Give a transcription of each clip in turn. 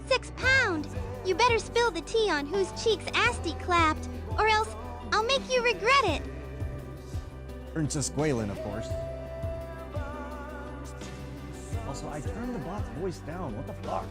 £6. You better spill the tea on whose cheeks Asti clapped, or else I'll make you regret it. Princess Gwaylin, of course. Also, I turned the bot's voice down. What the fuck?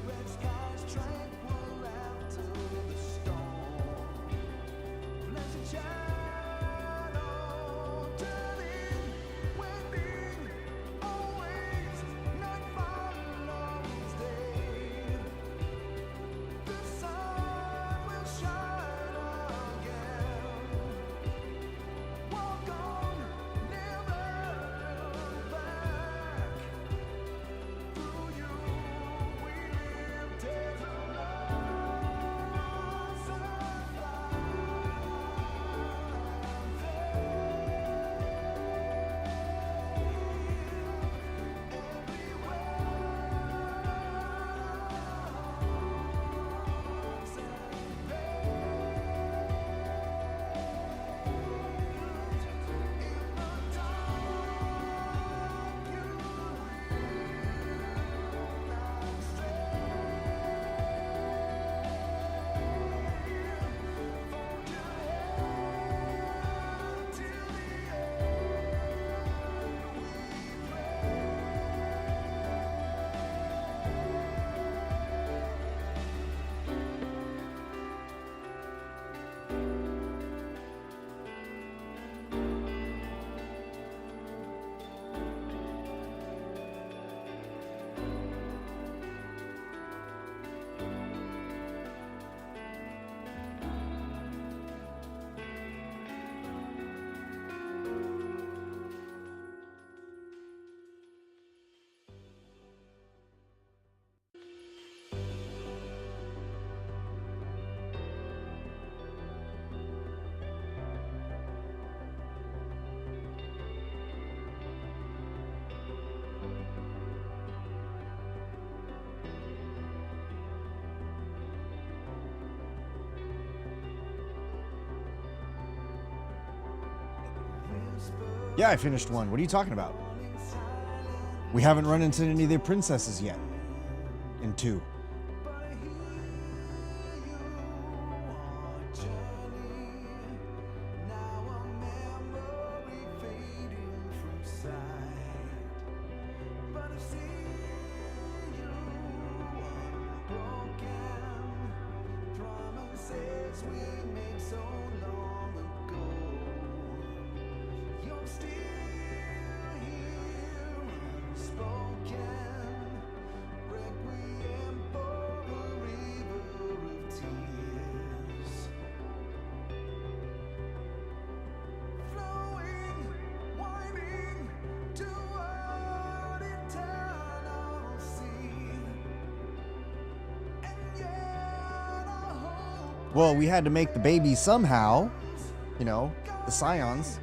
Yeah, I finished one. What are you talking about? We haven't run into any of the princesses yet. In 2. Well, we had to make the baby somehow, you know, the scions.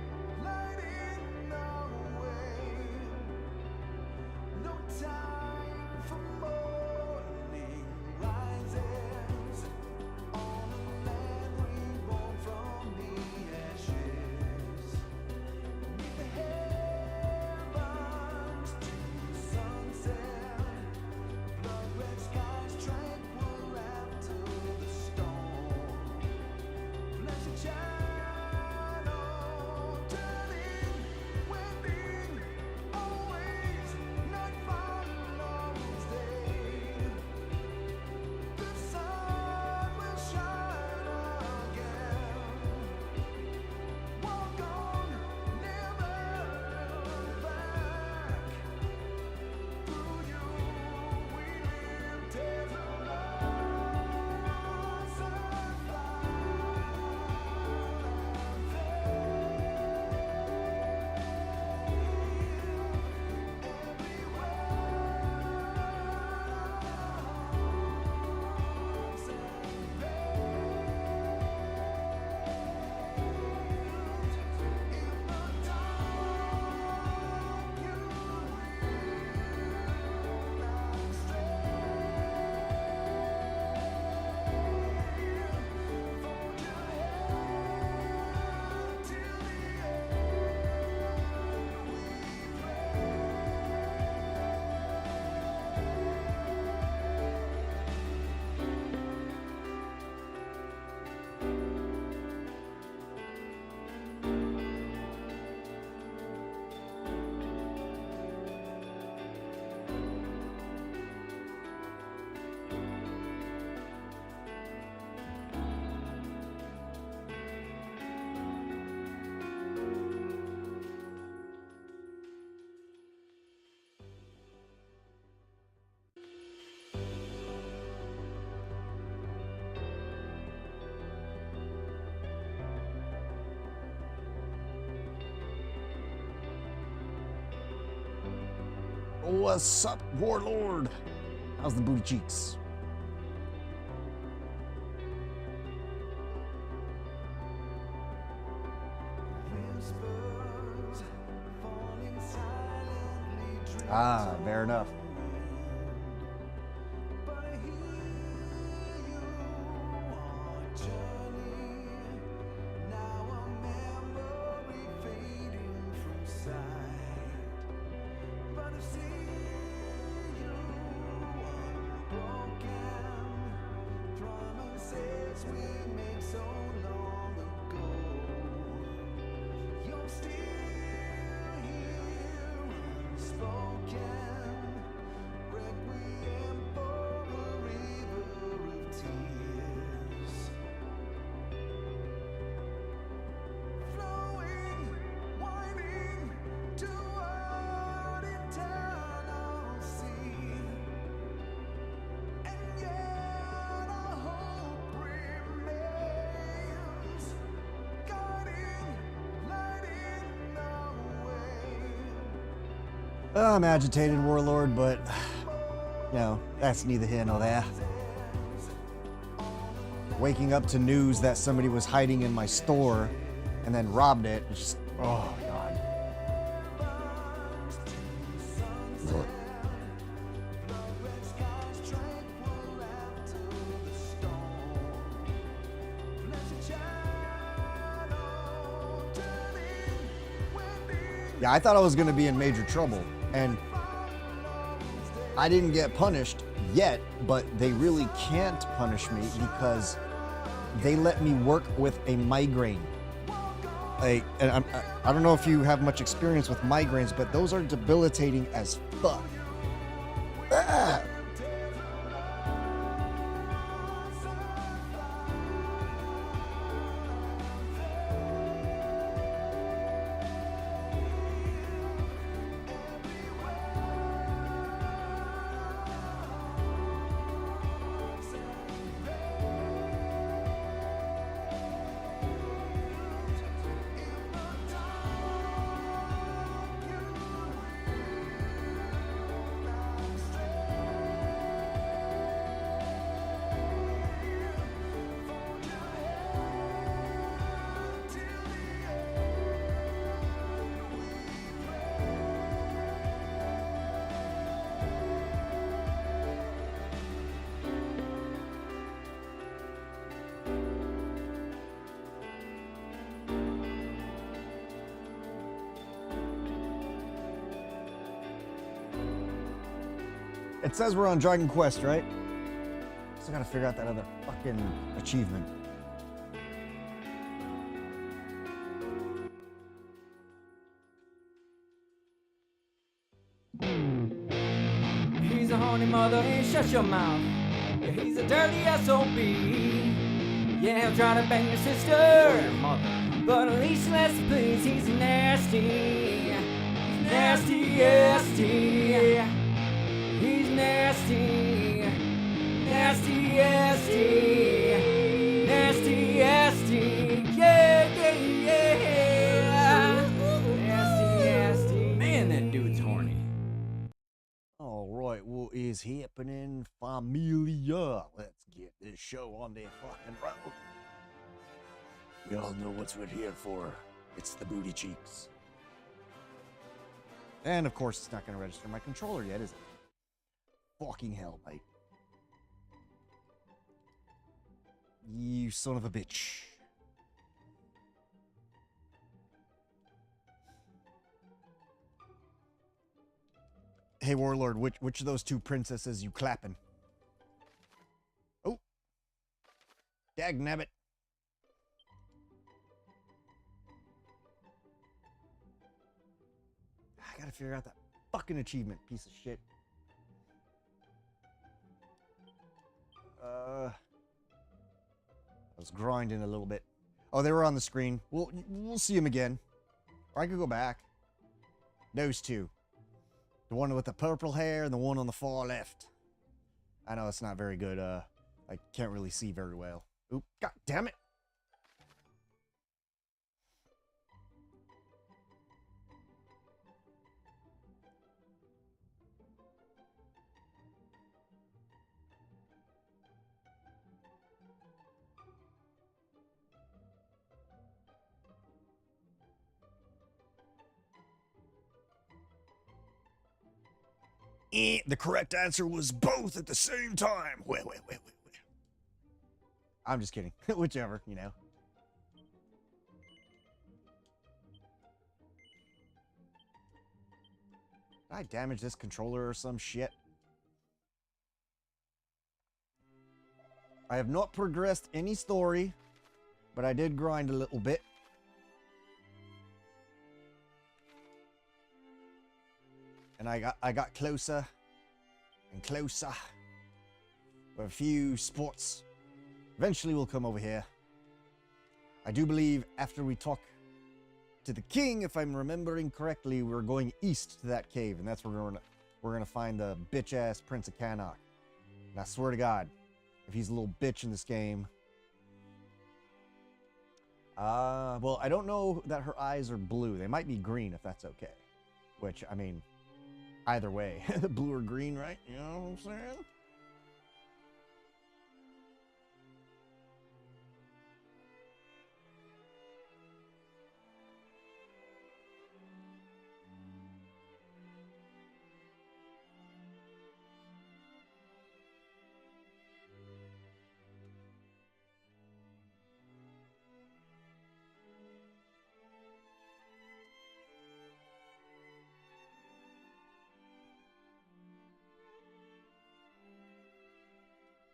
What's up, Warlord? How's the booty cheeks? Ah, fair enough. I'm agitated, Warlord, but no, that's neither here nor there. Waking up to news that somebody was hiding in my store and then robbed it, it's just, oh God. Yeah, I thought I was gonna be in major trouble. And I didn't get punished yet, but they really can't punish me because they let me work with a migraine. I don't know if you have much experience with migraines, but those are debilitating as fuck. Ah. It says we're on Dragon Quest, right? Still gotta figure out that other fucking achievement. He's a horny mother, hey, shut your mouth. Yeah, he's a dirty SOB. Yeah, he'll try to bang your sister, your mother. But at least let's please, he's nasty. Nasty, nasty. He's nasty. Nasty, nasty. Nasty, nasty. Yeah, yeah, yeah. Nasty, nasty. Man, that dude's horny. All right, what is happening, familia? Let's get this show on the fucking road. We all know what we're here for. It's the booty cheeks. And of course, it's not going to register my controller yet, is it? Fucking hell, mate. You son of a bitch. Hey, Warlord, which of those two princesses you clapping? Oh. Dagnabbit. I gotta figure out that fucking achievement, piece of shit. I was grinding a little bit. Oh, they were on the screen. We'll see them again. Or I could go back. Those two. The one with the purple hair and the one on the far left. I know it's not very good. I can't really see very well. Oop, god damn it. The correct answer was both at the same time. Wait. I'm just kidding. Whichever, you know. Did I damage this controller or some shit? I have not progressed any story, but I did grind a little bit. And I got closer and closer with a few spots. Eventually we'll come over here. I do believe after we talk to the king, if I'm remembering correctly, we're going east to that cave, and that's where we're gonna find the bitch-ass Prince of Cannock. And I swear to God, if he's a little bitch in this game. Well, I don't know that her eyes are blue. They might be green if that's okay. Which, I mean, either way, blue or green, right? You know what I'm saying?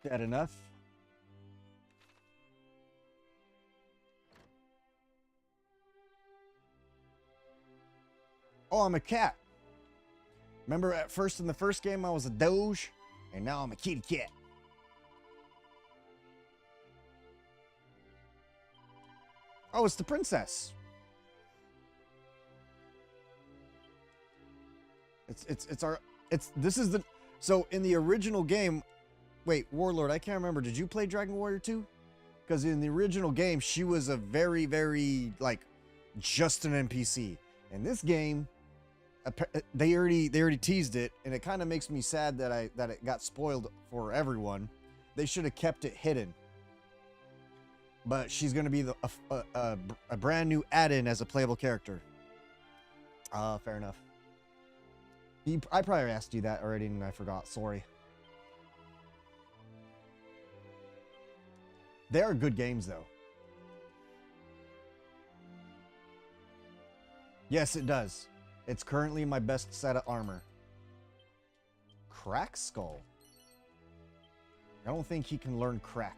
That enough? Oh, I'm a cat. Remember at first in the first game I was a doge, and now I'm a kitty cat. Oh, it's the princess. This is the, so in the original game. Wait, Warlord, I can't remember. Did you play Dragon Warrior 2? Because in the original game, she was a very, very, like, just an NPC. In this game, they already teased it, and it kind of makes me sad that it got spoiled for everyone. They should have kept it hidden. But she's going to be a brand new add-in as a playable character. Fair enough. I probably asked you that already, and I forgot. Sorry. They are good games, though. Yes, it does. It's currently my best set of armor. Crack Skull. I don't think he can learn crack.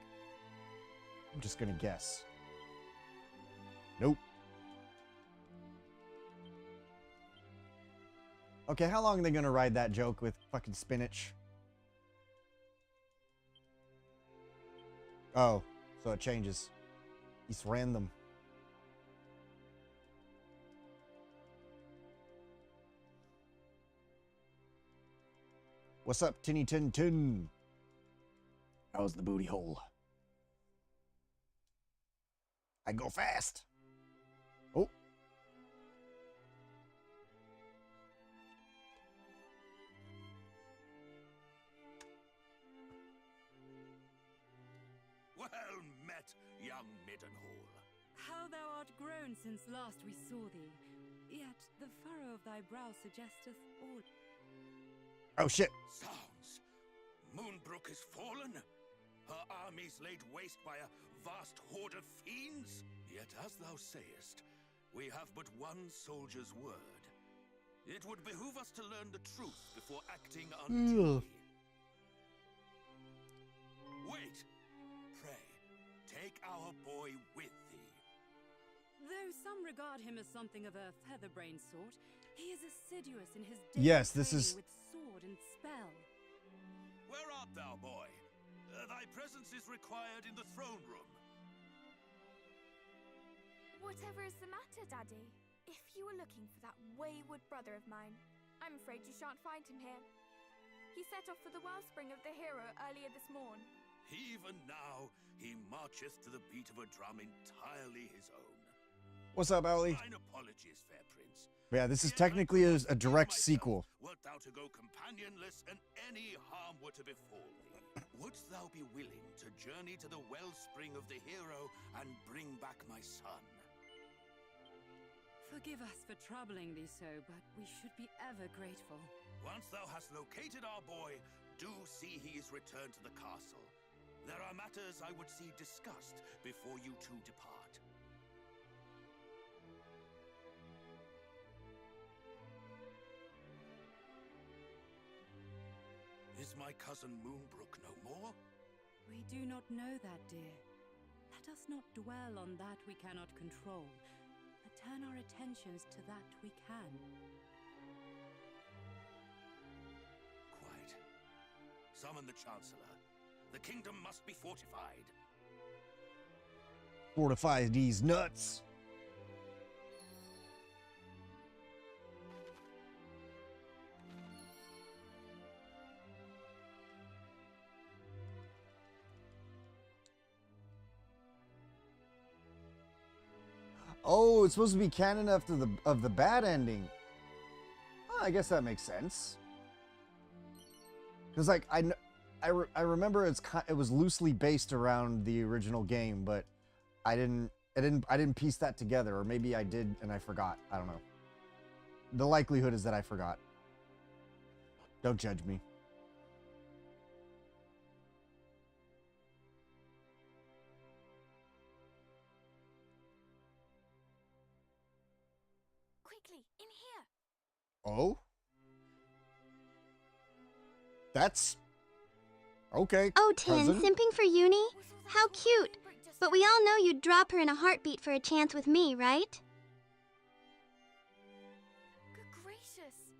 I'm just gonna guess. Nope. Okay, how long are they gonna ride that joke with fucking spinach? Oh. So it changes. It's random. What's up, Tinny Tin Tin? How's the booty hole? I go fast. Oh. Well met, young Middenhall. How thou art grown since last we saw thee, yet the furrow of thy brow suggesteth all. Oh shit. Sounds. Moonbrook is fallen. Her armies laid waste by a vast horde of fiends. Yet as thou sayest, we have but one soldier's word. It would behoove us to learn the truth before acting unduly. Wait! Pray, take our boy with thee. Though some regard him as something of a featherbrained sort, he is assiduous in his Yes, this training is- with sword and spell. Where art thou, boy? Thy presence is required in the throne room. Whatever is the matter, Daddy? If you were looking for that wayward brother of mine, I'm afraid you shan't find him here. He set off for the wellspring of the hero earlier this morn. Even now, he marcheth to the beat of a drum entirely his own. What's up, Owly? Mine apologies, fair prince. Yeah, this is Yet I technically could a not direct myself sequel. Wert thou to go companionless, and any harm were to befall thee, wouldst thou be willing to journey to the wellspring of the hero and bring back my son? Forgive us for troubling thee so, but we should be ever grateful. Once thou hast located our boy, do see he is returned to the castle. There are matters I would see discussed before you two depart. Is my cousin Moonbrook no more? We do not know that, dear. Let us not dwell on that we cannot control, but turn our attentions to that we can. Quite. Summon the Chancellor. The kingdom must be fortified. Fortify these nuts. Oh, it's supposed to be canon after the bad ending. Oh, I guess that makes sense. Because like I remember it was loosely based around the original game, but I didn't piece that together, or maybe I did and I forgot. I don't know. The likelihood is that I forgot. Don't judge me. Quickly, in here! Oh? That's... okay, Oh, Tin, cousin. simping for Uni? How cute! But we all know you'd drop her in a heartbeat for a chance with me, right? Good gracious!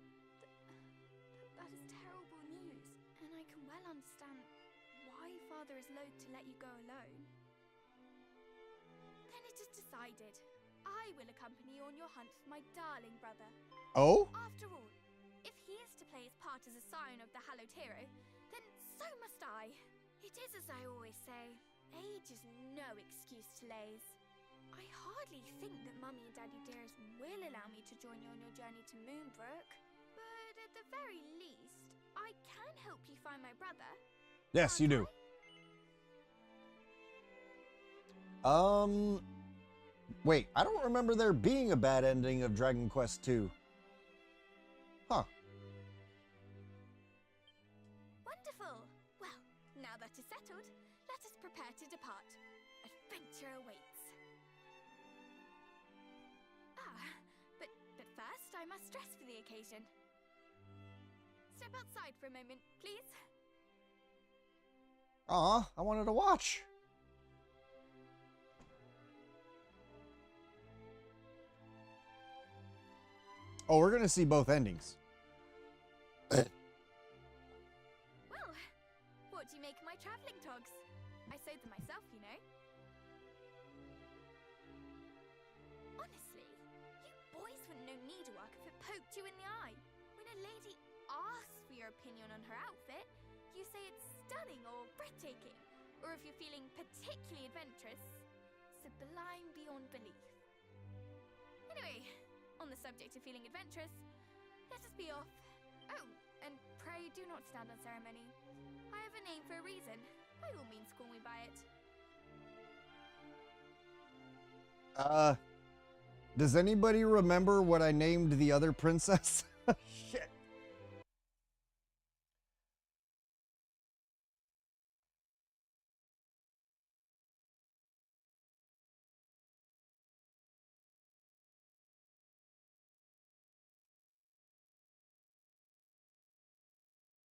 That is terrible news, and I can well understand why Father is loath to let you go alone. Then it is decided. I will accompany you on your hunt for my darling brother. Oh? After all, if he is to play his part as a scion of the hallowed hero, then so must I. It is as I always say, age is no excuse to laze. I hardly think that Mummy and Daddy Dearest will allow me to join you on your journey to Moonbrook, but at the very least, I can help you find my brother. Yes, you do. Wait, I don't remember there being a bad ending of Dragon Quest II. Huh. Wonderful! Well, now that is settled, let us prepare to depart. Adventure awaits. But first I must dress for the occasion. Step outside for a moment, please. Aw, I wanted to watch. Oh, we're gonna see both endings. Well, what do you make of my travelling togs? I sewed them myself, you know. Honestly, you boys wouldn't know needlework if it poked you in the eye. When a lady asks for your opinion on her outfit, you say it's stunning or breathtaking. Or if you're feeling particularly adventurous, sublime beyond belief. Anyway, on the subject of feeling adventurous, let us be off. Oh, and pray do not stand on ceremony. I have a name for a reason. By all means, call me by it. Does anybody remember what I named the other princess? Shit.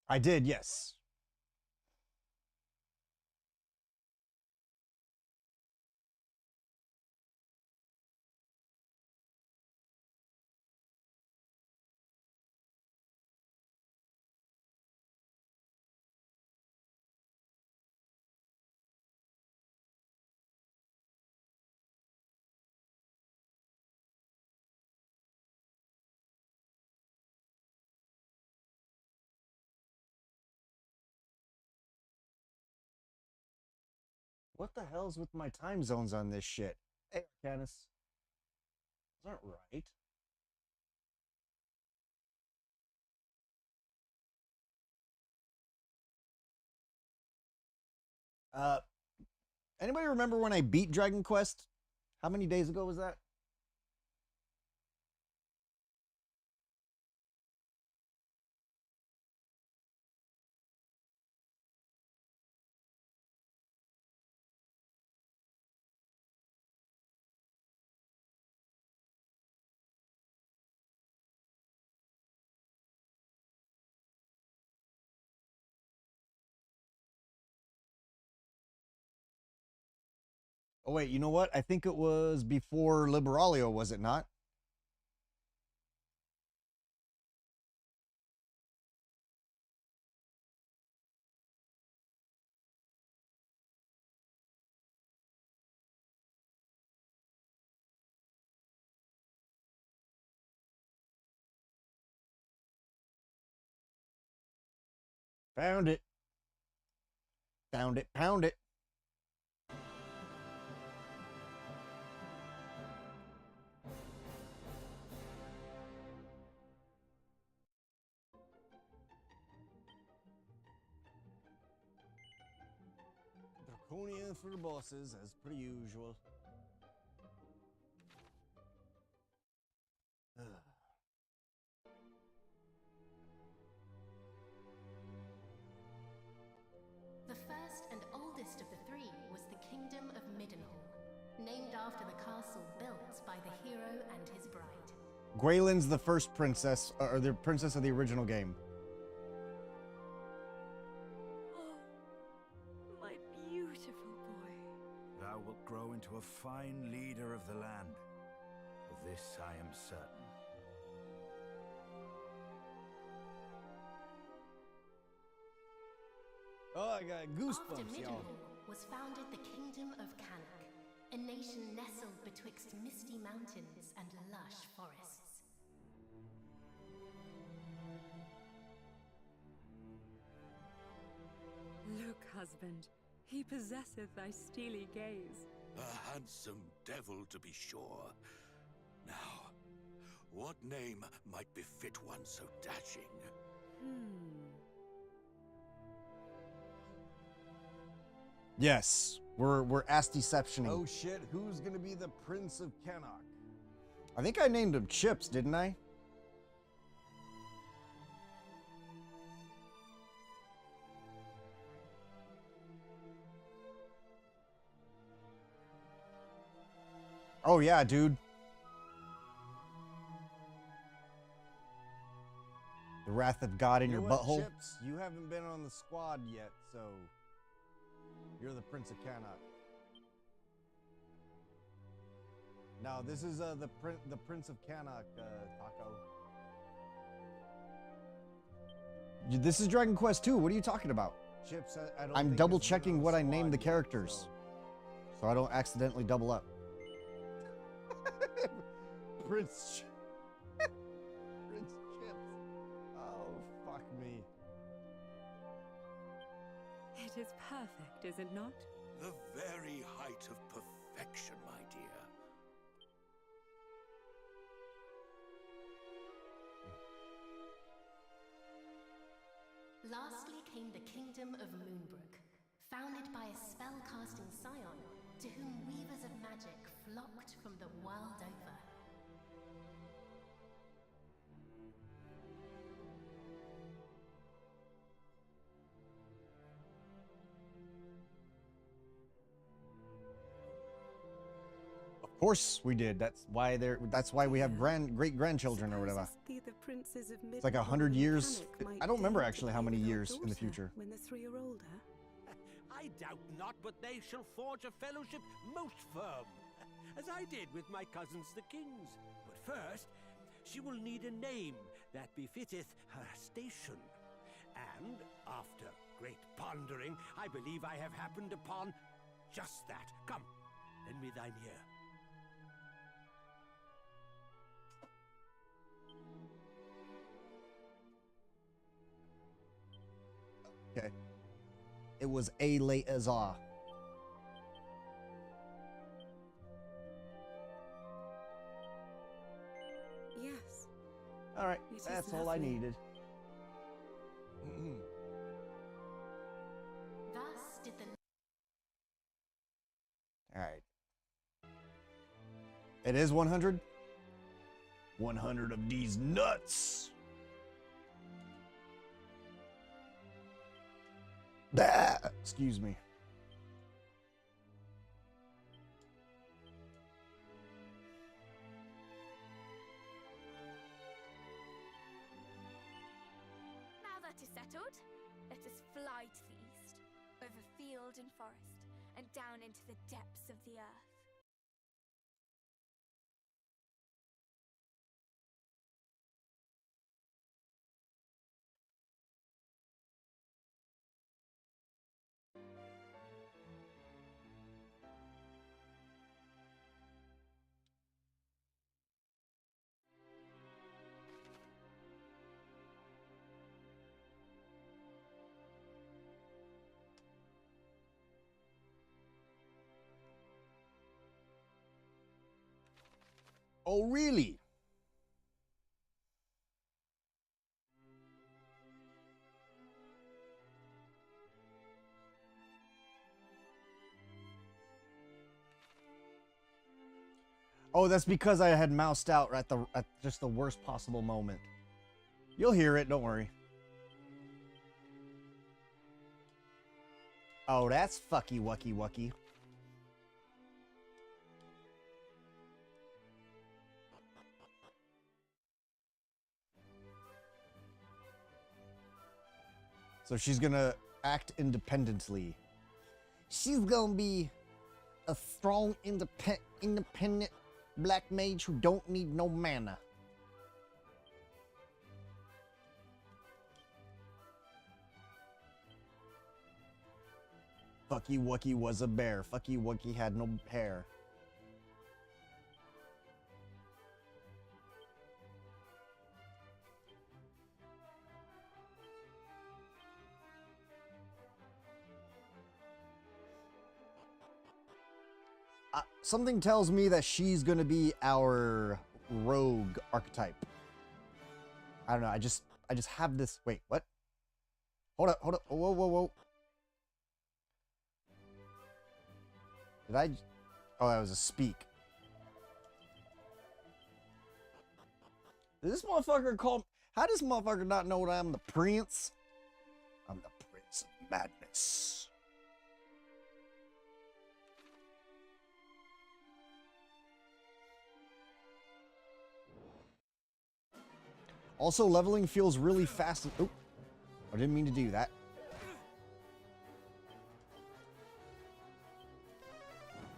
I did, yes. What the hell's with my time zones on this shit? Hey, Arcanus. Those aren't right. Anybody remember when I beat Dragon Quest? How many days ago was that? Oh wait, you know what? I think it was before Liberalio, was it not? Found it. Found it. Pound it. Draconia for the bosses, as per usual. The first and oldest of the three was the Kingdom of Middenhall, named after the castle built by the hero and his bride. Gwaylen's the first princess, or the princess of the original game. Oh, my beautiful boy. Thou wilt grow into a fine leader of the land. Of this I am certain. Oh, I got After goosebumps, y'all. Middenhall was founded the Kingdom of Cannock, a nation nestled betwixt misty mountains and lush forests. Look, husband, he possesseth thy steely gaze. A handsome devil, to be sure. Now, what name might befit one so dashing? Yes, we're ass-deceptioning. Oh shit, who's gonna be the Prince of Cannock? I think I named him Chips, didn't I? Oh yeah, dude. The wrath of God in your butthole. Chips, you haven't been on the squad yet, so you're the Prince of Cannock. No, this is the Prince of Cannock, Taco. This is Dragon Quest 2. What are you talking about? Chips, I'm double checking what I named the characters, so I don't accidentally double up. Prince Chips. Oh, fuck me. It is perfect, is it not? The very height of perfection, my dear. Lastly came the Kingdom of Moonbrook, founded by a spell-casting scion to whom weavers of magic flocked from the world over. Of course we did. That's why we have great grandchildren or whatever. It's like 100 years. I don't remember actually how many years in the future. When the three are older. I doubt not, but they shall forge a fellowship most firm, as I did with my cousins the kings. But first, she will need a name that befitteth her station. And after great pondering, I believe I have happened upon just that. Come, lend me thine ear. Okay. It was a late Azar. Yes. All right, It is that's all I lovely. needed. Thus did the All right. It is 100. 100 of these nuts. Bah! Excuse me. Now that is settled, let us fly to the east, over field and forest, and down into the depths of the earth. Oh, really? Oh, that's because I had moused out at just the worst possible moment. You'll hear it, don't worry. Oh, that's fucky wucky wucky. So she's gonna act independently. She's gonna be a strong, independent black mage who don't need no mana. Fucky Wucky was a bear. Fucky Wucky had no hair. Something tells me that she's gonna be our rogue archetype. I don't know. I just have this. Wait, what? Hold up, hold up. Whoa, whoa, whoa. Did I? Oh, that was a speak. Did this motherfucker call? How does this motherfucker not know that I'm the prince? I'm the Prince of Madness. Also, leveling feels really fast. Oh, I didn't mean to do that.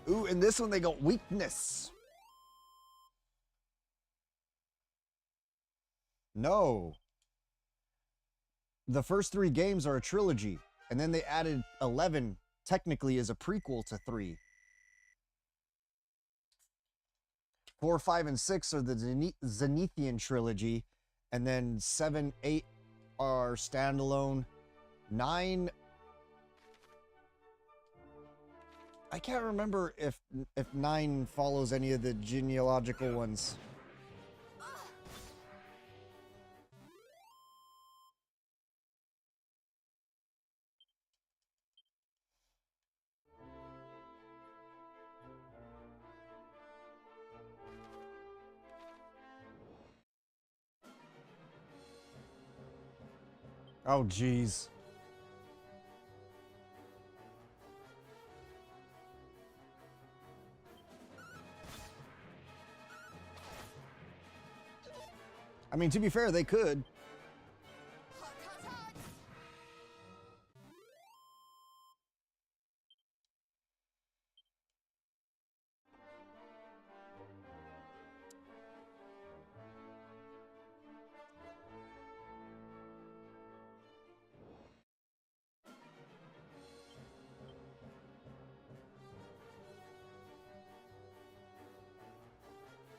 Ooh, in this one they got weakness. No. The first 3 games are a trilogy, and then they added 11 technically as a prequel to 3. 4, 5, and 6 are the Zenithian trilogy, and then 7, 8 are standalone. 9, I can't remember if 9 follows any of the genealogical ones. Oh, jeez. I mean, to be fair, they could.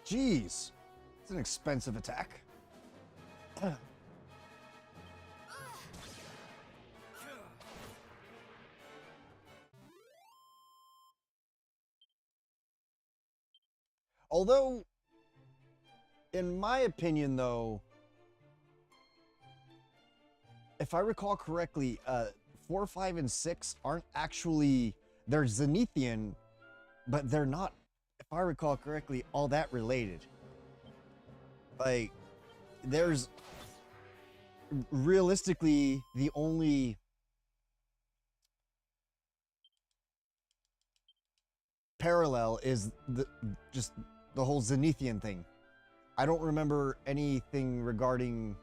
Jeez. It's an expensive attack. Although, in my opinion, though, if I recall correctly, 4, 5, and 6 aren't actually, they're Zenithian, but they're not, if I recall correctly, all that related. Like, there's realistically the only parallel is just the whole Zenithian thing. I don't remember anything regarding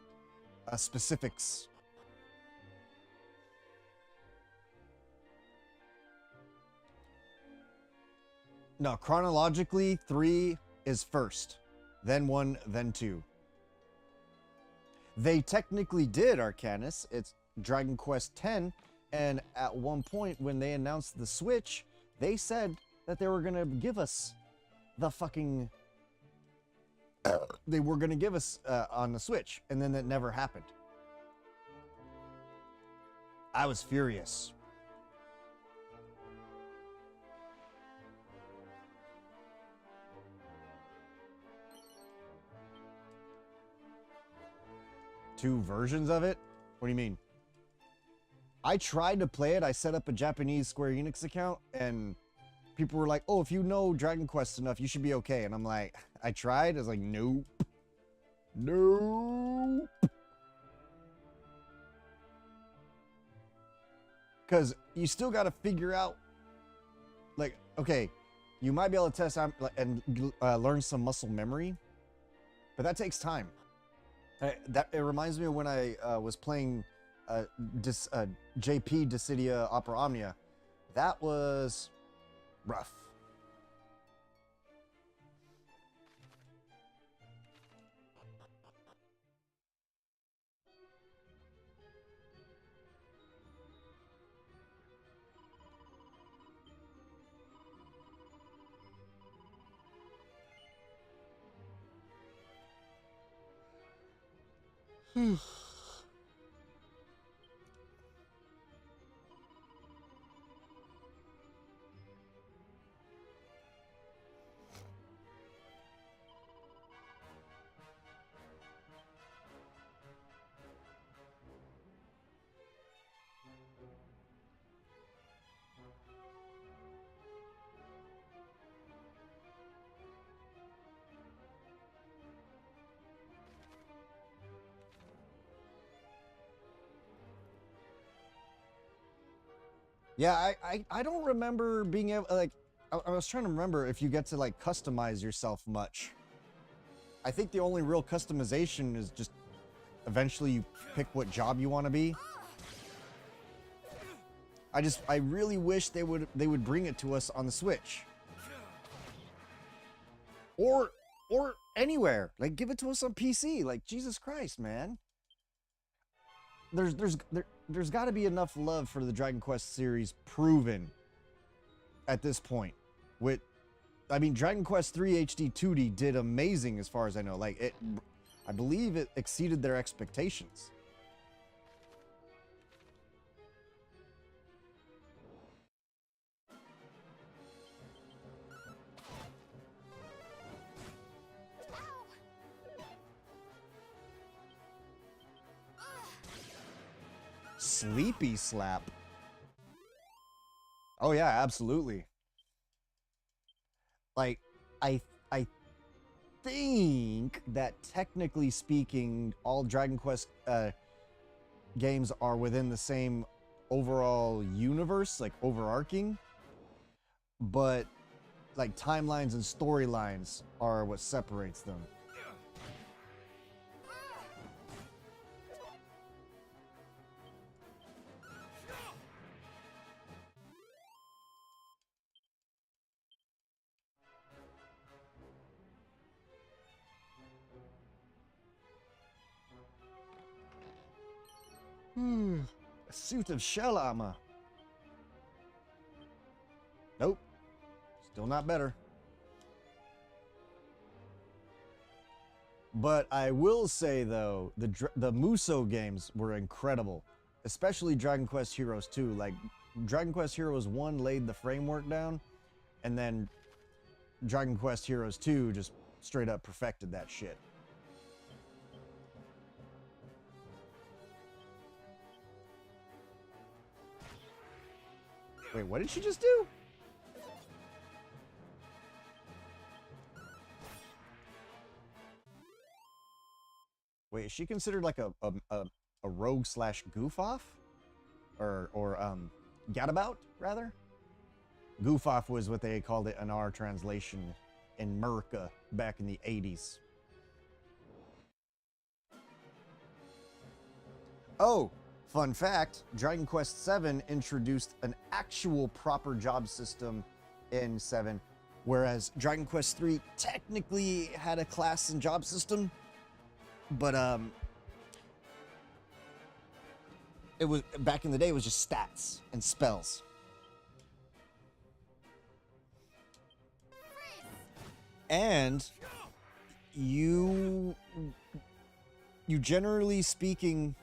specifics. No, chronologically, 3 is first, then 1, then 2. They technically did, Arcanus. It's Dragon Quest X, and at one point when they announced the Switch, they said that they were going to give us the fucking... they were going to give us on the Switch, and then that never happened. I was furious. Two versions of it? What do you mean? I tried to play it. I set up a Japanese Square Enix account, and people were like, oh, if you know Dragon Quest enough, you should be okay. And I'm like, I tried. I was like, nope. Nope. Because you still got to figure out, like, okay, you might be able to test out and learn some muscle memory, but that takes time. It reminds me of when I was playing JP Dissidia Opera Omnia. That was rough. Yeah, I don't remember being able, like, I was trying to remember if you get to, like, customize yourself much. I think the only real customization is just eventually you pick what job you want to be. I really wish they would bring it to us on the Switch. Or anywhere. Like, give it to us on PC. Like, Jesus Christ, man. There's got to be enough love for the Dragon Quest series proven at this point. I mean, Dragon Quest III HD 2D did amazing as far as I know. Like, I believe it exceeded their expectations. Sleepy slap. Oh yeah, absolutely. Like, I think that technically speaking, all Dragon Quest games are within the same overall universe, like overarching, but like timelines and storylines are what separates them. A suit of shell armor. Nope. Still not better. But I will say, though, the Muso games were incredible. Especially Dragon Quest Heroes 2. Like, Dragon Quest Heroes 1 laid the framework down, and then Dragon Quest Heroes 2 just straight up perfected that shit. Wait, what did she just do? Wait, is she considered like a rogue slash goof off? Or gadabout, rather? Goof off was what they called it in our translation in America back in the 80s. Oh, fun fact, Dragon Quest VII introduced an actual proper job system in 7 Whereas Dragon Quest III technically had a class and job system, but it was back in the day. It was just stats and spells. And you generally speaking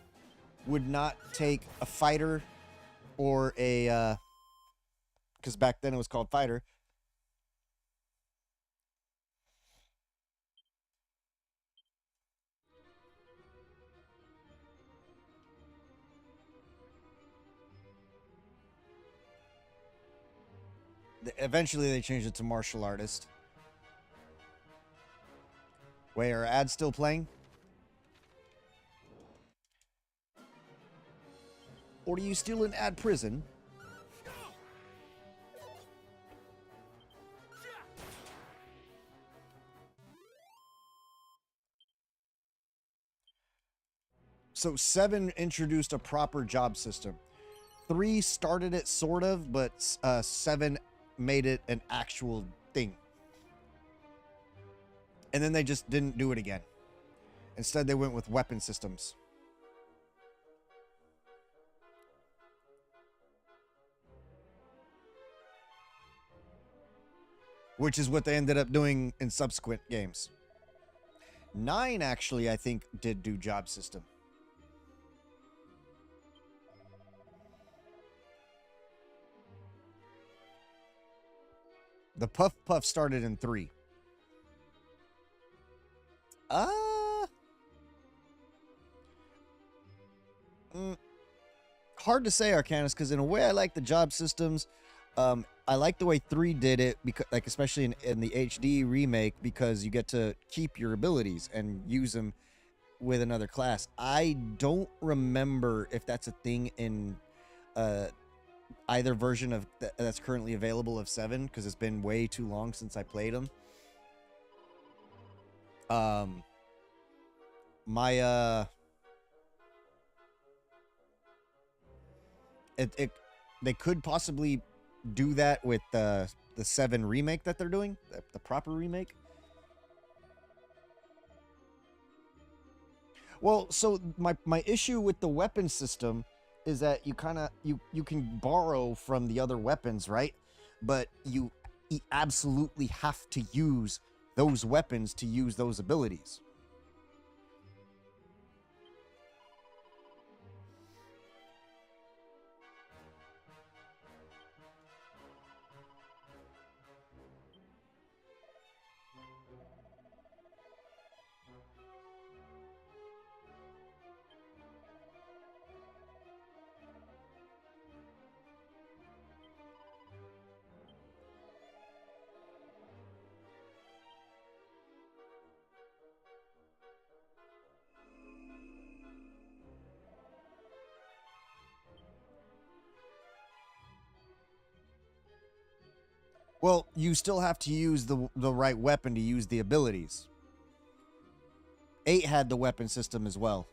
would not take a fighter or a because back then it was called fighter. Eventually they changed it to martial artist. Wait, are ads still playing? Or are you still in ad prison? So 7 introduced a proper job system. 3 started it sort of, but 7 made it an actual thing. And then they just didn't do it again. Instead, they went with weapon systems. Which is what they ended up doing in subsequent games. 9, actually, I think, did do job system. The Puff Puff started in 3. Hard to say, Arcanus, because in a way I like the job systems. I like the way 3 did it, because, like, especially in the HD remake, because you get to keep your abilities and use them with another class. I don't remember if that's a thing in either version of that's currently available of 7, because it's been way too long since I played them. They could possibly do that with the 7 remake that they're doing, the proper remake. Well, so my issue with the weapon system is that you can borrow from the other weapons, right? But you absolutely have to use those weapons to use those abilities. Well, you still have to use the right weapon to use the abilities. 8 had the weapon system as well.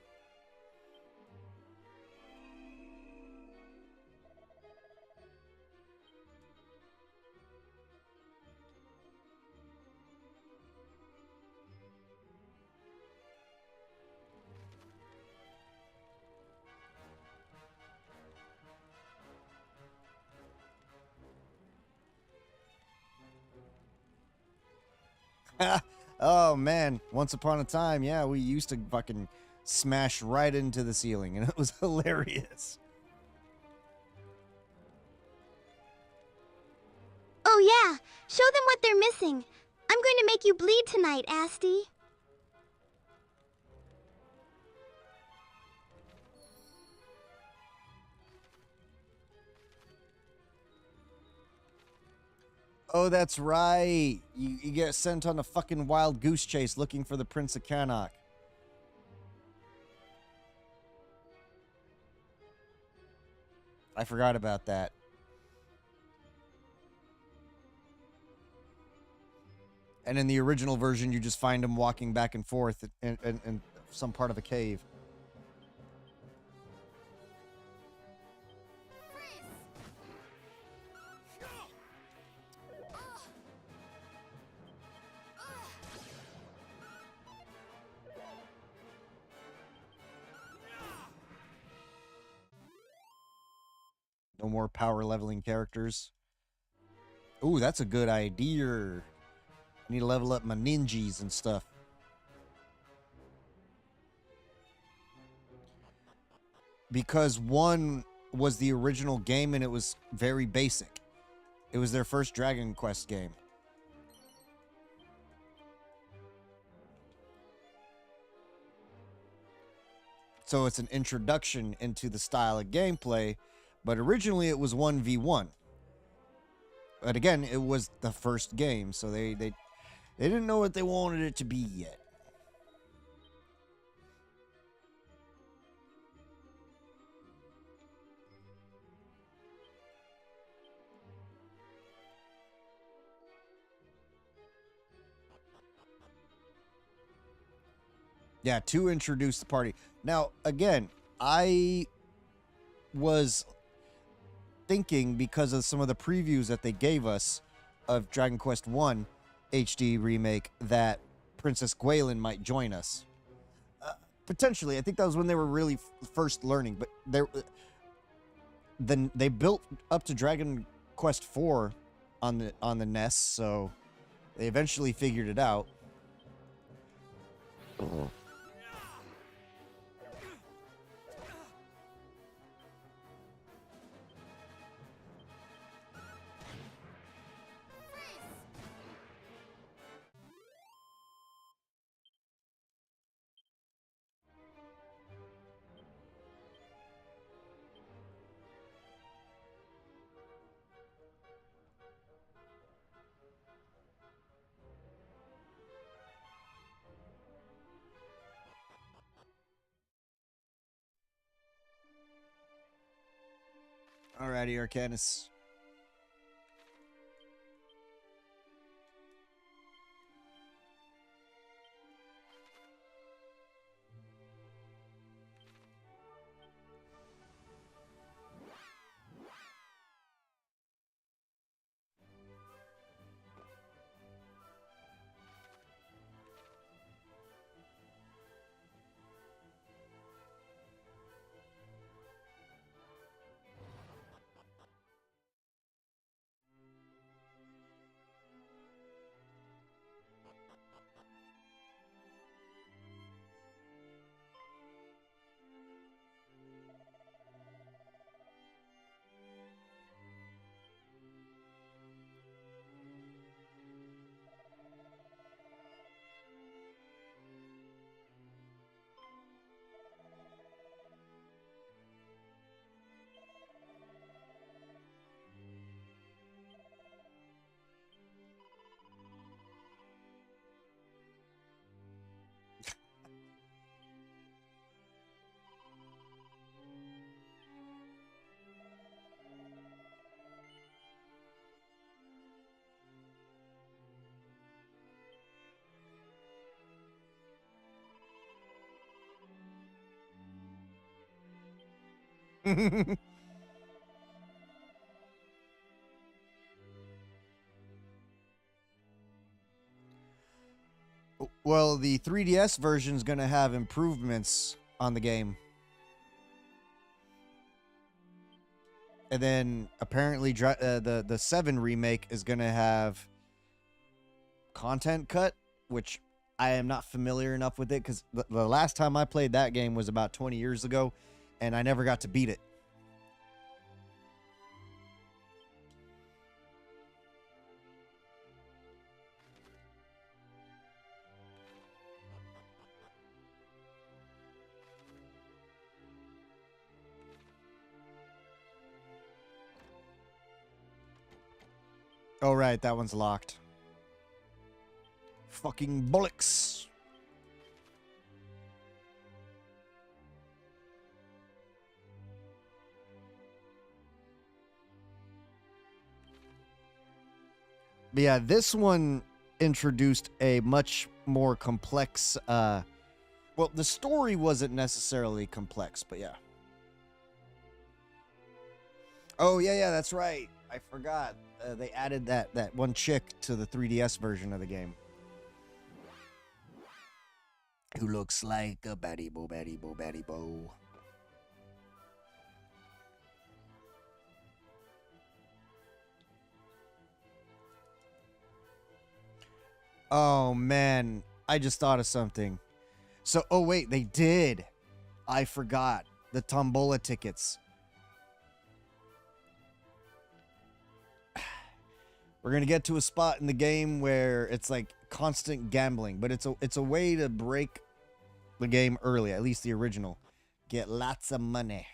Oh man, once upon a time, yeah, we used to fucking smash right into the ceiling, and it was hilarious. Oh yeah, show them what they're missing. I'm going to make you bleed tonight, Asti. Oh, that's right. You get sent on a fucking wild goose chase looking for the Prince of Cannock. I forgot about that. And in the original version, you just find him walking back and forth in some part of a cave. No more power leveling characters. Ooh, that's a good idea. I need to level up my ninjas and stuff. Because 1 was the original game and it was very basic. It was their first Dragon Quest game. So it's an introduction into the style of gameplay, but originally it was 1v1. But again, it was the first game, so they didn't know what they wanted it to be yet. Yeah, to introduce the party. Now, again, I was thinking, because of some of the previews that they gave us of Dragon Quest 1 HD remake, that Princess Gwaelin might join us. Potentially. I think that was when they were really first learning, but then they built up to Dragon Quest 4 on the NES, so they eventually figured it out. Alrighty, Arcanus. Well, the 3DS version is going to have improvements on the game. And then apparently the 7 remake is going to have content cut, which I am not familiar enough with it, because the last time I played that game was about 20 years ago, and I never got to beat it. Oh, right, that one's locked. Fucking bollocks. But yeah, this one introduced a much more complex, well, the story wasn't necessarily complex, but yeah. Oh, yeah, that's right. I forgot. They added that one chick to the 3DS version of the game. Who looks like a batty bo. Oh man, I just thought of something. So, oh wait, they did. I forgot the tombola tickets. We're gonna get to a spot in the game where it's like constant gambling, but it's a way to break the game early, at least the original. Get lots of money.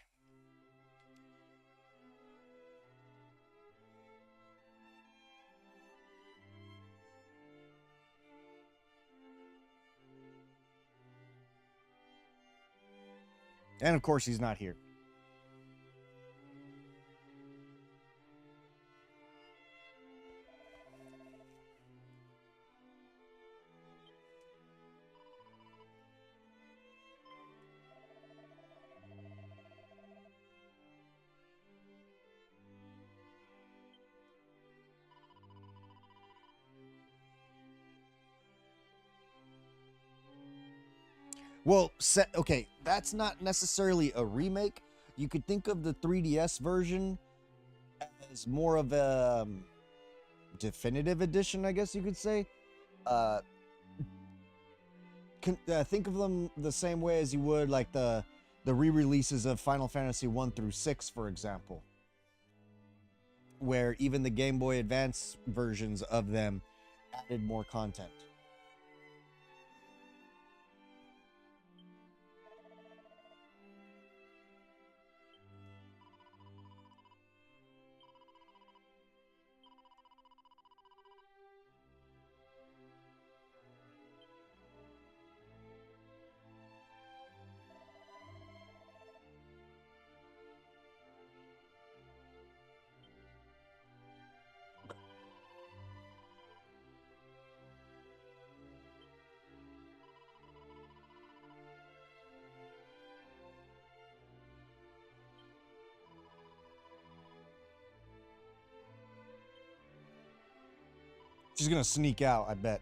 And of course, he's not here. Well, okay, that's not necessarily a remake. You could think of the 3DS version as more of a definitive edition, I guess you could say. Think of them the same way as you would like the re-releases of Final Fantasy 1 through 6, for example, where even the Game Boy Advance versions of them added more content. She's gonna sneak out, I bet.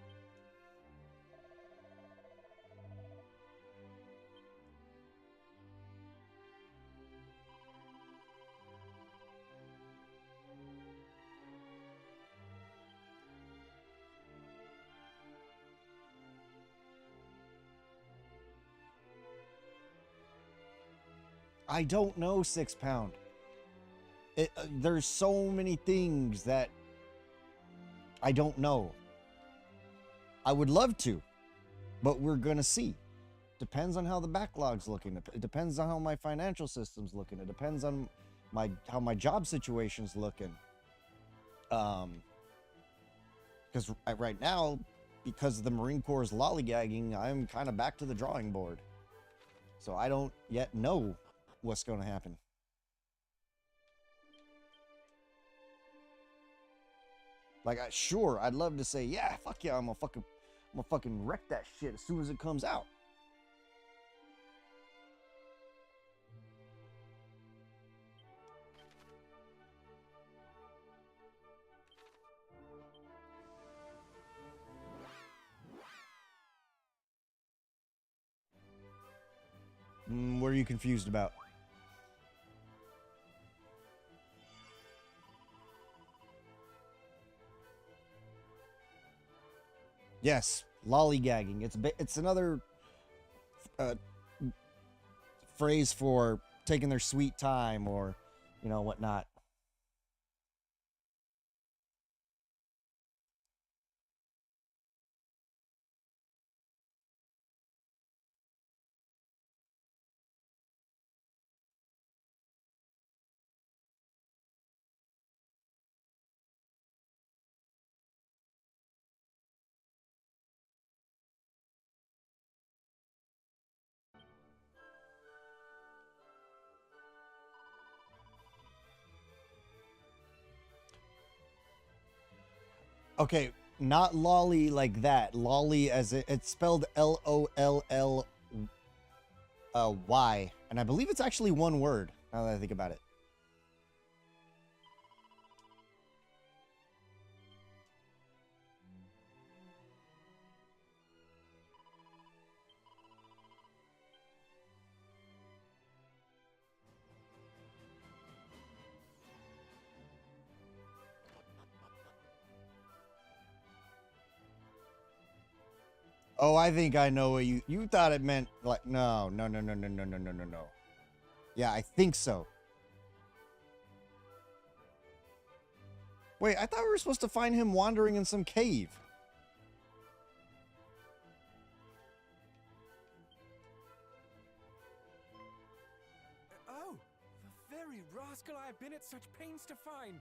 I don't know, 6 Pound. There's so many things that I don't know. I would love to, but we're gonna see. Depends on how the backlog's looking. It depends on how my financial system's looking. It depends on how my job situation's looking. Because right now, because of the Marine Corps' lollygagging, I'm kind of back to the drawing board. So I don't yet know what's going to happen. Like, sure, I'd love to say, yeah, fuck yeah, I'm gonna fucking wreck that shit as soon as it comes out. What are you confused about? Yes, lollygagging. It's another phrase for taking their sweet time or, you know, whatnot. Okay, not lolly like that. Lolly as it's spelled Lolly, and I believe it's actually one word. Now that I think about it. Oh, I think I know what you thought it meant. Like, no. Yeah, I think so. Wait, I thought we were supposed to find him wandering in some cave. Oh, the very rascal I have been at such pains to find.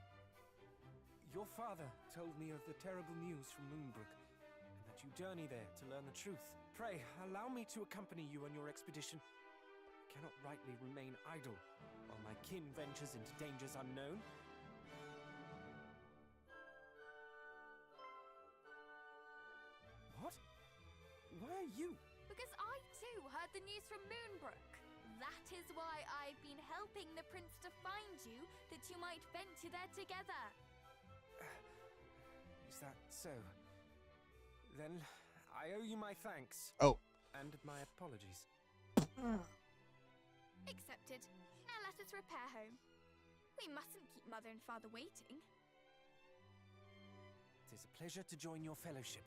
Your father told me of the terrible news from Moonbrook, and that you journey there to learn the truth. Pray, allow me to accompany you on your expedition. I cannot rightly remain idle, while my kin ventures into dangers unknown. What? Why are you? Because I too heard the news from Moonbrook. That is why I've been helping the prince to find you, that you might venture there together. Is that so? Then I owe you my thanks. Oh. And my apologies. Accepted. Now let us repair home. We mustn't keep mother and father waiting. It is a pleasure to join your fellowship.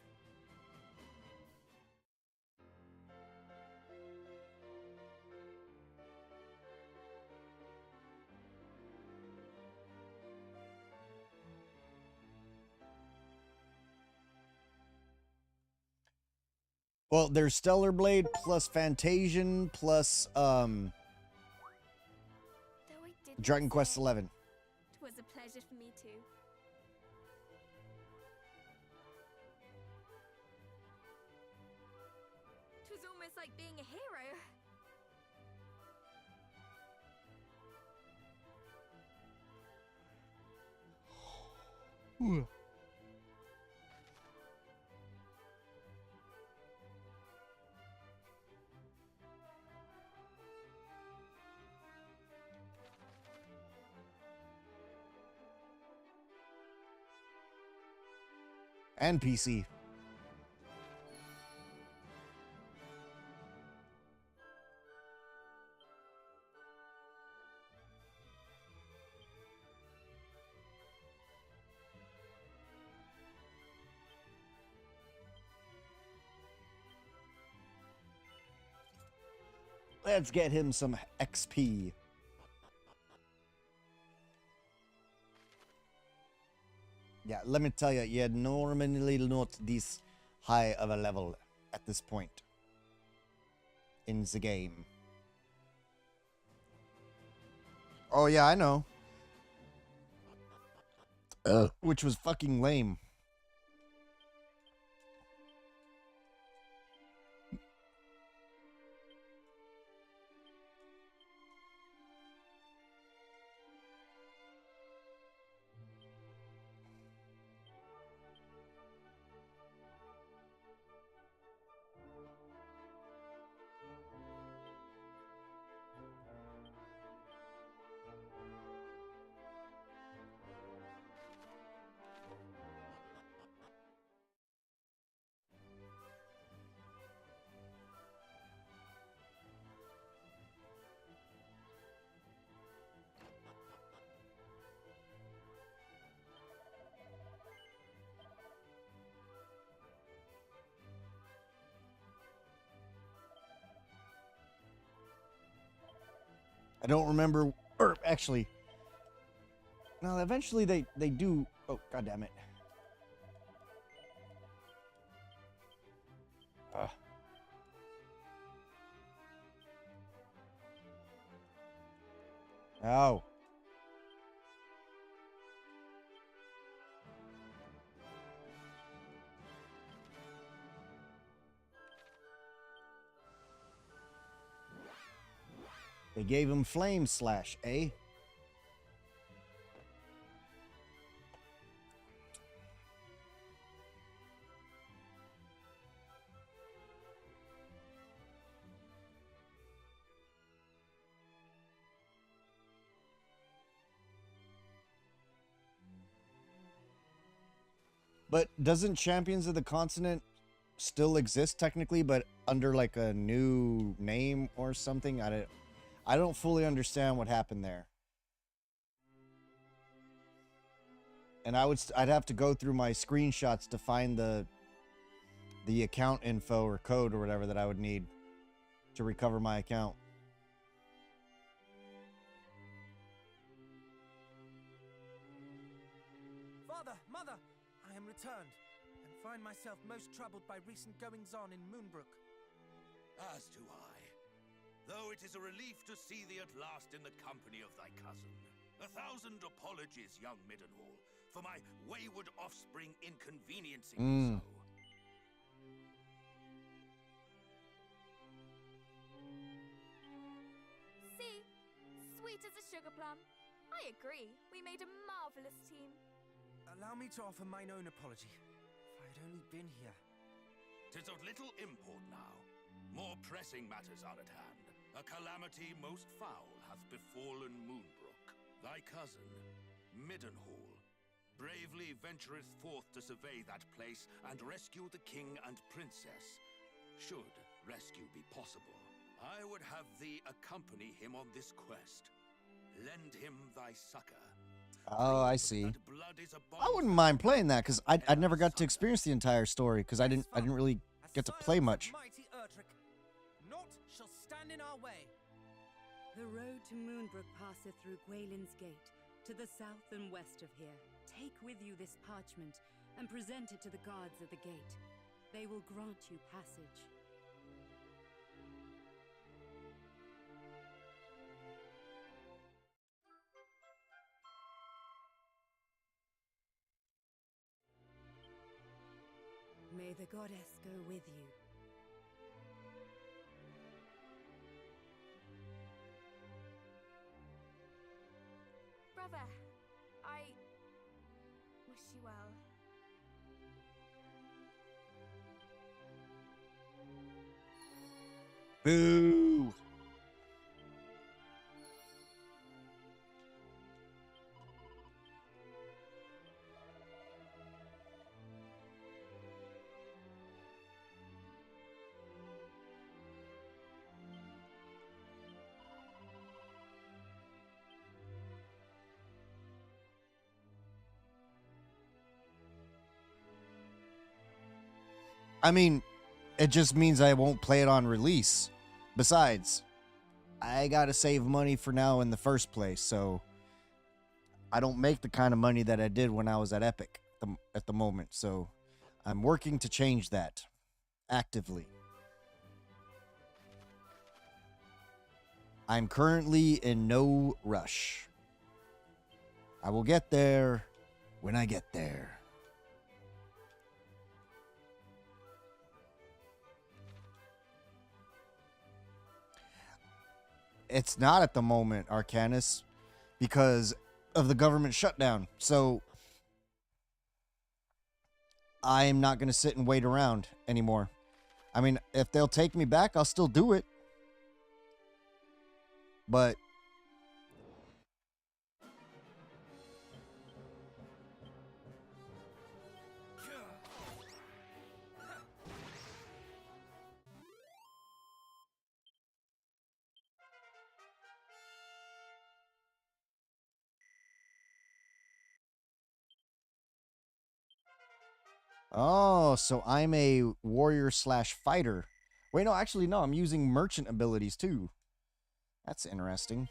Well, there's Stellar Blade plus Fantasian plus Dragon Quest XI. It was a pleasure for me too. It was almost like being a hero. And PC. Let's get him some XP. Yeah, let me tell you, you're normally not this high of a level at this point in the game. Oh yeah, I know. Which was fucking lame. I don't remember, or actually, no, eventually they do, oh, god damn it. Oh. They gave him Flame Slash, eh? But doesn't Champions of the Continent still exist technically, but under like a new name or something? I don't fully understand what happened there. And I'd have to go through my screenshots to find the the account info or code or whatever that I would need to recover my account. Father, Mother, I am returned, and find myself most troubled by recent goings-on in Moonbrook. As do I. Though it is a relief to see thee at last in the company of thy cousin. 1,000 apologies, young Middenhall, for my wayward offspring inconveniencing me so. See? Sweet as a sugar plum. I agree. We made a marvelous team. Allow me to offer mine own apology. If I had only been here. 'Tis of little import now. More pressing matters are at hand. A calamity most foul hath befallen Moonbrook. Thy cousin, Middenhall, bravely ventureth forth to survey that place and rescue the king and princess. Should rescue be possible, I would have thee accompany him on this quest. Lend him thy succor. Oh, I see. I wouldn't mind playing that because I never got to experience the entire story because I didn't really get to play much. Mighty Ultrack, naught shall stand in our way. The road to Moonbrook passeth through Gwaelin's Gate, to the south and west of here. Take with you this parchment and present it to the guards at the gate. They will grant you passage. May the goddess go with you. Brother, I wish you well. Boo! I mean, it just means I won't play it on release. Besides, I gotta save money for now in the first place, so I don't make the kind of money that I did when I was at Epic at the moment, so I'm working to change that actively. I'm currently in no rush. I will get there when I get there. It's not at the moment, Arcanus, because of the government shutdown. So I am not going to sit and wait around anymore. I mean, if they'll take me back, I'll still do it. But oh, so I'm a warrior slash fighter. Wait, no, actually, no. I'm using merchant abilities, too. That's interesting.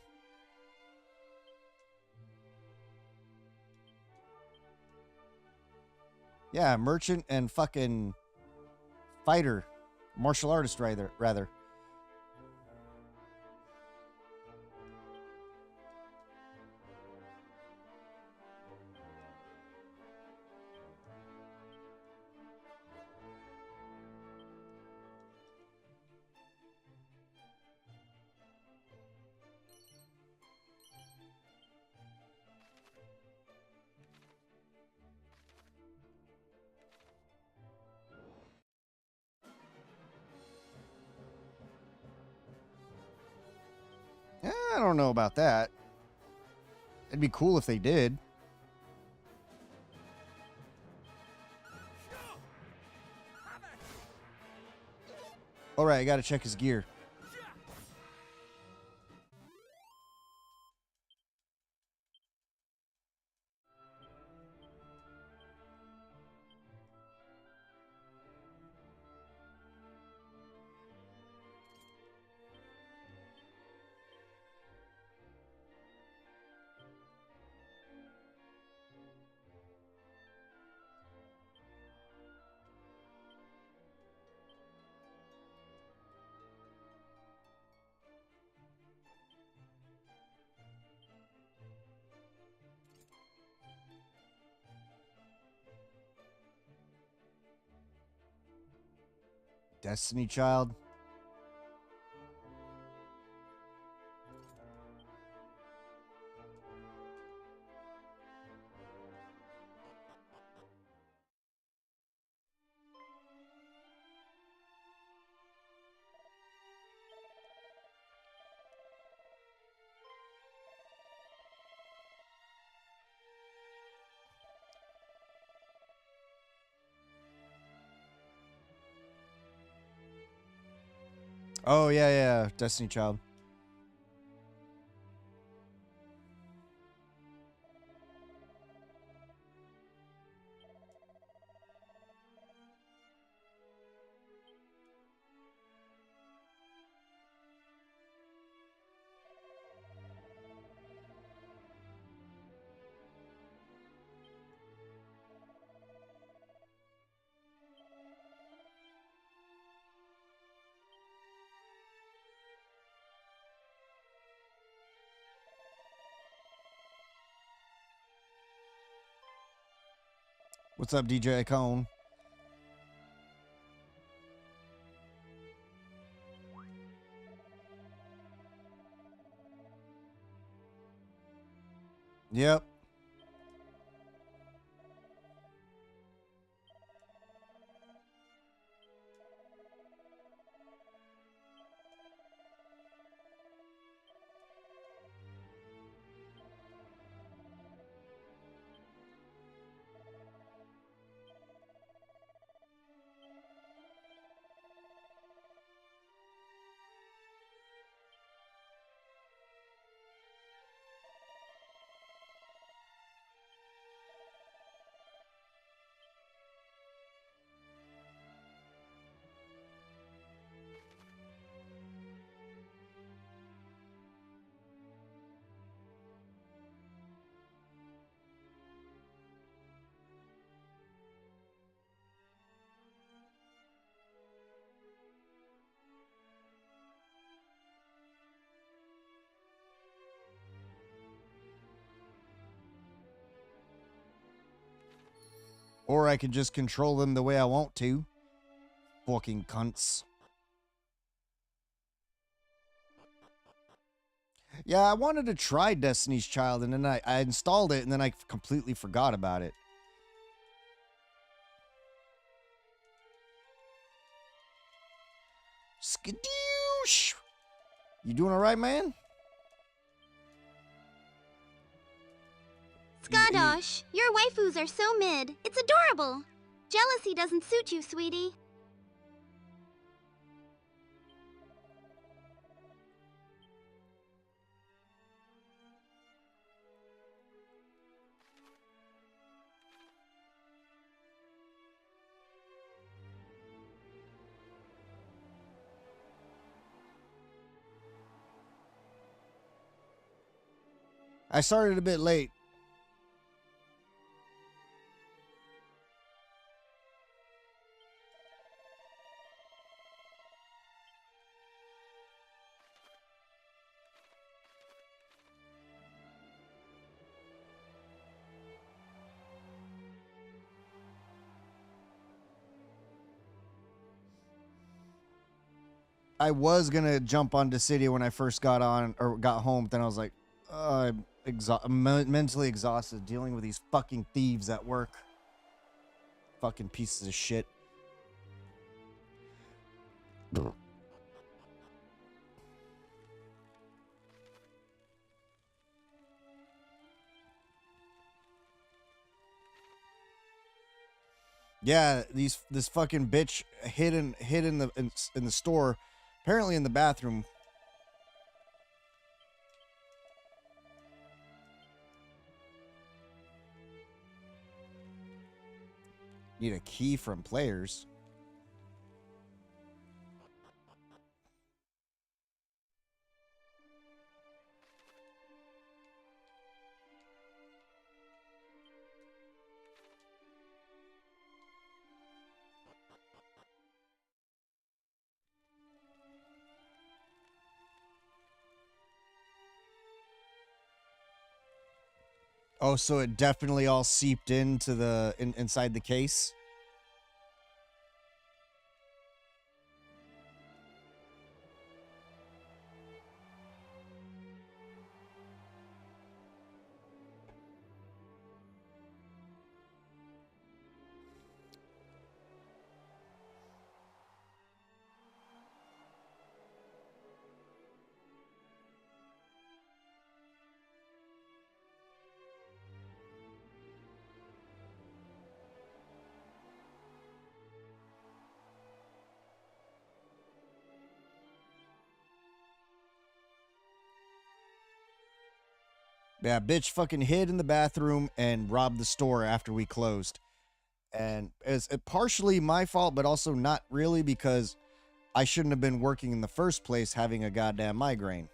Yeah, merchant and fucking fighter. Martial artist, rather. I don't know about that. It'd be cool if they did. Alright, I gotta check his gear. Destiny Child. Oh, yeah, yeah. Destiny Child. What's up, DJ Cone? Yep. Or I could just control them the way I want to. Fucking cunts. Yeah, I wanted to try Destiny's Child, and then I installed it, and then I completely forgot about it. Skadoosh! You doing all right, man? Skadosh, your waifus are so mid. It's adorable. Jealousy doesn't suit you, sweetie. I started a bit late. I was gonna jump on Dissidia when I first got on or got home, but then I was like, I'm mentally exhausted dealing with these fucking thieves at work. Fucking pieces of shit. Yeah, this fucking bitch hid in the store, apparently in the bathroom. Need a key from players. Oh, so it definitely all seeped into the inside the case. Yeah, bitch fucking hid in the bathroom and robbed the store after we closed. And it's partially my fault, but also not really, because I shouldn't have been working in the first place having a goddamn migraine.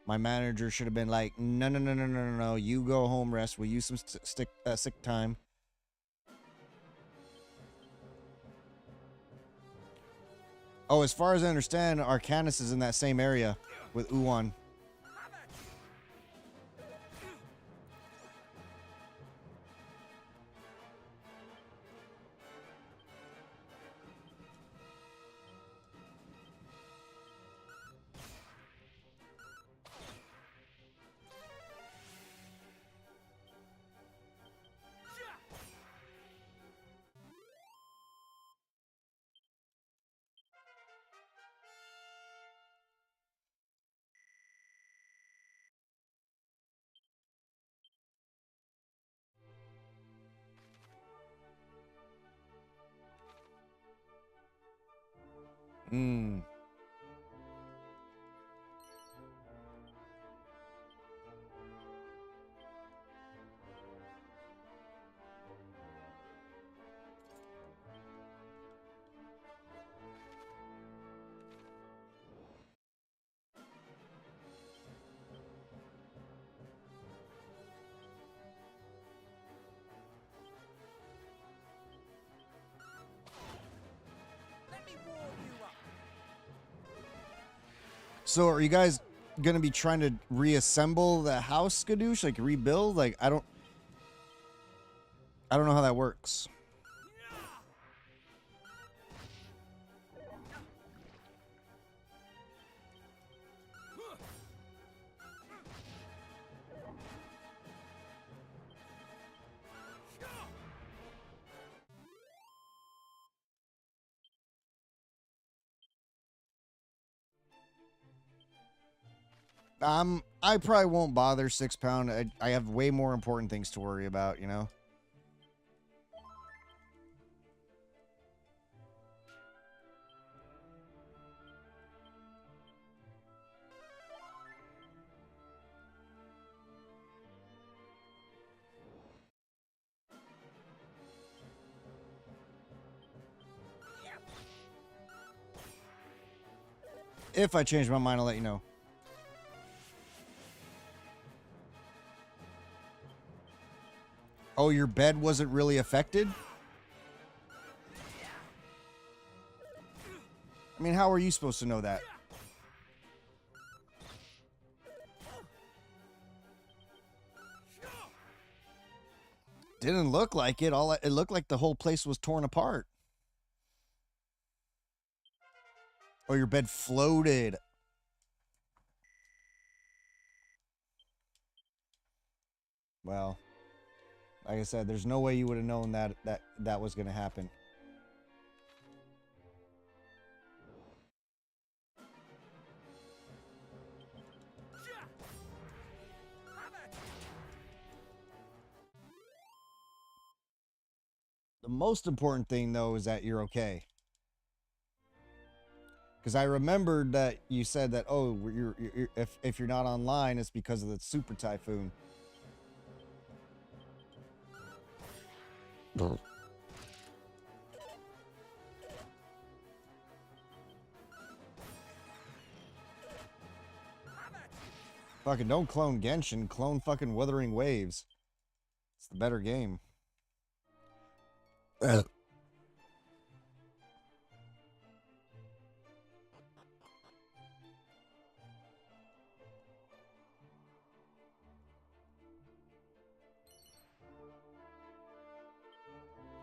My manager should have been like, no, no, no, no, no, no, no. You go home, rest. We'll use some sick time. Oh, as far as I understand, Arcanus is in that same area with Uwan. Hmm. So are you guys gonna be trying to reassemble the house, Skadoosh? Like rebuild? Like I don't know how that works. I probably won't bother 6 pound. I have way more important things to worry about, you know? If I change my mind, I'll let you know. Oh, your bed wasn't really affected? I mean, how are you supposed to know that? Didn't look like it. It looked like the whole place was torn apart. Oh, your bed floated. Well, like I said, there's no way you would have known that was going to happen. The most important thing, though, is that you're okay. Because I remembered that you said that, oh, if you're not online, it's because of the super typhoon. Fucking don't clone Genshin, clone fucking Wuthering Waves. It's the better game.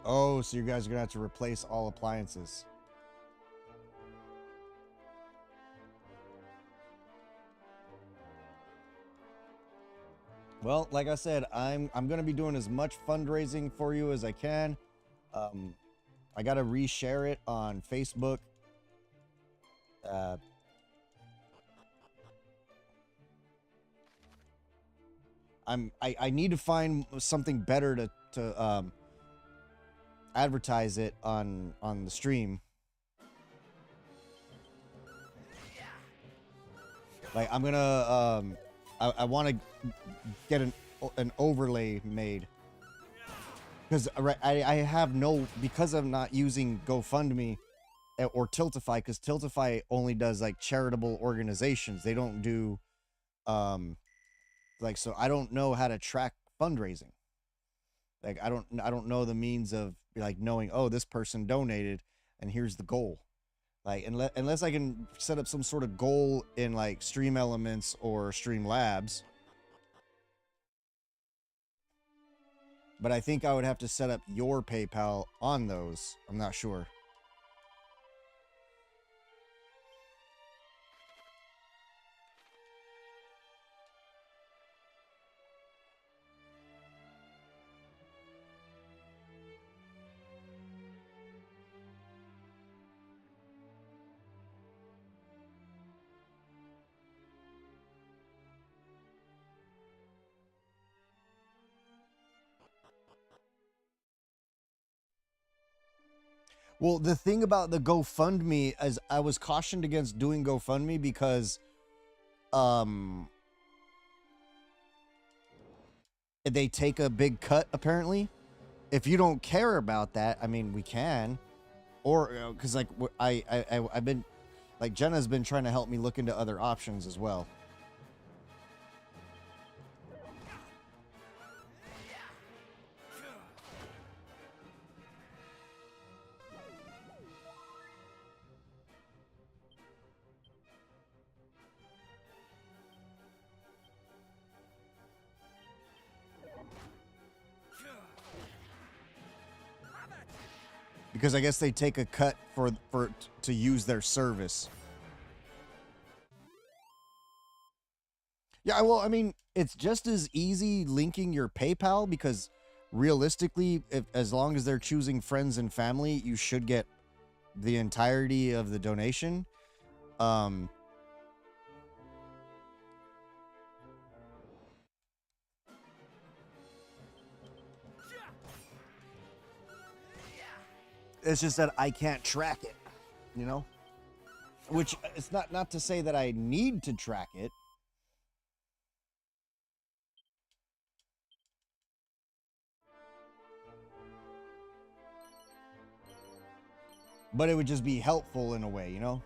Oh, so you guys are gonna have to replace all appliances. Well, like I said, I'm gonna be doing as much fundraising for you as I can. I gotta reshare it on Facebook. I need to find something better to advertise it on the stream. Like I'm gonna I want to get an overlay made. Because I have no, because I'm not using GoFundMe or Tiltify, because Tiltify only does like charitable organizations. They don't do, like, so I don't know how to track fundraising. Like, I don't know the means of like knowing, oh, this person donated and here's the goal. Like, unless I can set up some sort of goal in like Stream Elements or Streamlabs. But I think I would have to set up your PayPal on those. I'm not sure. Well, the thing about the GoFundMe is I was cautioned against doing GoFundMe because they take a big cut apparently. If you don't care about that, I mean, we can, or because like I've been, like, Jenna's been trying to help me look into other options as well. Because I guess they take a cut to use their service. Yeah, well, I mean, it's just as easy linking your PayPal because realistically, as long as they're choosing friends and family, you should get the entirety of the donation. It's just that I can't track it, you know? Which, it's not to say that I need to track it. But it would just be helpful in a way, you know?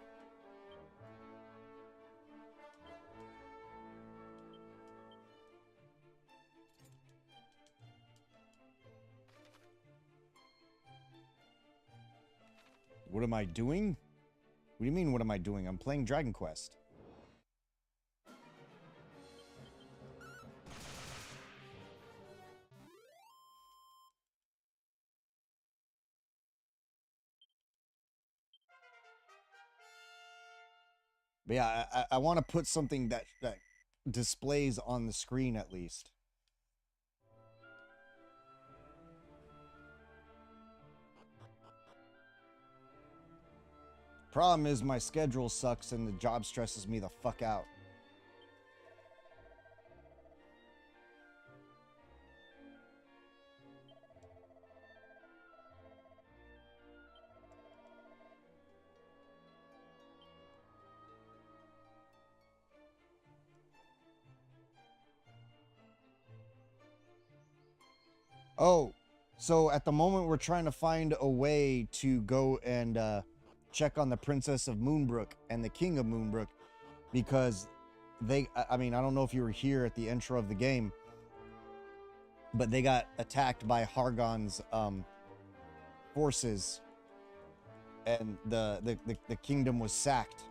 What am I doing? What do you mean, what am I doing? I'm playing Dragon Quest. But yeah, I want to put something that displays on the screen at least. Problem is my schedule sucks and the job stresses me the fuck out. Oh, so at the moment we're trying to find a way to go and check on the Princess of Moonbrook and the King of Moonbrook, because they, I mean, I don't know if you were here at the intro of the game, but they got attacked by Hargon's forces, and the kingdom was sacked.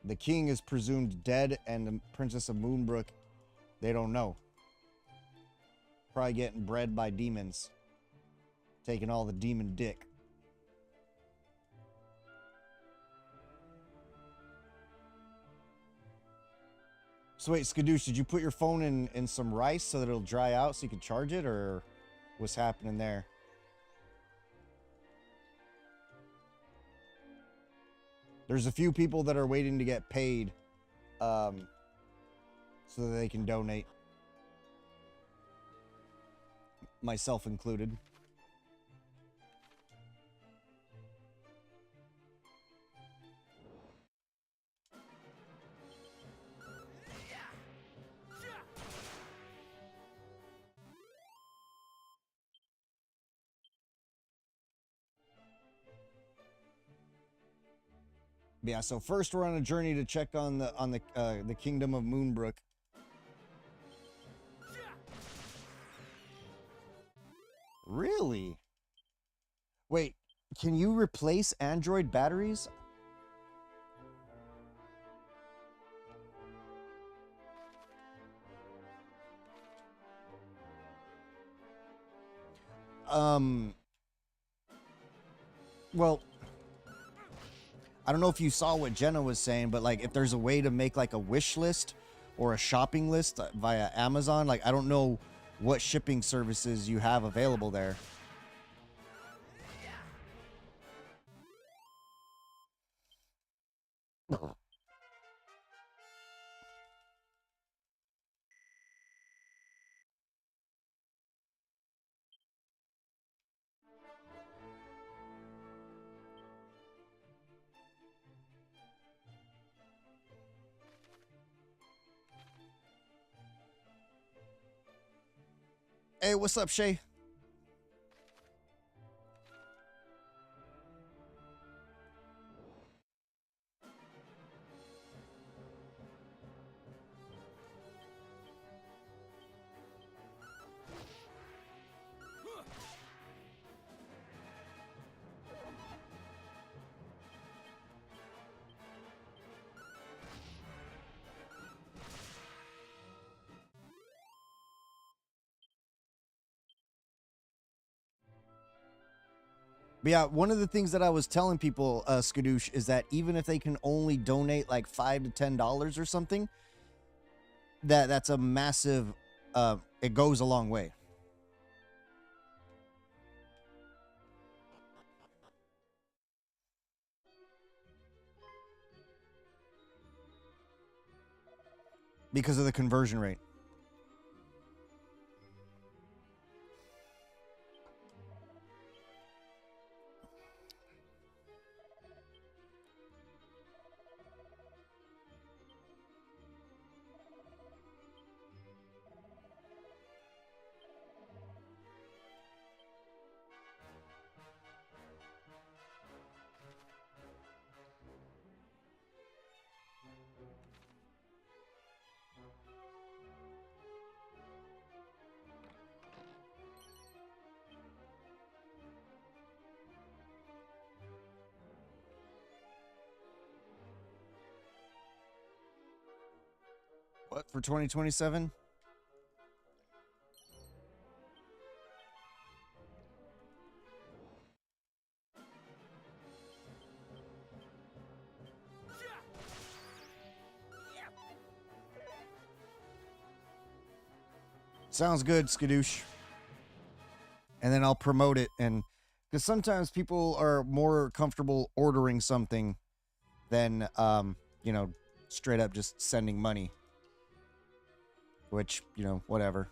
The king is presumed dead, and the Princess of Moonbrook, they don't know. Probably getting bred by demons. Taking all the demon dick. So wait, Skadosh, did you put your phone in some rice so that it'll dry out so you can charge it, or what's happening there? There's a few people that are waiting to get paid so that they can donate. Myself included. Yeah, so first we're on a journey to check on the kingdom of Moonbrook. Really? Wait, can you replace Android batteries? Well, I don't know if you saw what Jenna was saying, but like if there's a way to make like a wish list or a shopping list via Amazon, like I don't know what shipping services you have available there. Hey, what's up, Shay? But yeah, one of the things that I was telling people, Skadoosh, is that even if they can only donate like $5 to $10 or something, that's a massive, it goes a long way. Because of the conversion rate. What, for 2027? Sounds good, Skadoosh. And then I'll promote it, and because sometimes people are more comfortable ordering something than you know, straight up just sending money. Which, you know, whatever.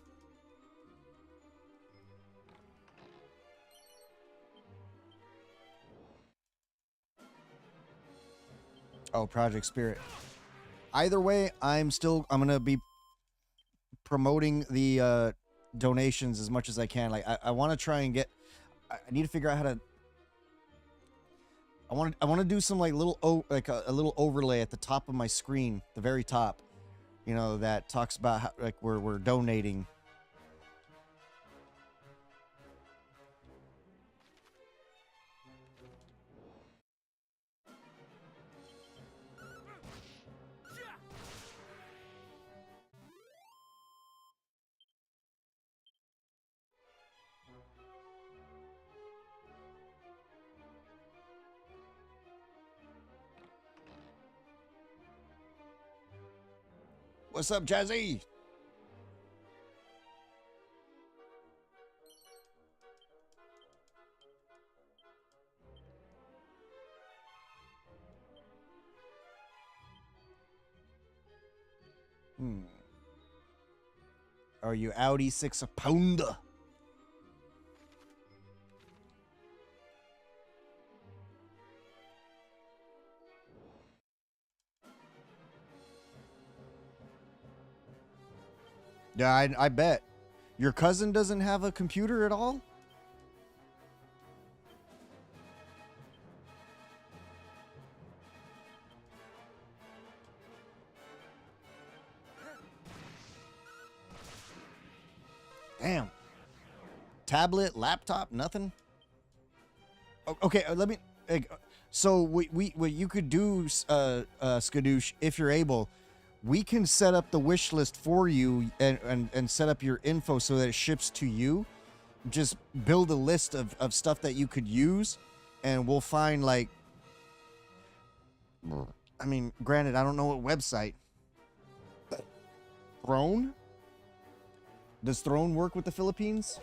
Oh, Project Spirit. Either way, I'm gonna be promoting the donations as much as I can. Like I want to try and get. I need to figure out how to. I want to do some like little a little overlay at the top of my screen, the very top. You know, that talks about how like we're donating. What's up, Jazzy? Are you Audi 6 a pounder? Yeah, I bet. Your cousin doesn't have a computer at all? Damn. Tablet, laptop, nothing? Okay, let me... So what you could do, Skadoosh, if you're able, we can set up the wish list for you and set up your info so that it ships to you. Just build a list of stuff that you could use, and we'll find, like... I mean, granted, I don't know what website. Throne? Does Throne work with the Philippines?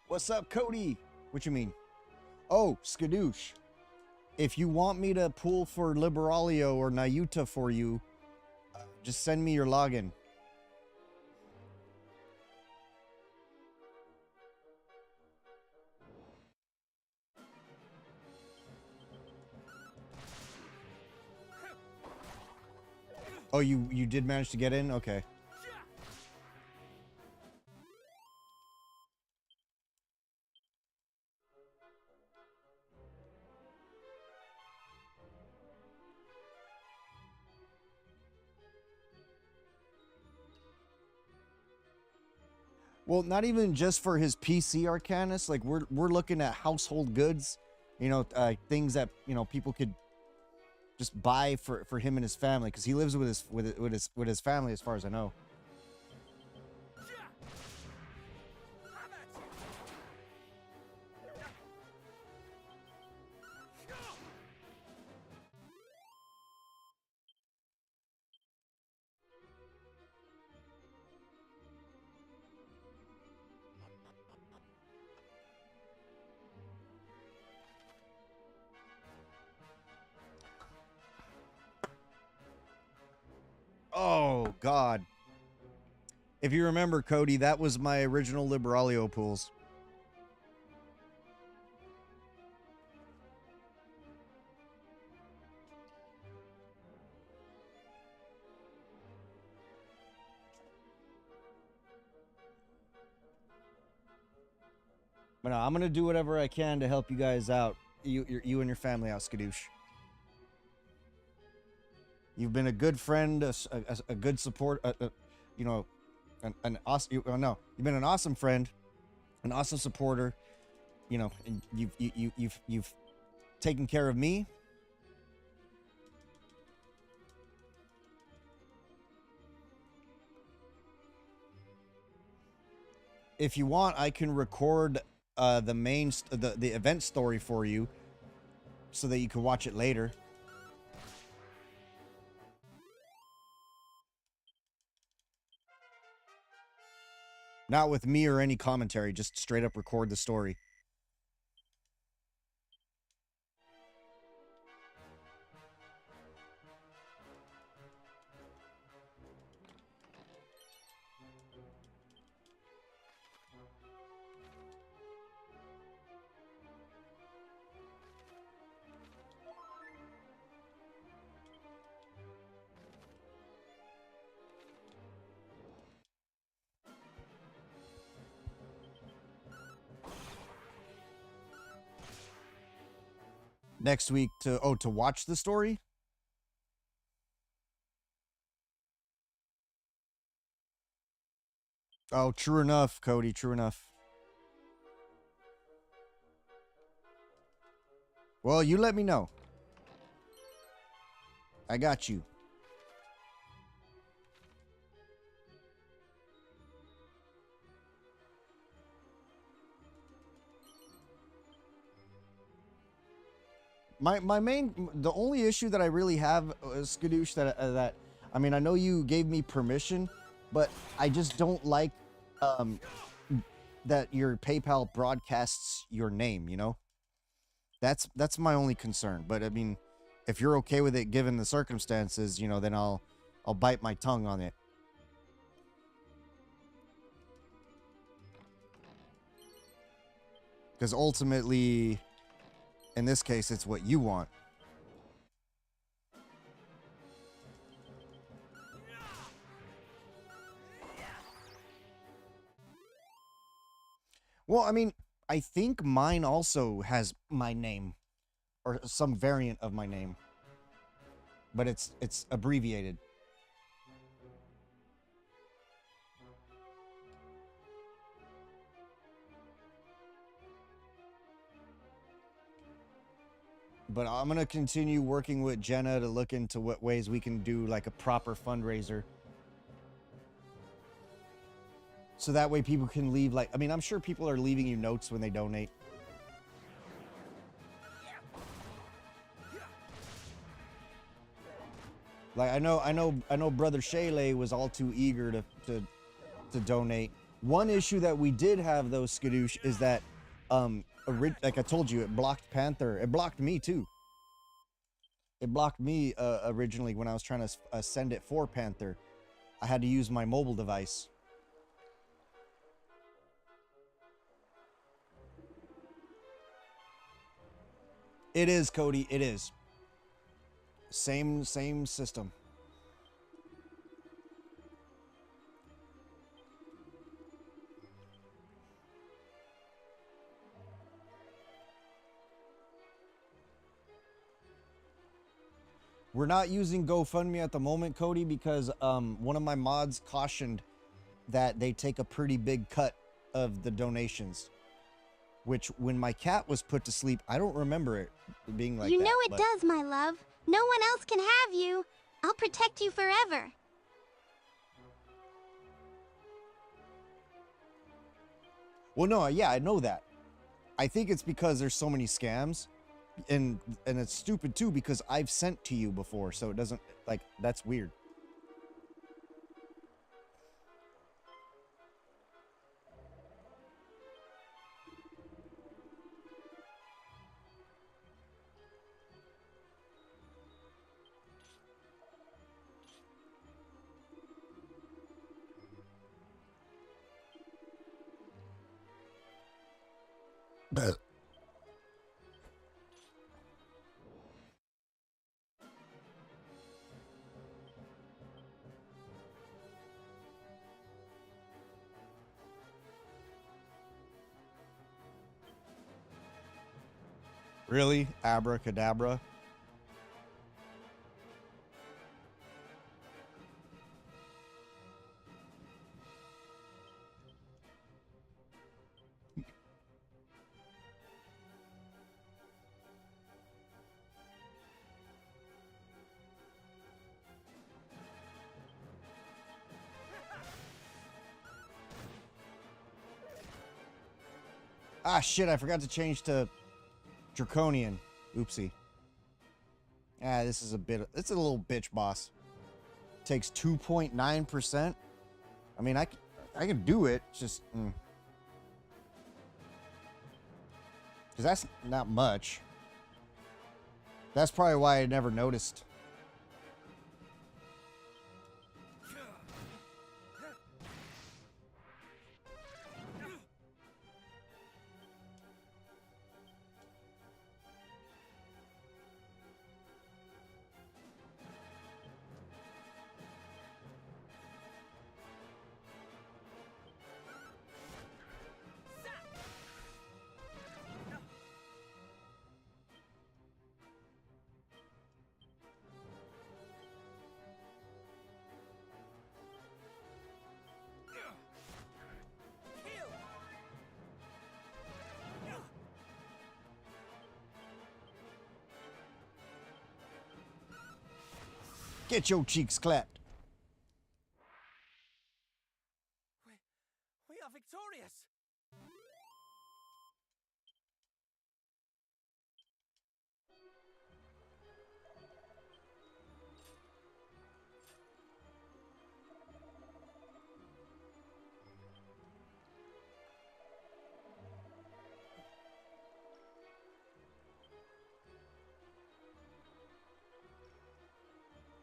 What's up, Cody? What you mean? Oh, Skadoosh. If you want me to pull for Liberalio or Nayuta for you, just send me your login. Oh, you did manage to get in? Okay. Well, not even just for his PC Arcanist. Like we're looking at household goods, you know, things that, you know, people could just buy for him and his family, because he lives with his family, as far as I know. Oh, God. If you remember, Cody, that was my original Liberalio pools. But no, I'm going to do whatever I can to help you guys out. You and your family out, Skadoosh. You've been a good friend, a good support, you know, an awesome. No, you've been an awesome friend, an awesome supporter. You know, and you've taken care of me. If you want, I can record the event story for you, so that you can watch it later. Not with me or any commentary, just straight up record the story. Next week to watch the story? Oh, true enough, Cody, true enough. Well, you let me know. I got you. The only issue that I really have, Skadoosh, that I mean, I know you gave me permission, but I just don't like that your PayPal broadcasts your name, you know? That's my only concern. But I mean, if you're okay with it given the circumstances, you know, then I'll bite my tongue on it. Because ultimately, in this case, it's what you want. Well, I mean, I think mine also has my name, or some variant of my name, but it's abbreviated. But I'm gonna continue working with Jenna to look into what ways we can do like a proper fundraiser. So that way people can leave, like, I mean, I'm sure people are leaving you notes when they donate. Like, I know Brother Shaylay was all too eager to donate. One issue that we did have though, Skadoosh, is that, like I told you, it blocked Panther. It blocked me too. It blocked me originally when I was trying to send it for Panther. I had to use my mobile device. It is, Cody. It is. Same system. We're not using GoFundMe at the moment, Cody, because one of my mods cautioned that they take a pretty big cut of the donations. Which, when my cat was put to sleep, I don't remember it being like that. You know it does, my love. No one else can have you. I'll protect you forever. Well, no, yeah, I know that. I think it's because there's so many scams. And it's stupid, too, because I've sent to you before, so it doesn't, like, that's weird. Really? Abracadabra? Ah, shit, I forgot to change to Draconian. Oopsie. Ah, this is it's a little bitch, boss. Takes 2.9%. I mean, I can do it, just... Because that's not much. That's probably why I never noticed. Get your cheeks clapped. We are victorious!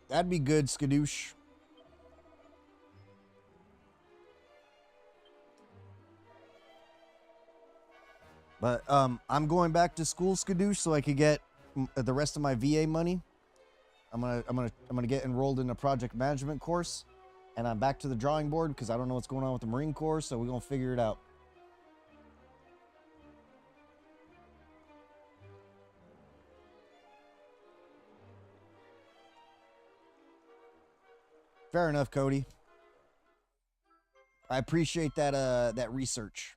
That'd be good, Skadoosh. But I'm going back to school, Skadoosh, so I could get the rest of my VA money. I'm gonna get enrolled in a project management course, and I'm back to the drawing board because I don't know what's going on with the Marine Corps, so we're gonna figure it out. Fair enough, Cody. I appreciate that that research.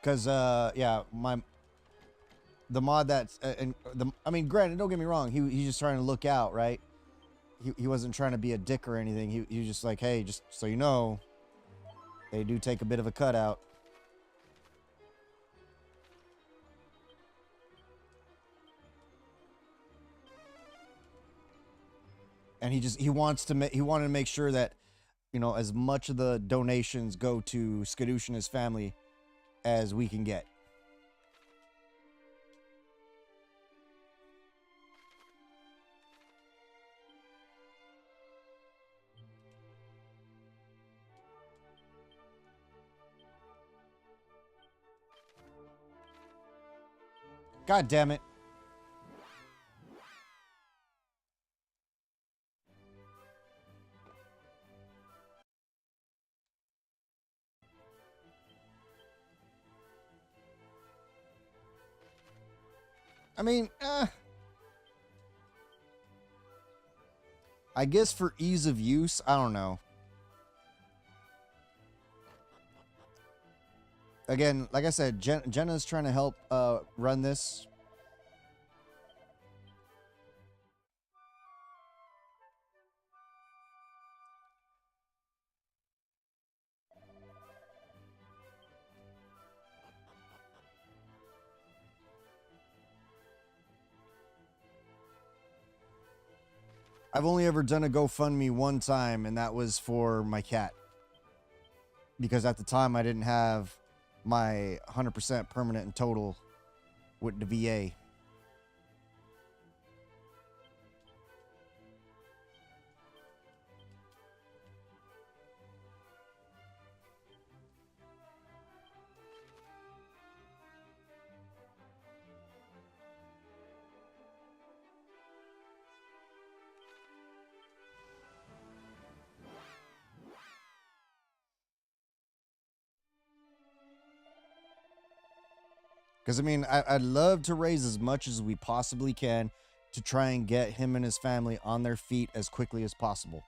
Cause yeah, the mod that's I mean, granted, don't get me wrong, he's just trying to look out, right? He wasn't trying to be a dick or anything. He was just like, hey, just so you know, they do take a bit of a cutout. And he wanted to make sure that, you know, as much of the donations go to Skadoosh and his family as we can get. God damn it. I mean, I guess for ease of use, I don't know. Again, like I said, Jenna's trying to help run this. I've only ever done a GoFundMe one time, and that was for my cat. Because at the time, I didn't have my 100% permanent and total with the VA. Because, I mean, I'd love to raise as much as we possibly can to try and get him and his family on their feet as quickly as possible.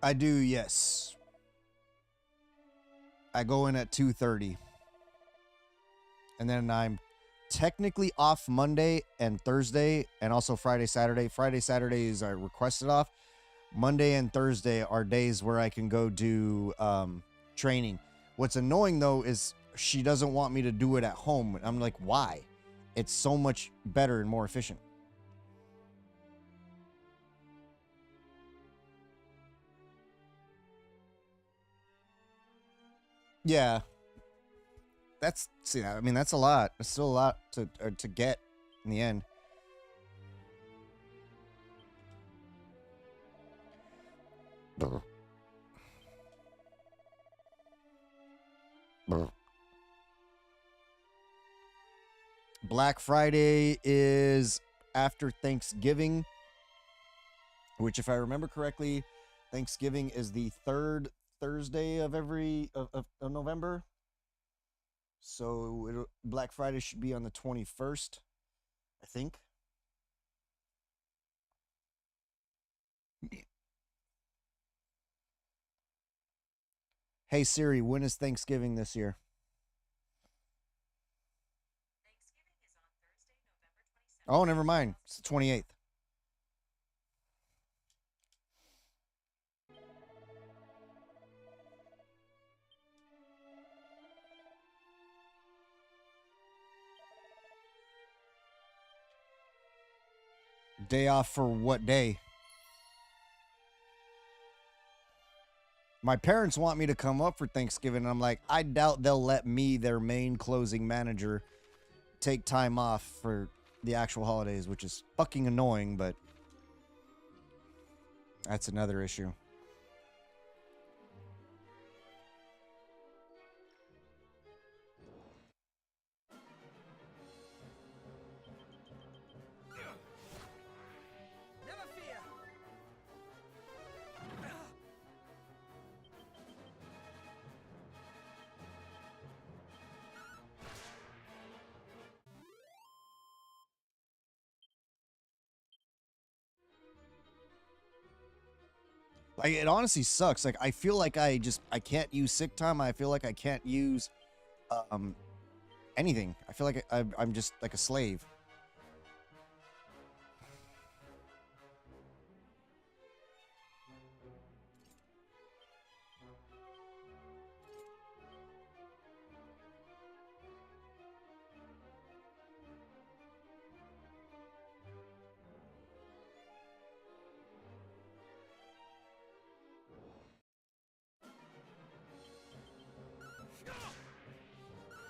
I do, yes. I go in at 2:30. And then I'm technically off Monday and Thursday, and also Friday, Saturday. Friday, Saturdays I requested off. Monday and Thursday are days where I can go do training. What's annoying, though, is she doesn't want me to do it at home. I'm like, why? It's so much better and more efficient. Yeah. I mean, that's a lot. It's still a lot to get in the end. Black Friday is after Thanksgiving, which, if I remember correctly, Thanksgiving is the third Thursday of every of November. So Black Friday should be on the 21st, I think. Hey Siri, when is Thanksgiving this year? Oh, never mind. It's the 28th. Day off for what day? My parents want me to come up for Thanksgiving, and I'm like, I doubt they'll let me, their main closing manager, take time off for the actual holidays, which is fucking annoying, but that's another issue. Never fear. Like, it honestly sucks. Like, I feel like I can't use sick time. I feel like I can't use anything. I feel like I'm just like a slave.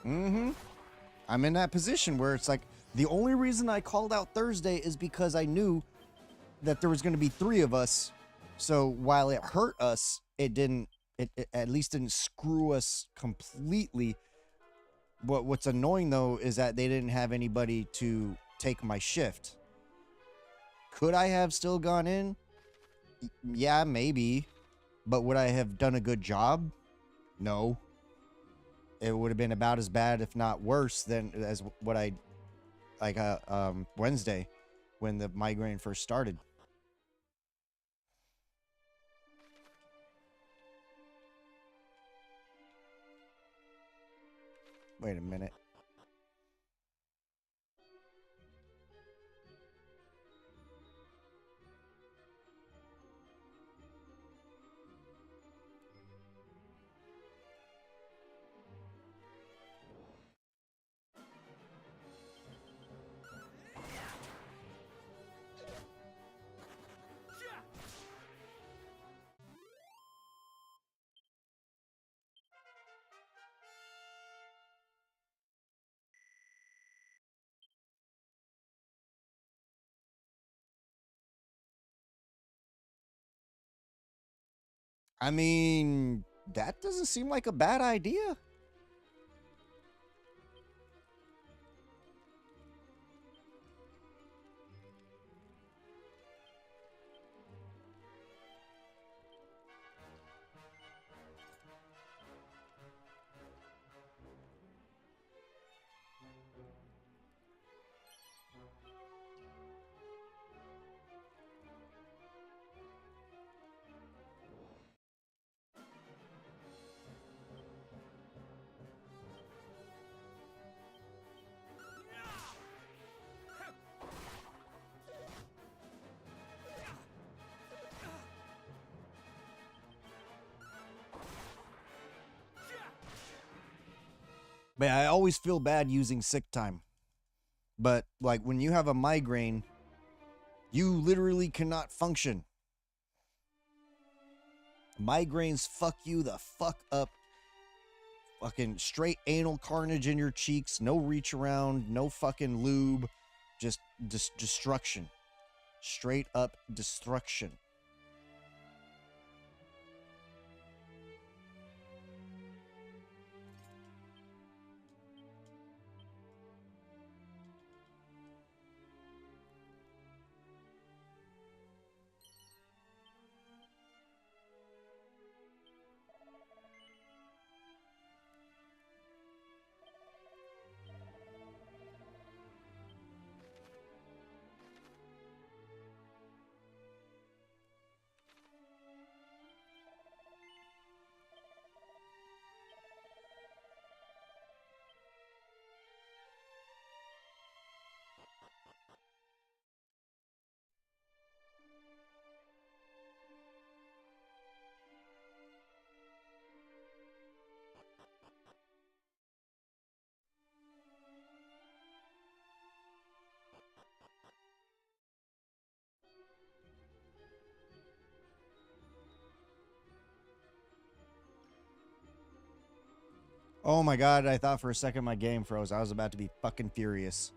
Mm-hmm. I'm in that position where it's like, the only reason I called out Thursday is because I knew that there was going to be 3 of us. So while it hurt us, it at least didn't screw us completely. What's annoying though is that they didn't have anybody to take my shift. Could I have still gone in? Yeah, maybe. But would I have done a good job? No. It would have been about as bad, if not worse, than as what I like Wednesday when the migraine first started. Wait a minute. I mean, that doesn't seem like a bad idea. But I always feel bad using sick time. But like when you have a migraine, you literally cannot function. Migraines fuck you the fuck up. Fucking straight anal carnage in your cheeks, no reach around, no fucking lube, just destruction. Straight up destruction. Oh my god, I thought for a second my game froze. I was about to be fucking furious.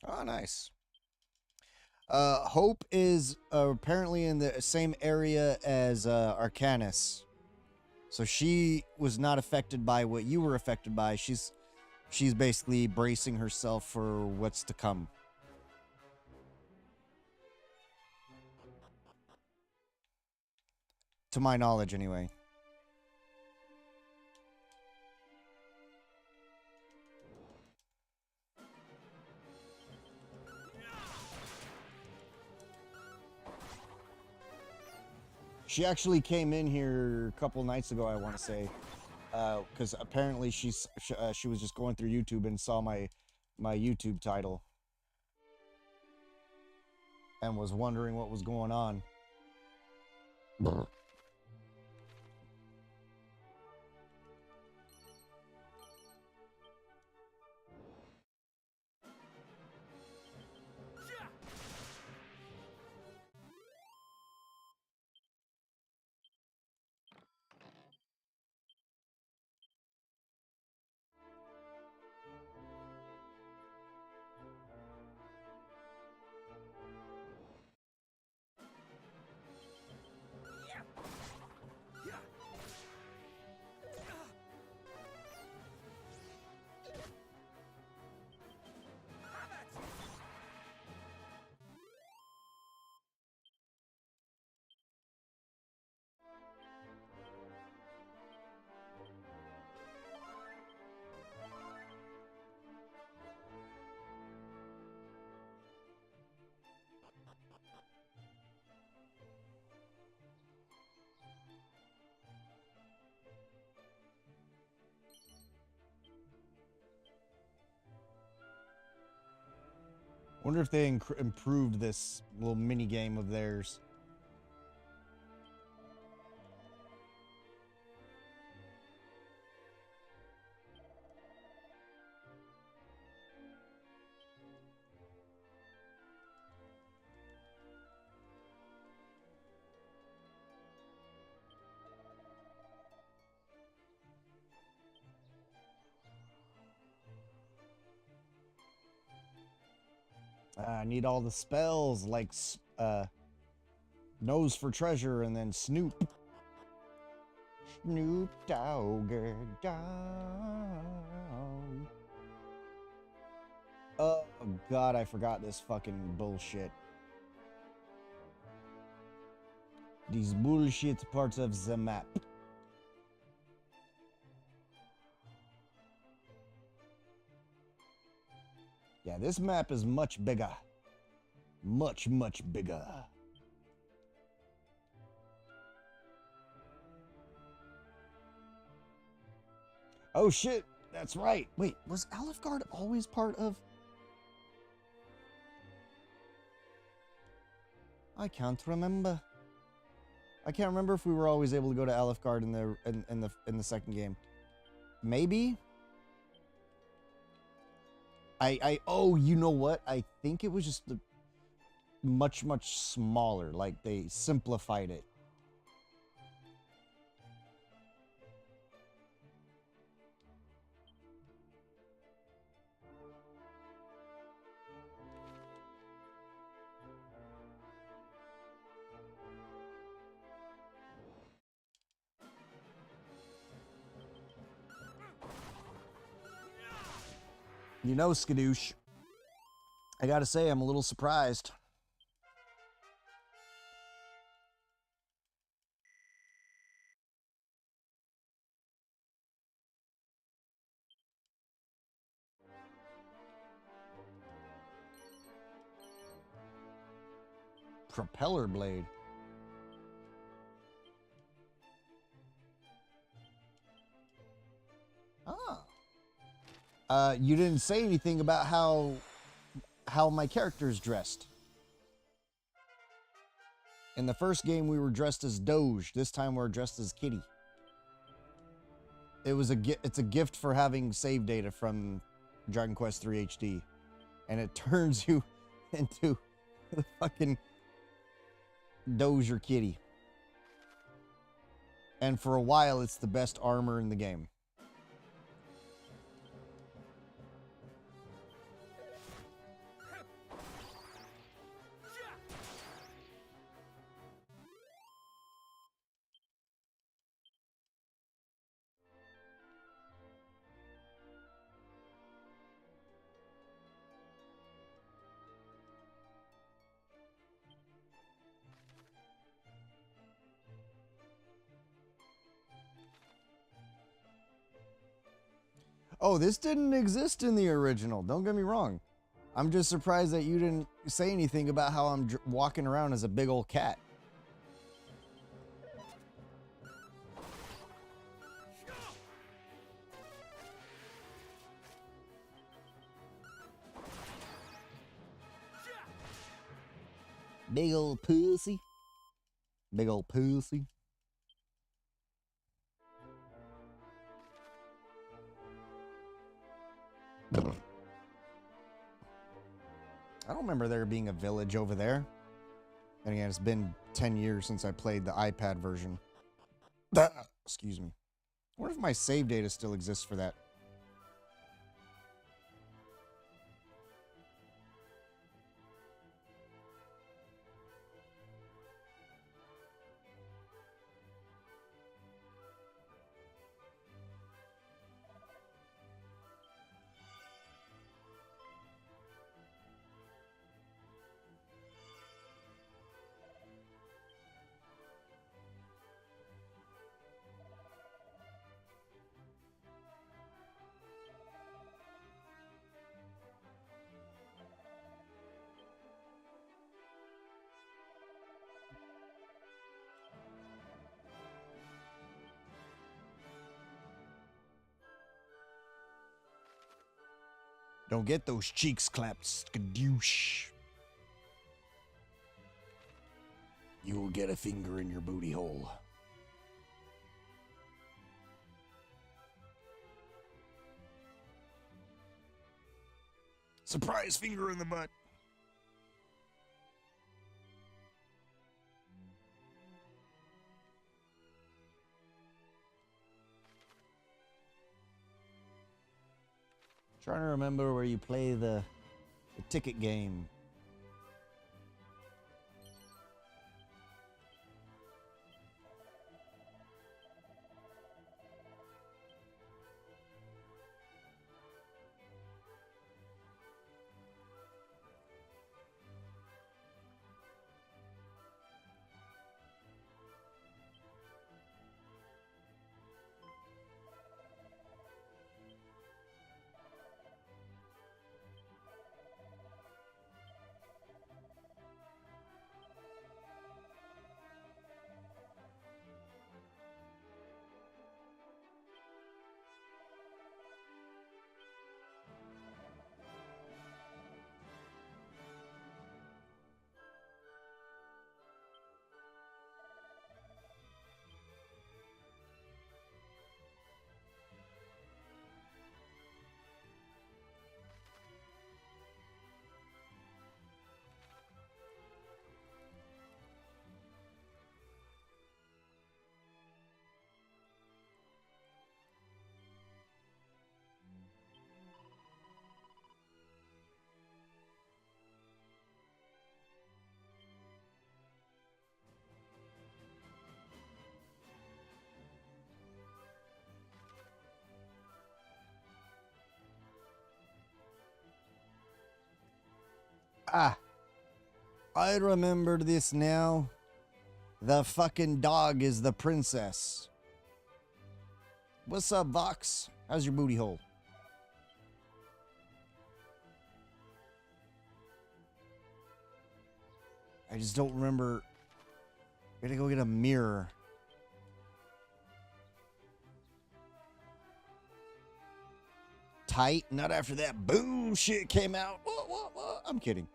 Oh, nice. Hope is apparently in the same area as Arcanus. So she was not affected by what you were affected by. She's basically bracing herself for what's to come. To my knowledge, anyway. She actually came in here a couple nights ago, I want to say, because apparently she was just going through YouTube and saw my YouTube title and was wondering what was going on. Wonder if they improved this little mini game of theirs. I need all the spells like Nose for Treasure and then Snoop. Snoop Dogger down. Oh god, I forgot this fucking bullshit. These bullshit parts of the map. Yeah, this map is much bigger. Much, much bigger. Oh shit, that's right. Wait, was Alefgard always part of... I can't remember. I can't remember if we were always able to go to Alefgard in the second game. Maybe? Oh, you know what? I think it was just the much smaller. Like they simplified it. You know, Skadoosh, I gotta say, I'm a little surprised. Propeller blade. Ah. You didn't say anything about how my character's dressed. In the first game, we were dressed as Doge. This time, we're dressed as Kitty. It's a gift for having save data from Dragon Quest III HD. And it turns you into the fucking Doge or Kitty. And for a while, it's the best armor in the game. Oh, this didn't exist in the original. Don't get me wrong. I'm just surprised that you didn't say anything about how I'm walking around as a big old cat. Big old pussy. Big old pussy. I don't remember there being a village over there. And again, it's been 10 years since I played the iPad version. Excuse me. I wonder if my save data still exists for that. Don't get those cheeks clapped, skadoosh. You will get a finger in your booty hole. Surprise finger in the butt. Trying to remember where you play the ticket game. Ah, I remember this now. The fucking dog is the princess. What's up, Vox? How's your booty hole? I just don't remember. Gotta go get a mirror. Tight? Not after that boom shit came out. What? I'm kidding.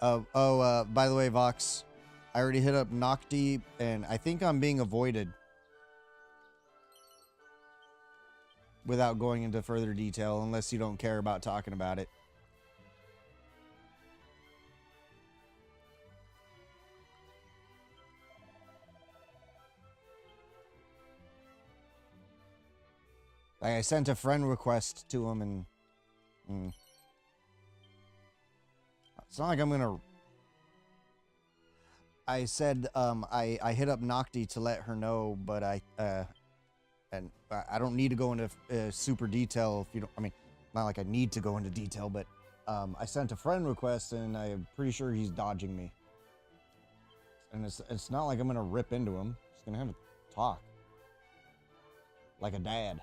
By the way, Vox, I already hit up Nocti, and I think I'm being avoided. Without going into further detail, unless you don't care about talking about it. Like, I sent a friend request to him, and it's not like I'm gonna. I said I hit up Nocti to let her know, but I don't need to go into super detail if you don't. I mean, not like I need to go into detail, but I sent a friend request, and I'm pretty sure he's dodging me. And it's not like I'm gonna rip into him. Just gonna have a talk, like a dad.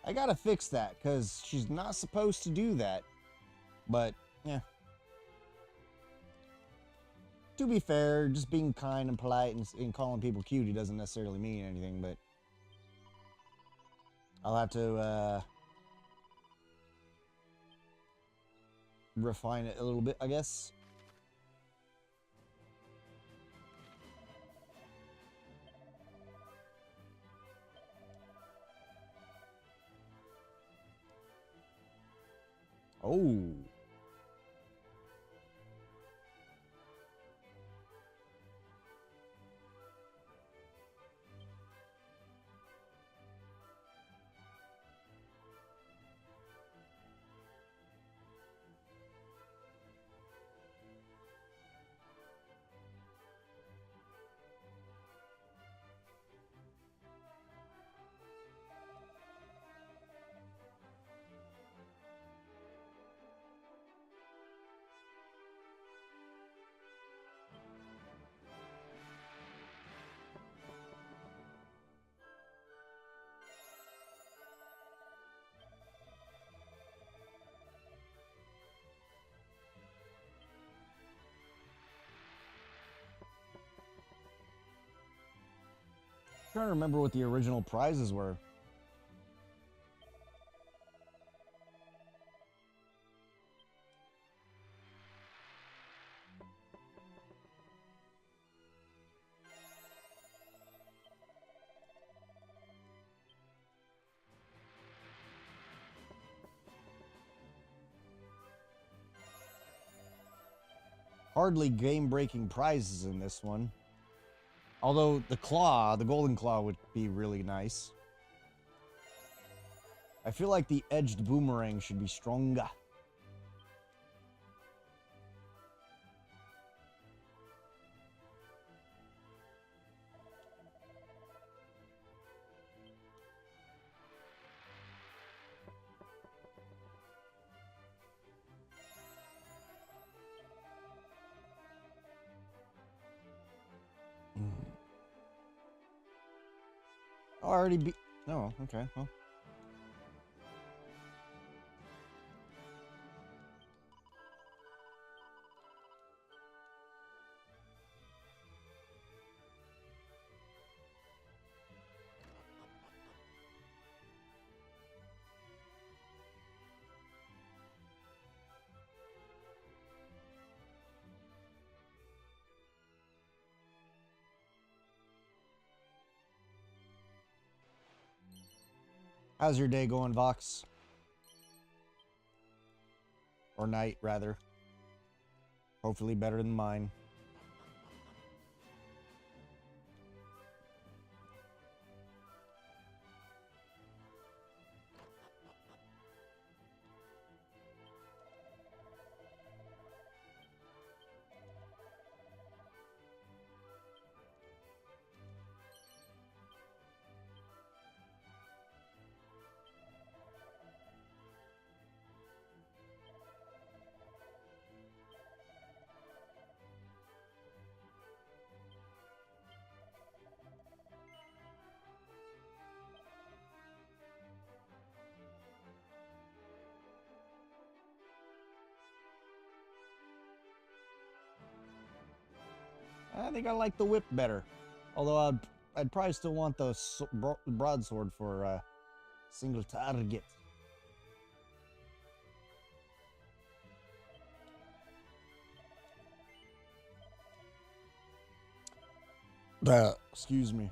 I gotta fix that, because she's not supposed to do that. But, yeah. To be fair, just being kind and polite and calling people cutie doesn't necessarily mean anything, but I'll have to refine it a little bit, I guess. Oh. I'm trying to remember what the original prizes were. Hardly game-breaking prizes in this one. Although the claw, the golden claw, would be really nice. I feel like the edged boomerang should be stronger. Already be. No, okay. Well. How's your day going, Vox? Or night, rather. Hopefully better than mine. I think I like the whip better. Although I'd probably still want the broadsword for single target. Excuse me.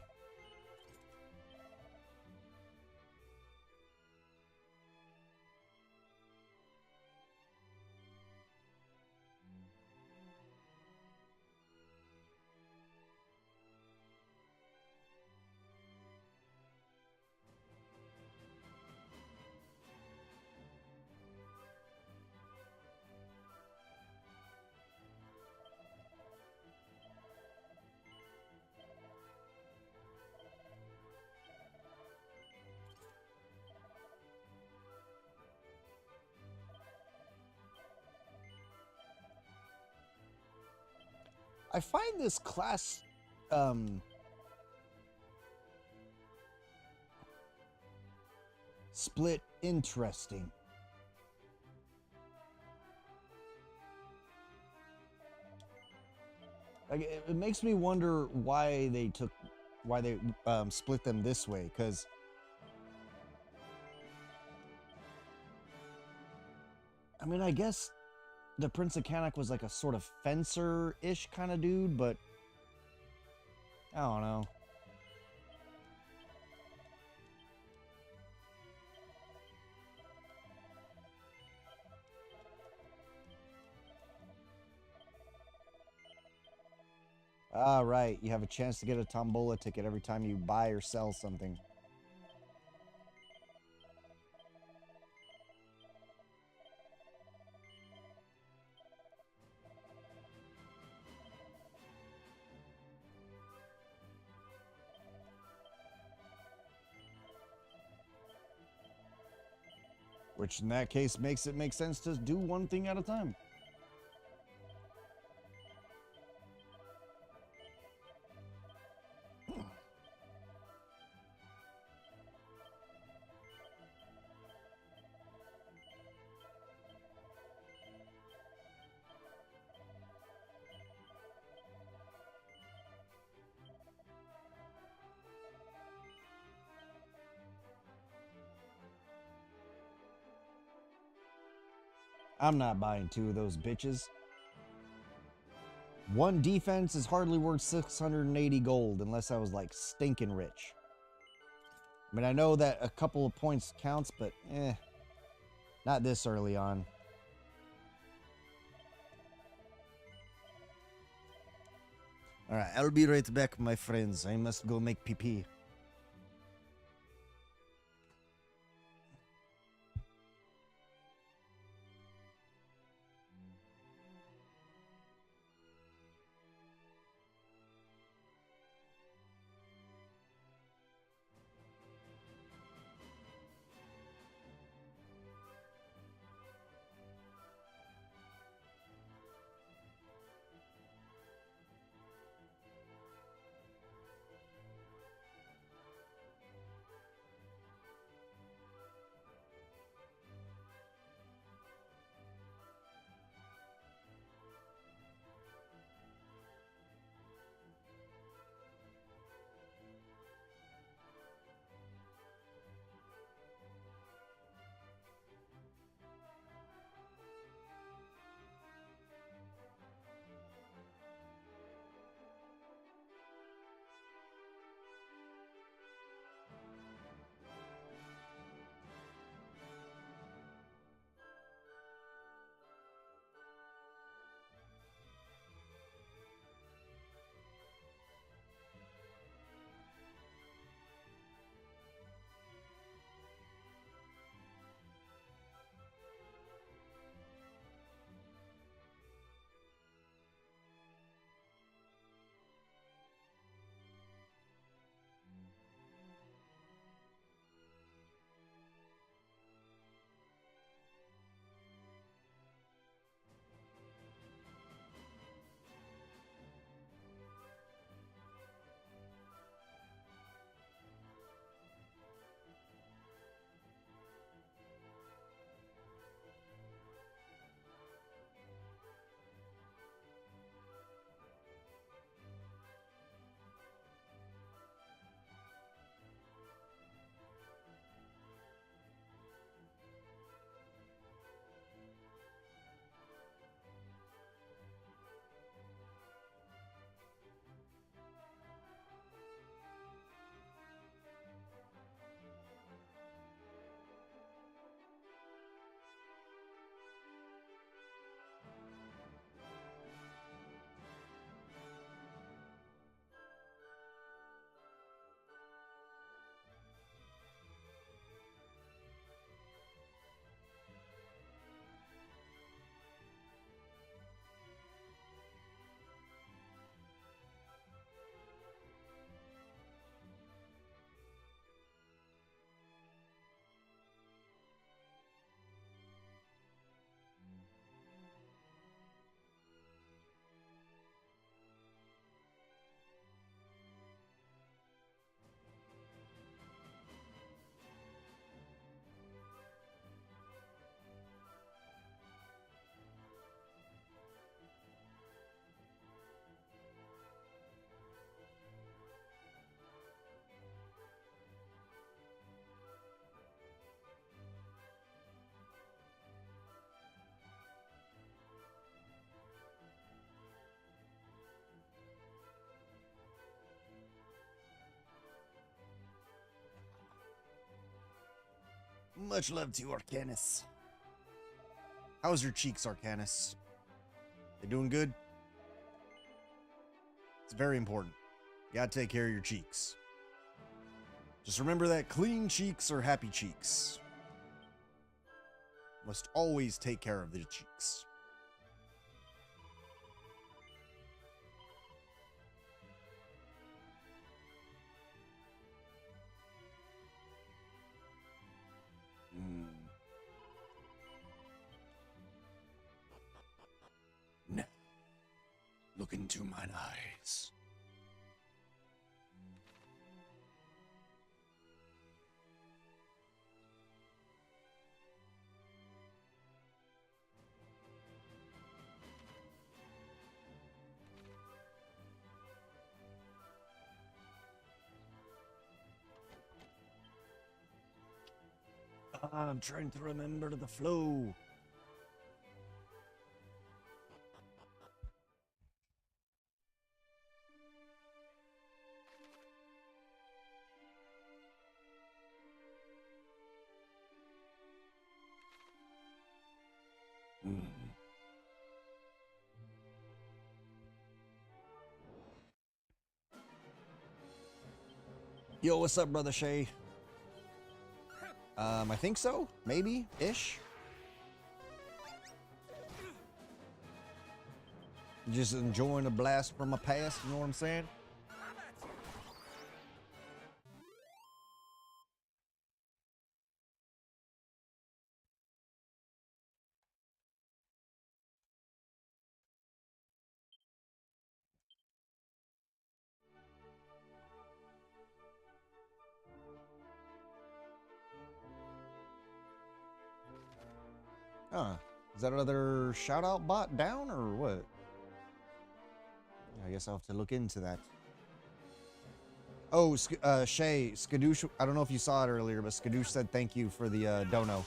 I find this class split interesting. Like, it makes me wonder why they split them this way, because I mean, I guess the Prince of Canuck was like a sort of fencer-ish kind of dude, but I don't know. Ah, right. You have a chance to get a tombola ticket every time you buy or sell something. Which in that case makes it make sense to do one thing at a time. I'm not buying two of those bitches. One defense is hardly worth 680 gold unless I was like stinking rich. I mean, I know that a couple of points counts, but not this early on. Alright, I'll be right back, my friends. I must go make pee-pee. Much love to you, Arcanus. How's your cheeks, Arcanus? They doing good? It's very important. You gotta take care of your cheeks. Just remember that clean cheeks are happy cheeks. Must always take care of the cheeks. Now, look into mine eyes. I'm trying to remember the flow. Yo, what's up, brother Shay? I think so. Maybe-ish. Just enjoying a blast from my past, you know what I'm saying? Is that another shout-out bot down, or what? I guess I'll have to look into that. Oh, Shay, Skadosh, I don't know if you saw it earlier, but Skadosh said thank you for the dono.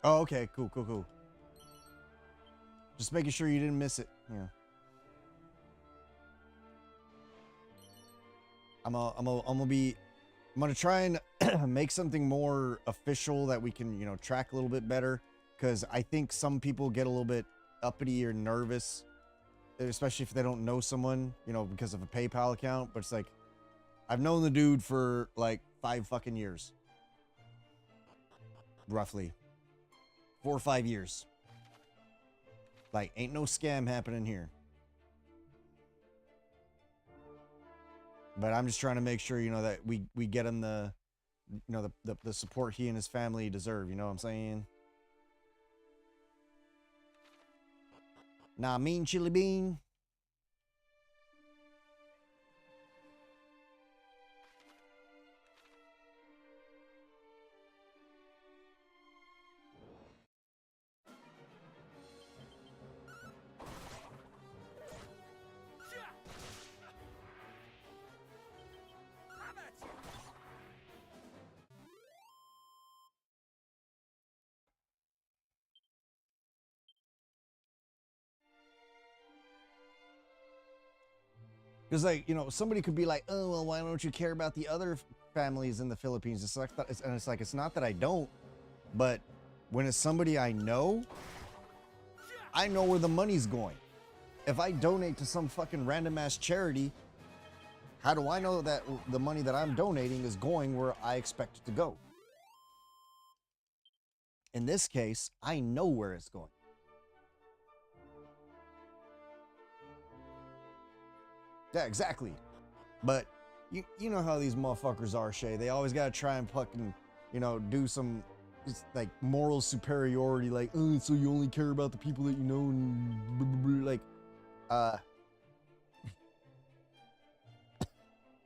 Oh, okay, cool. Just making sure you didn't miss it. Yeah. I'm gonna try and make something more official that we can, you know, track a little bit better, because I think some people get a little bit uppity or nervous, especially if they don't know someone, you know, because of a PayPal account. But it's like, I've known the dude for like 5 fucking years, roughly 4 or 5 years. Like, ain't no scam happening here. But I'm just trying to make sure, you know, that we get him the, you know, the support he and his family deserve. You know what I'm saying? Nah, mean chili bean. Because, like, you know, somebody could be like, oh, well, why don't you care about the other families in the Philippines? It's like, and it's like, it's not that I don't, but when it's somebody I know where the money's going. If I donate to some fucking random ass charity, how do I know that the money that I'm donating is going where I expect it to go? In this case, I know where it's going. Yeah, exactly. But you know how these motherfuckers are, Shay. They always gotta try and fucking, you know, do some like moral superiority, like, oh, so you only care about the people that you know, and blah, blah, blah. Like,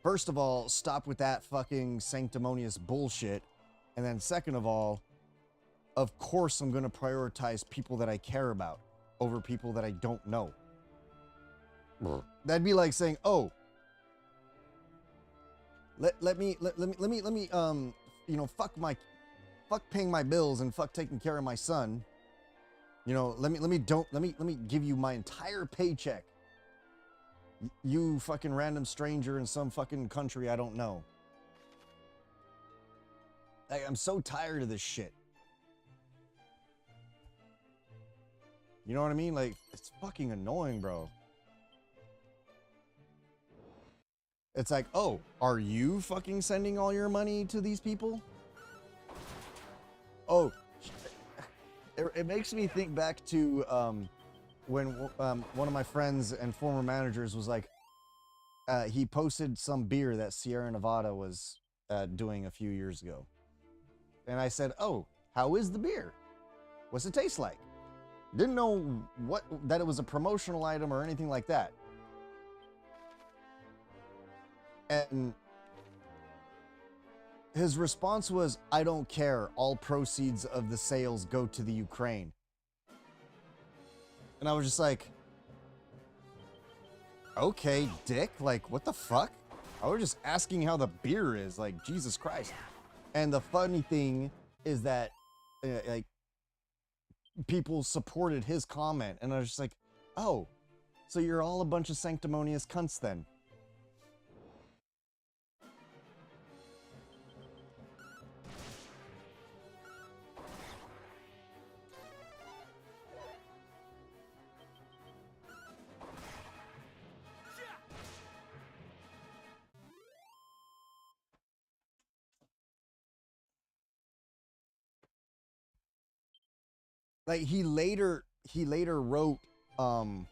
first of all, stop with that fucking sanctimonious bullshit. And then second of all, of course I'm going to prioritize people that I care about over people that I don't know. That'd be like saying, oh, let me you know, fuck paying my bills and fuck taking care of my son. You know, let me give you my entire paycheck. You fucking random stranger in some fucking country I don't know. Like, I'm so tired of this shit. You know what I mean? Like, it's fucking annoying, bro. It's like, oh, are you fucking sending all your money to these people? Oh, it makes me think back to when one of my friends and former managers was like, he posted some beer that Sierra Nevada was doing a few years ago. And I said, oh, how is the beer? What's it taste like? Didn't know that it was a promotional item or anything like that. And his response was, I don't care. All proceeds of the sales go to the Ukraine. And I was just like, okay, dick. Like, what the fuck? I was just asking how the beer is. Like, Jesus Christ. And the funny thing is that, like, people supported his comment. And I was just like, oh, so you're all a bunch of sanctimonious cunts then. Like, he later wrote an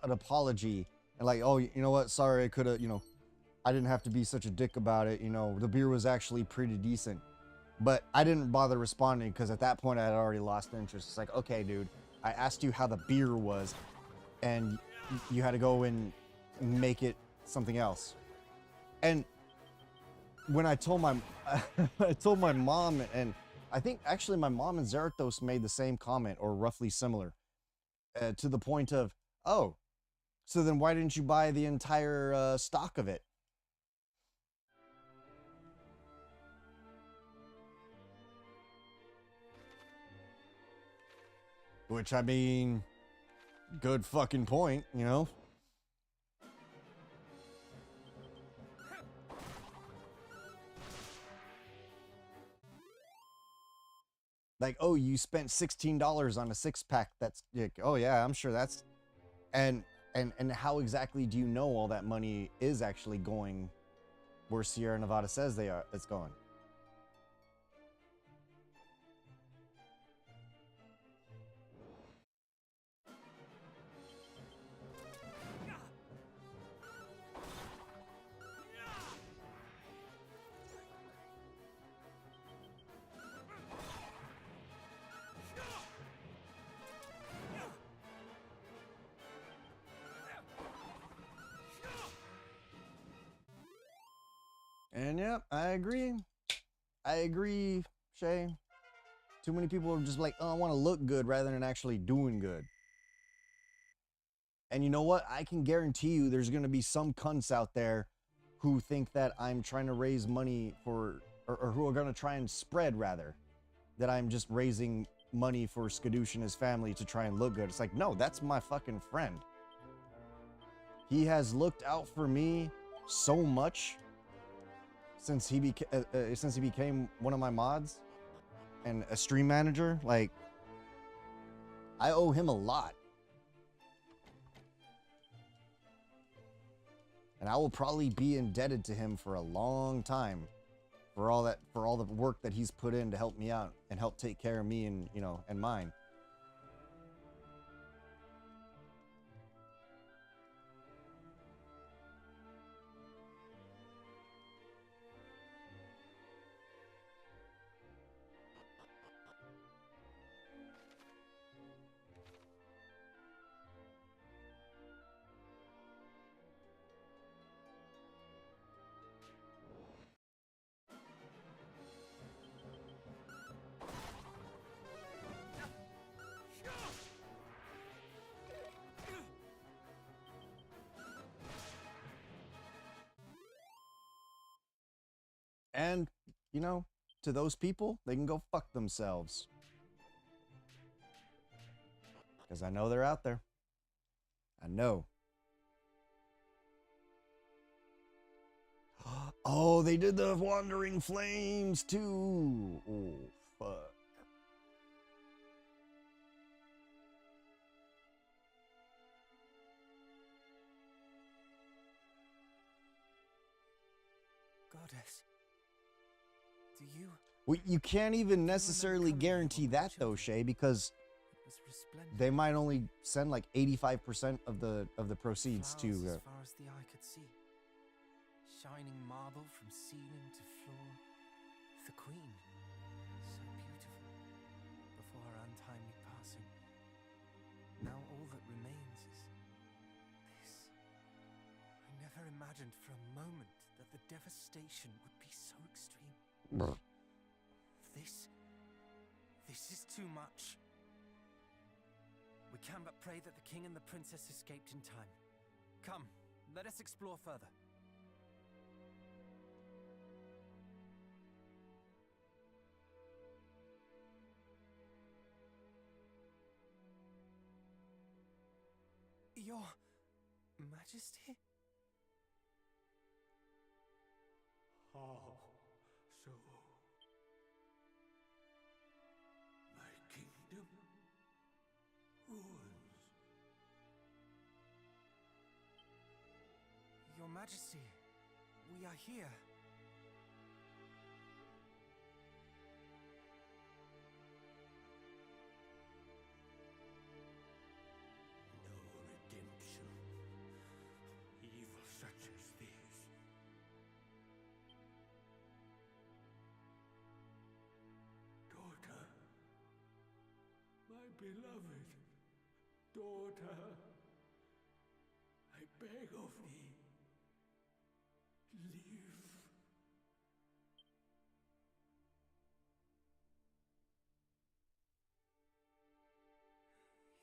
apology and like, oh, you know what, sorry, I could have, you know, I didn't have to be such a dick about it, you know, the beer was actually pretty decent. But I didn't bother responding because at that point I had already lost interest. It's like, okay, dude, I asked you how the beer was and you had to go and make it something else. And when I told my mom, and I think actually my mom and Zarathos made the same comment or roughly similar, to the point of, oh, so then why didn't you buy the entire stock of it? Which, I mean, good fucking point, you know? Like, oh, you spent $16 on a six-pack. That's like, oh yeah, I'm sure that's, and how exactly do you know all that money is actually going where Sierra Nevada says it's going? And yeah, I agree. I agree, Shay. Too many people are just like, oh, I want to look good rather than actually doing good. And you know what? I can guarantee you there's going to be some cunts out there who think that I'm trying to raise money for, or who are going to try and spread, rather, that I'm just raising money for Skadosh and his family to try and look good. It's like, no, that's my fucking friend. He has looked out for me so much since he became one of my mods and a stream manager. Like, I owe him a lot. And I will probably be indebted to him for a long time for all the work that he's put in to help me out and help take care of me and, you know, and mine. you know, to those people, they can go fuck themselves. Because I know they're out there. I know. Oh, they did the Wandering Flames too. Oh, fuck. Goddess, do you? Well, you can't even necessarily guarantee that though, Shay, because It was resplendent. they might only send like 85% of the proceeds Flowers to. as far as the eye could see, shining marble from ceiling to floor. The Queen, so beautiful, before her untimely passing. Now all that remains is this. I never imagined for a moment that the devastation would be so extreme. This is too much. We can but pray that the king and the princess escaped in time. Come, let us explore further. Your Majesty? How so? My kingdom ruins. Your Majesty, we are here. No redemption. Evil such as this. Daughter. My beloved daughter. I beg of thee.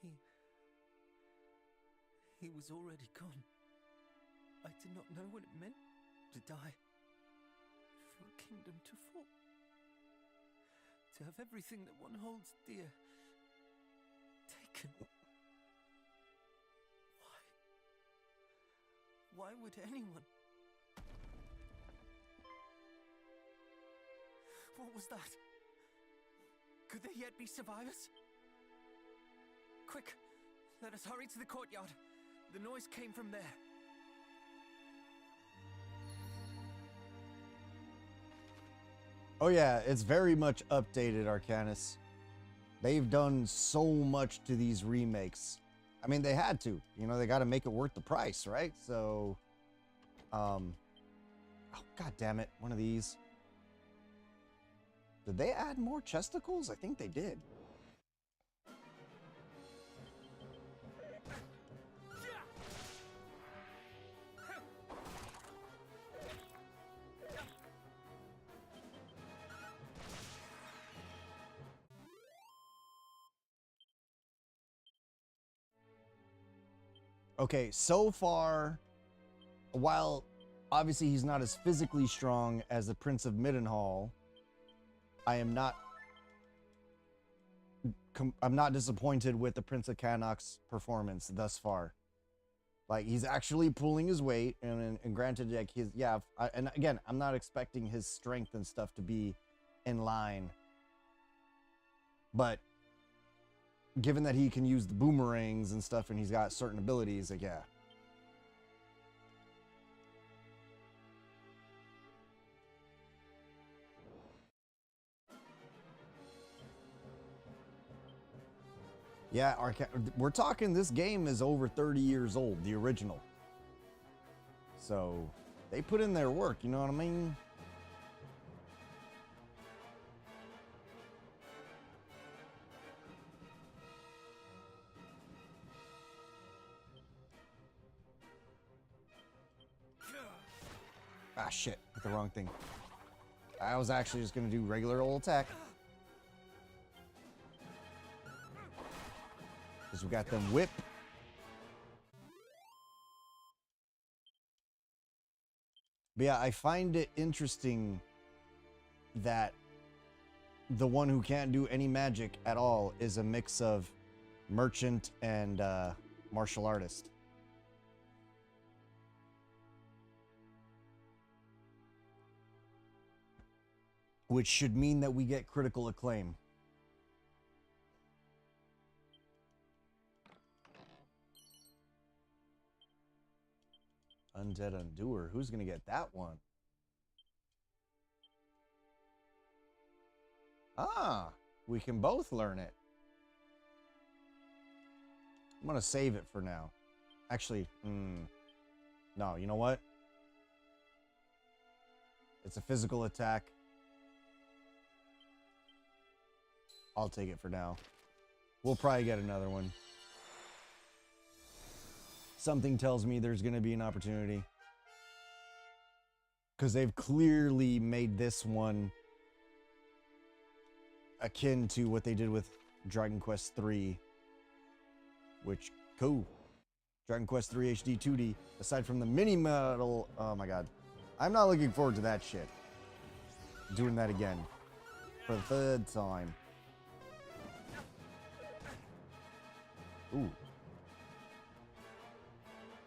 Live. He was already gone. I did not know what it meant to die. For a kingdom to fall. To have everything that one holds dear taken. Why would anyone? What was that? Could there yet be survivors? Quick, let us hurry to the courtyard. The noise came from there. Oh yeah, it's very much updated, Arcanus. They've done so much to these remakes. I mean, they had to. You know, they got to make it worth the price, right? So, oh, god damn it, one of these. Did they add more chesticles? I think they did. Okay, so far, while obviously he's not as physically strong as the Prince of Middenhall, I'm not disappointed with the Prince of Cannock's performance thus far. Like, he's actually pulling his weight, and granted, like, and again, I'm not expecting his strength and stuff to be in line, but given that he can use the boomerangs and stuff, and he's got certain abilities, like, yeah. Yeah, we're talking, this game is over 30 years old, the original. So, they put in their work, you know what I mean? Ah, shit. Hit the wrong thing. I was actually just going to do regular old attack. Because we got them whip. But yeah, I find it interesting that the one who can't do any magic at all is a mix of merchant and martial artist. Which should mean that we get critical acclaim. Undead Undoer. Who's going to get that one? Ah, we can both learn it. I'm going to save it for now. Actually, no, you know what? It's a physical attack. I'll take it for now. We'll probably get another one. Something tells me there's going to be an opportunity. Because they've clearly made this one akin to what they did with Dragon Quest III. Which, cool. Dragon Quest III HD 2D. Aside from the mini model, oh my god. I'm not looking forward to that shit. Doing that again. For the third time. Ooh.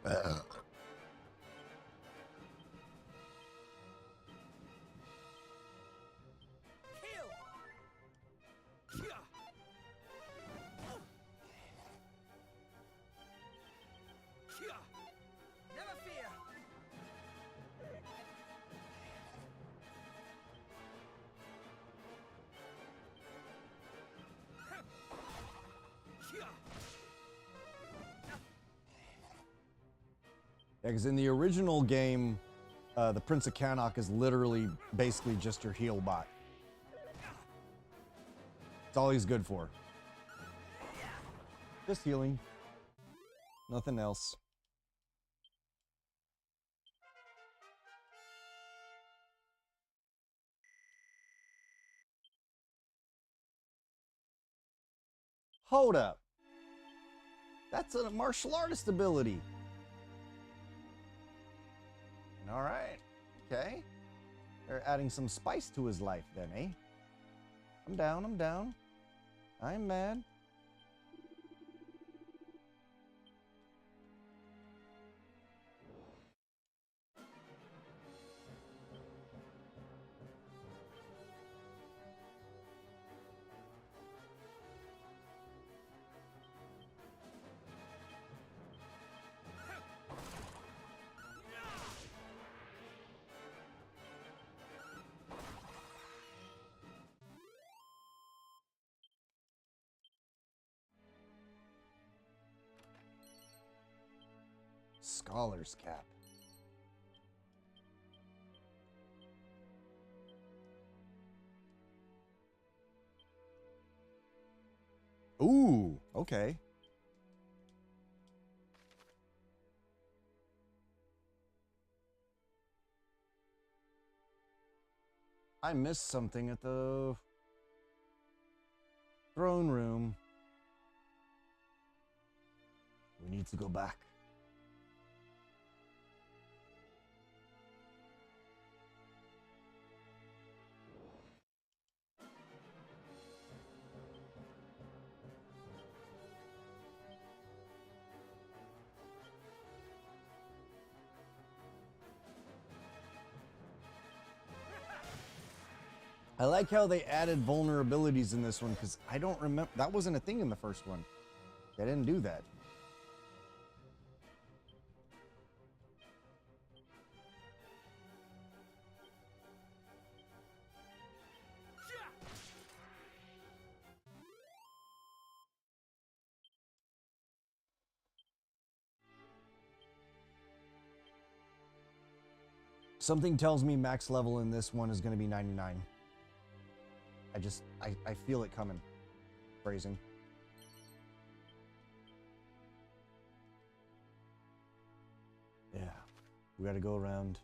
Never fear. Yeah, because in the original game, the Prince of Cannock is literally basically just your heal bot. It's all he's good for. Just healing. Nothing else. Hold up. That's a martial artist ability. All right. Okay. They're adding some spice to his life then, eh? I'm down. I'm down. I'm mad. Scholar's cap. Ooh, okay. I missed something at the throne room. We need to go back. I like how they added vulnerabilities in this one, because I don't remember. That wasn't a thing in the first one. They didn't do that. Something tells me max level in this one is going to be 99. I feel it coming. Phrasing. Yeah, we got to go around.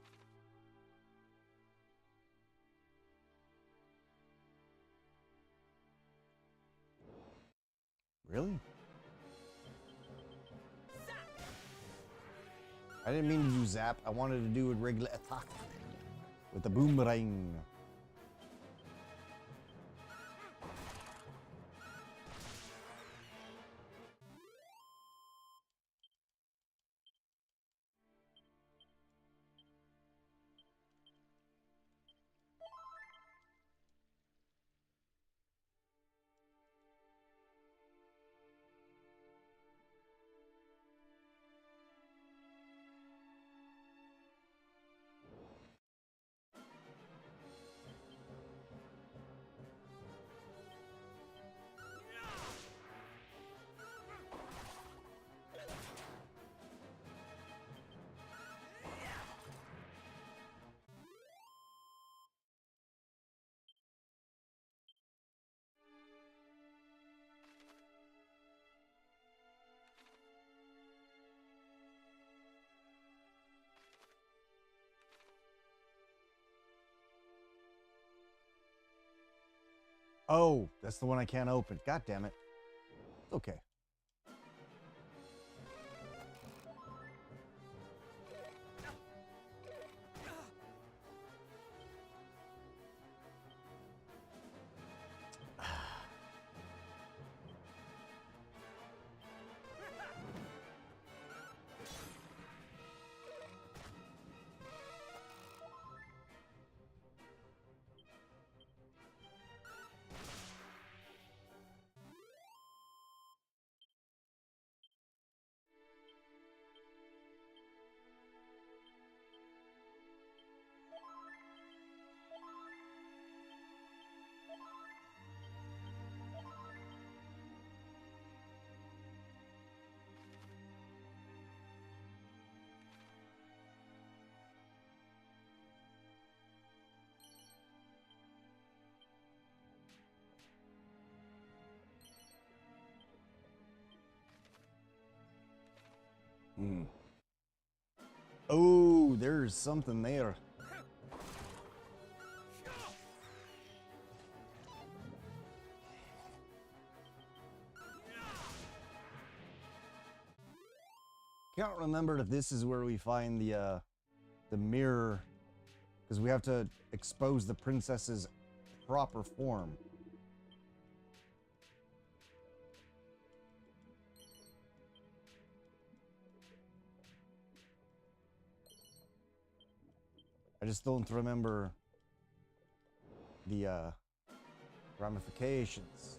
Really? I didn't mean to do zap. I wanted to do a regular attack with the boomerang. Oh, that's the one I can't open. God damn it. It's okay. Oh, there's something there. Can't remember if this is where we find the mirror, because we have to expose the princess's proper form. I just don't remember the ramifications.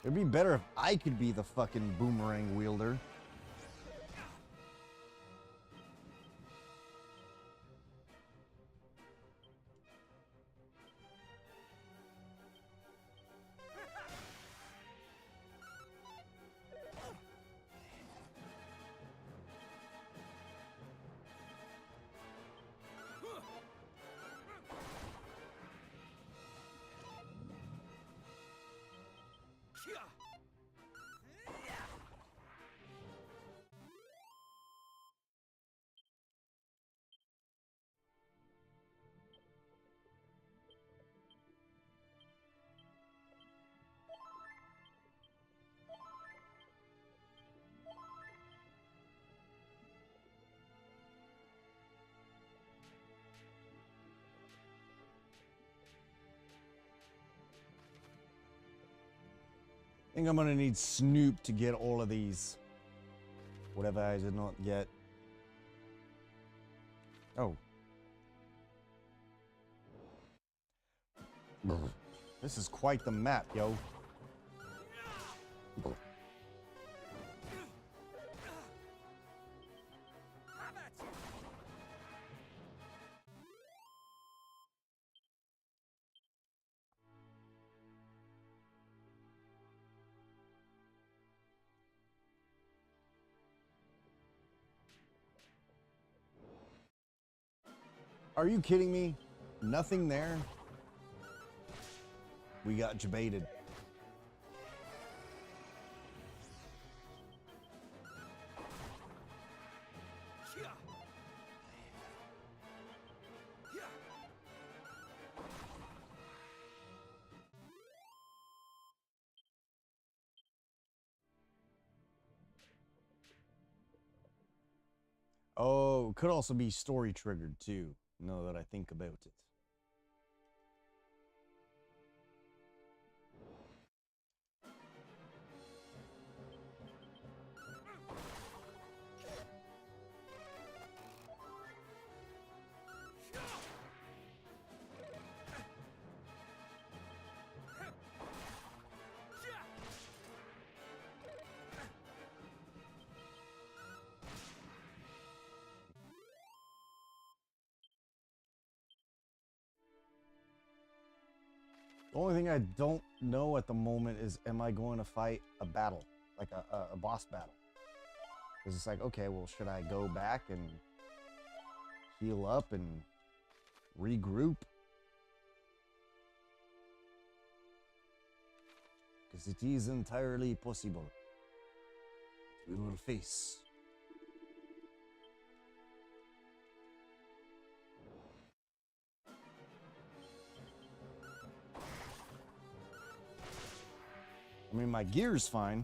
It'd be better if I could be the fucking boomerang wielder. I think I'm gonna need Snoop to get all of these. Whatever I did not get. Oh. This is quite the map, yo. Are you kidding me? Nothing there? We got jebaited. Oh, could also be story triggered too, now that I think about it. The only thing I don't know at the moment is, am I going to fight a battle, like a boss battle? Because it's like, okay, well, should I go back and heal up and regroup? Because it is entirely possible. We will face. I mean, my gear's fine.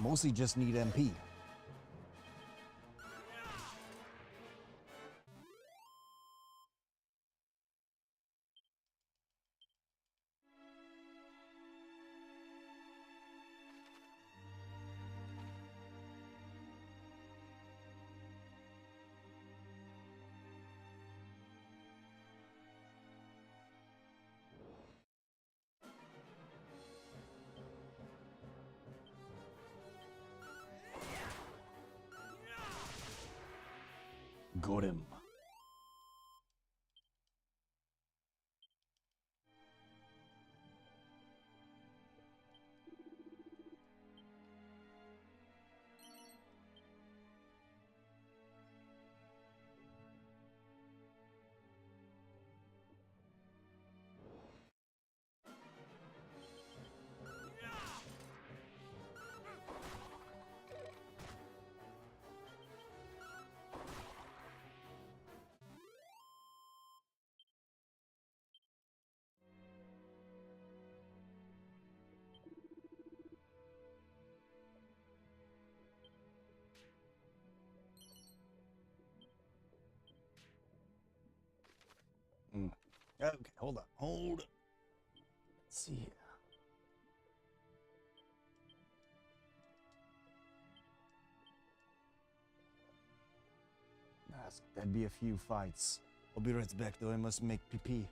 Mostly just need MP. Got him. Okay, hold on. Hold on. Let's see here. That'd be a few fights. I'll be right back though. I must make pee-pee.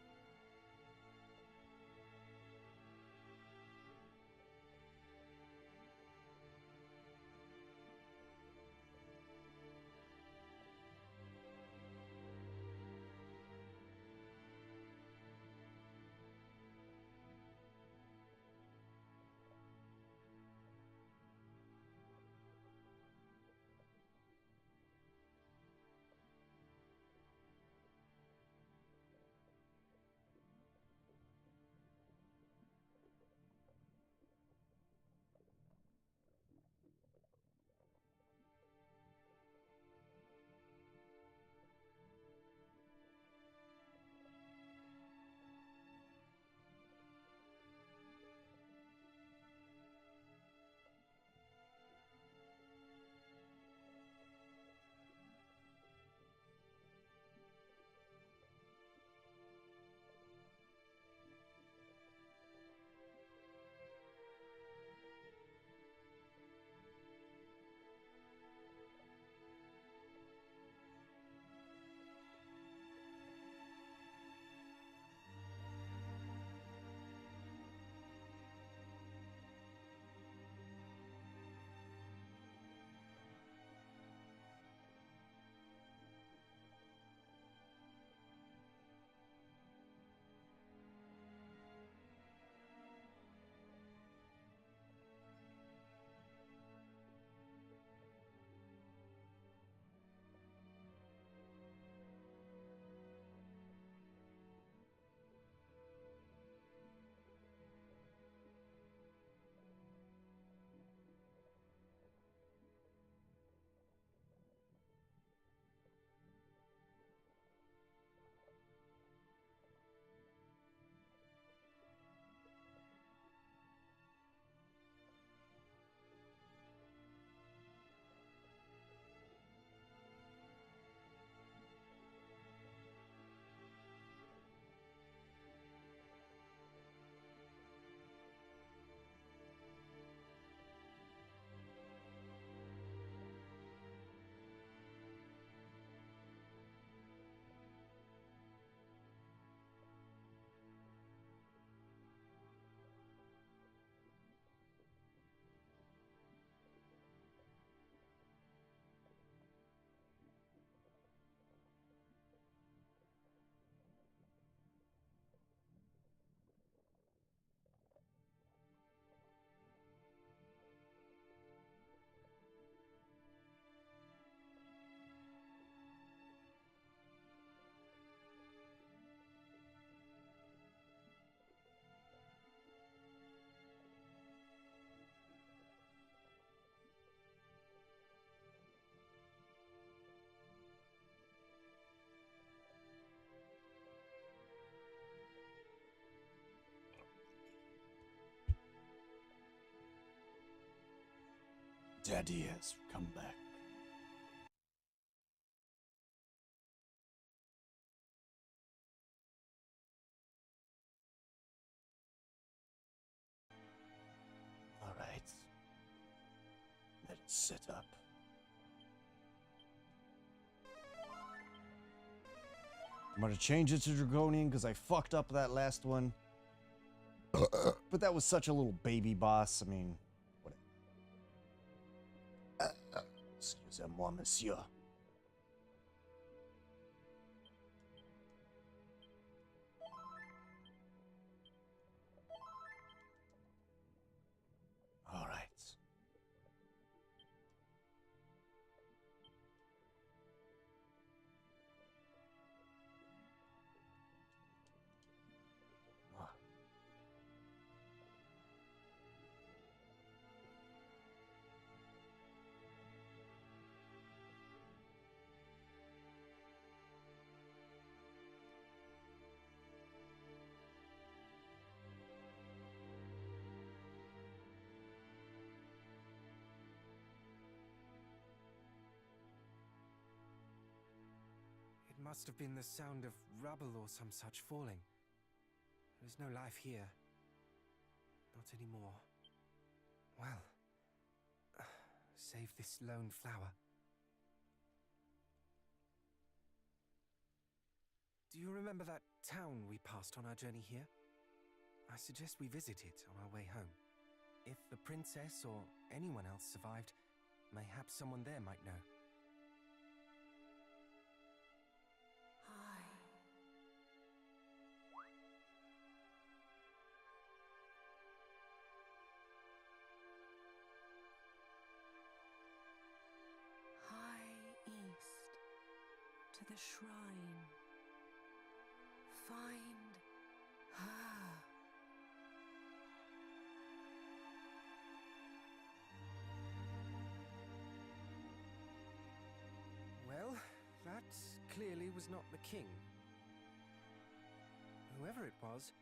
Daddy has come back. All right. Let's set up. I'm gonna change it to Draconian because I fucked up that last one. But that was such a little baby boss. I mean, whatever. Excusez-moi, monsieur. All right. It must have been the sound of rubble or some such falling. There's no life here. Not anymore. Well, save this lone flower. Do you remember that town we passed on our journey here? I suggest we visit it on our way home. If the princess or anyone else survived, mayhaps someone there might know. To the shrine. Find her. Well, that clearly was not the king. Whoever it was,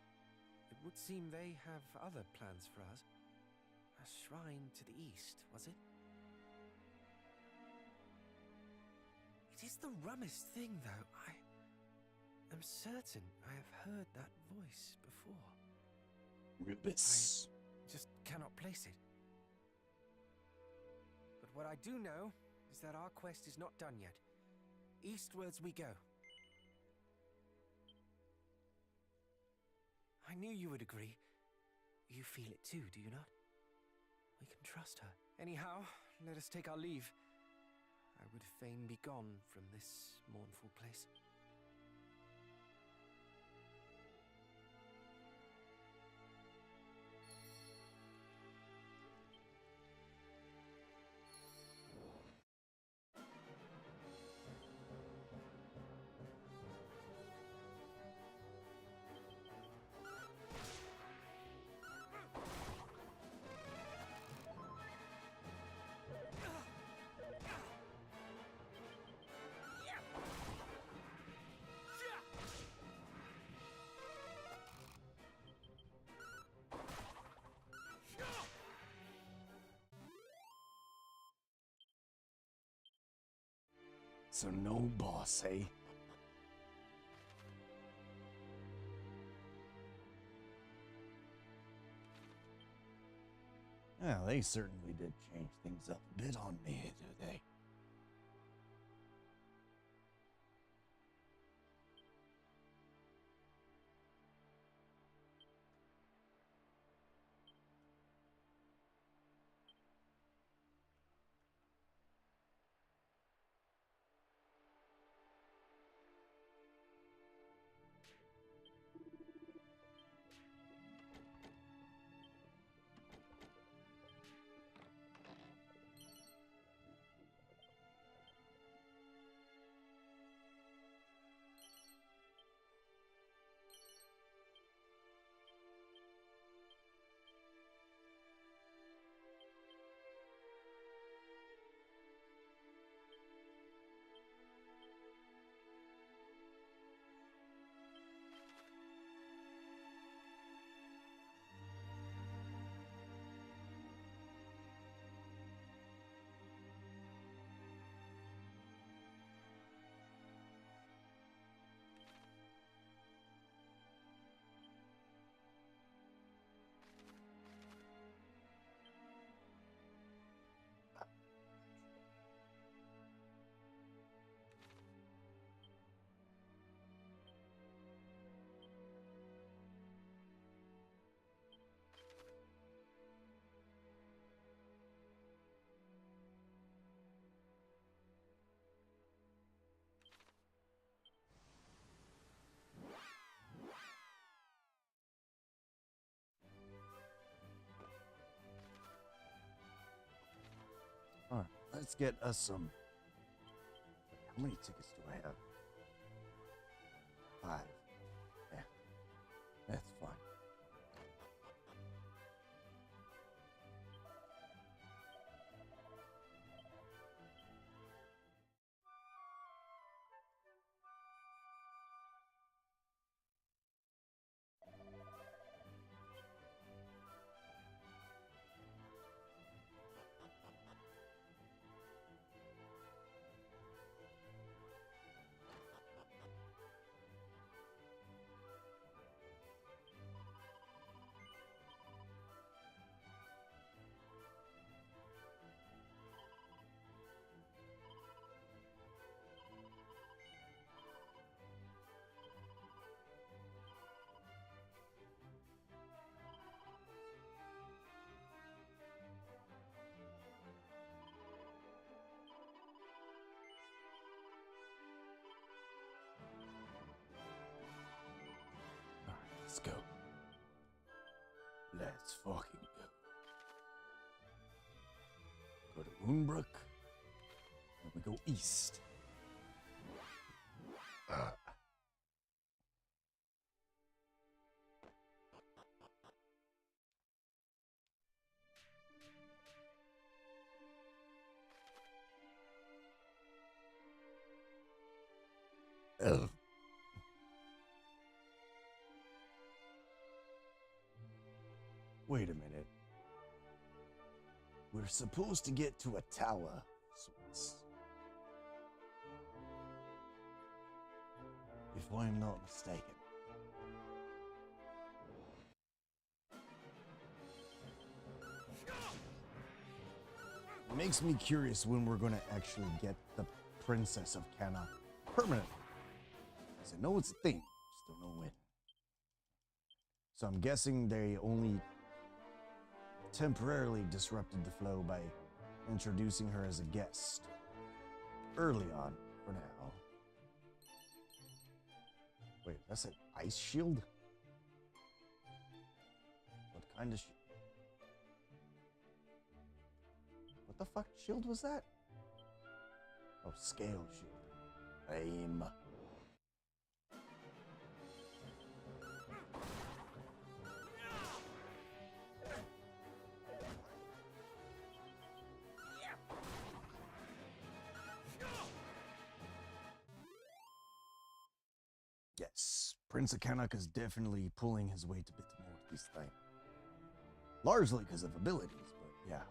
it would seem they have other plans for us. A shrine to the east, was it? It is the rummest thing, though. I am certain I have heard that voice before. Rubis. I just cannot place it. But what I do know is that our quest is not done yet. Eastwards we go. I knew you would agree. You feel it too, do you not? We can trust her. Anyhow, let us take our leave. I would fain be gone from this mournful place. So no boss, eh? Well, they certainly did change things up a bit on me, do they? Let's get us some. How many tickets do I have? 5. Yeah, that's fine. Let's go. Let's fucking go. Go to Moonbrook. And we go east. Ugh. Wait a minute. We're supposed to get to a tower. If I'm not mistaken. It makes me curious when we're gonna actually get the Princess of Cana permanently. I know it's a thing, just don't know when. So I'm guessing they only temporarily disrupted the flow by introducing her as a guest early on for now. Wait, that's an ice shield? What kind of shield? What the fuck shield was that? Oh, scale shield. Lame. Yes, Prince of Kanak is definitely pulling his weight a bit more this time. Largely because of abilities, but yeah.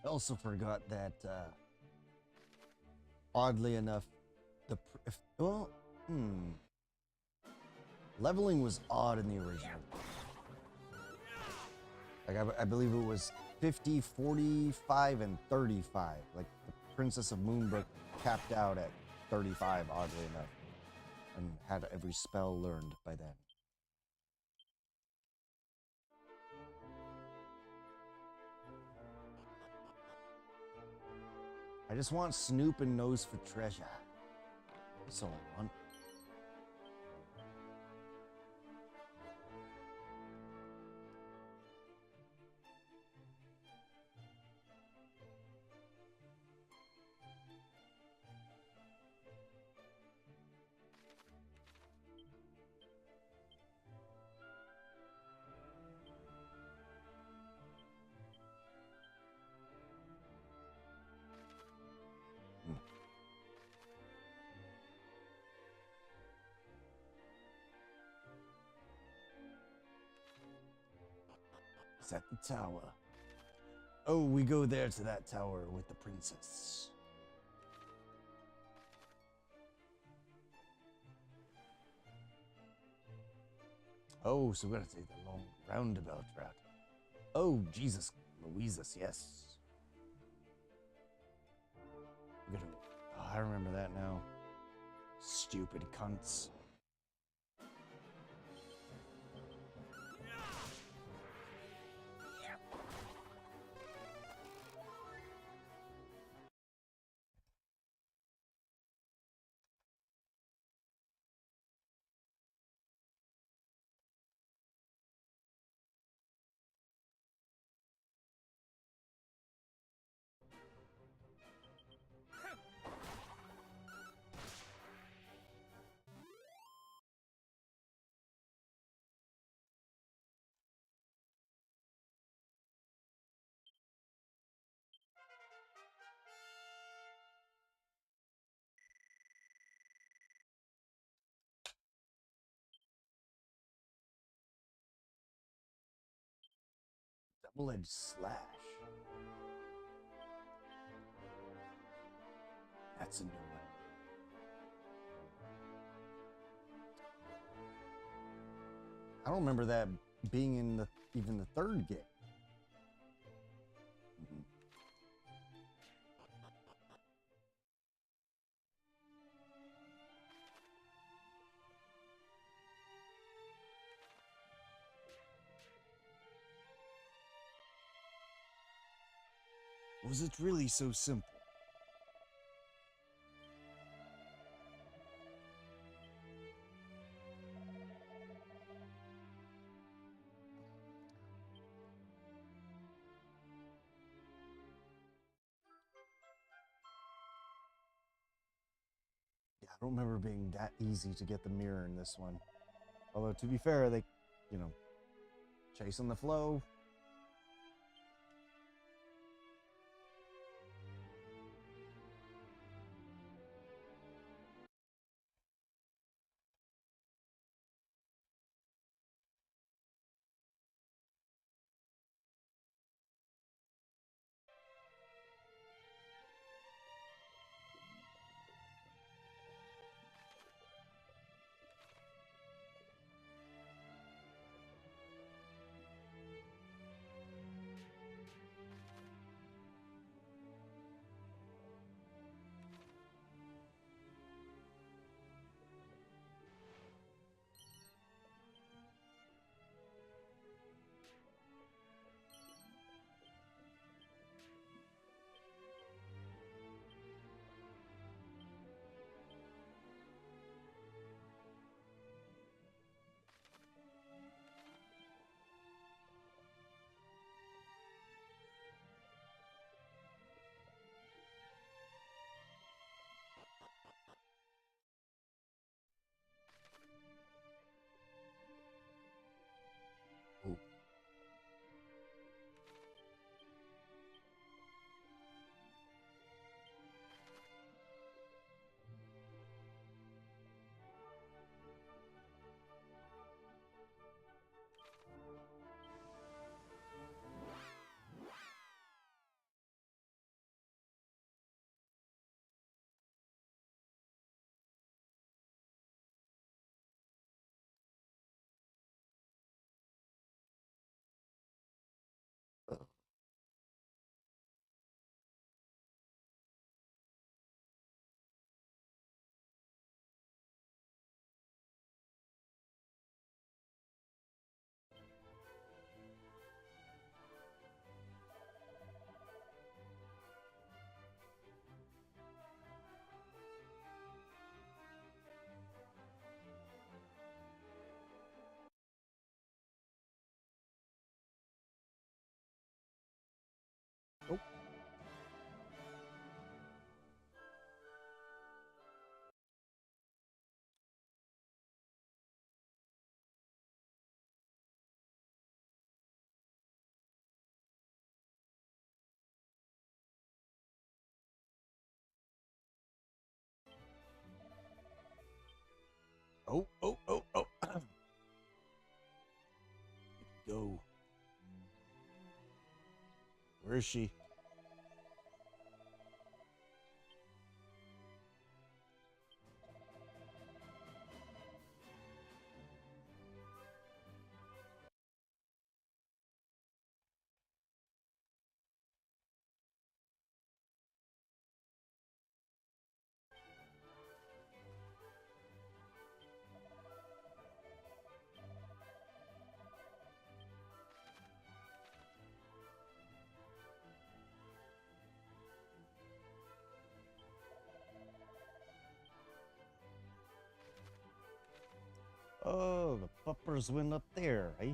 I also forgot that, oddly enough, leveling was odd in the original. Like, I believe it was 50, 45, and 35. Like, the Princess of Moonbrook capped out at 35, oddly enough, and had every spell learned by then. I just want Snoop and Nose for treasure. That's all I want. It's at the tower. Oh, we go there to that tower with the princess. Oh, so we gotta take the long roundabout route. Oh, Jesus, Louises, yes. We gotta, oh, I remember that now. Stupid cunts. Double-edged slash. That's a new one. I don't remember that being in the even the third game. Was it really so simple? Yeah, I don't remember being that easy to get the mirror in this one. Although, to be fair, they, you know, chasing the flow. Oh. Oh. Go. Where is she? Oh, the puppers went up there, eh?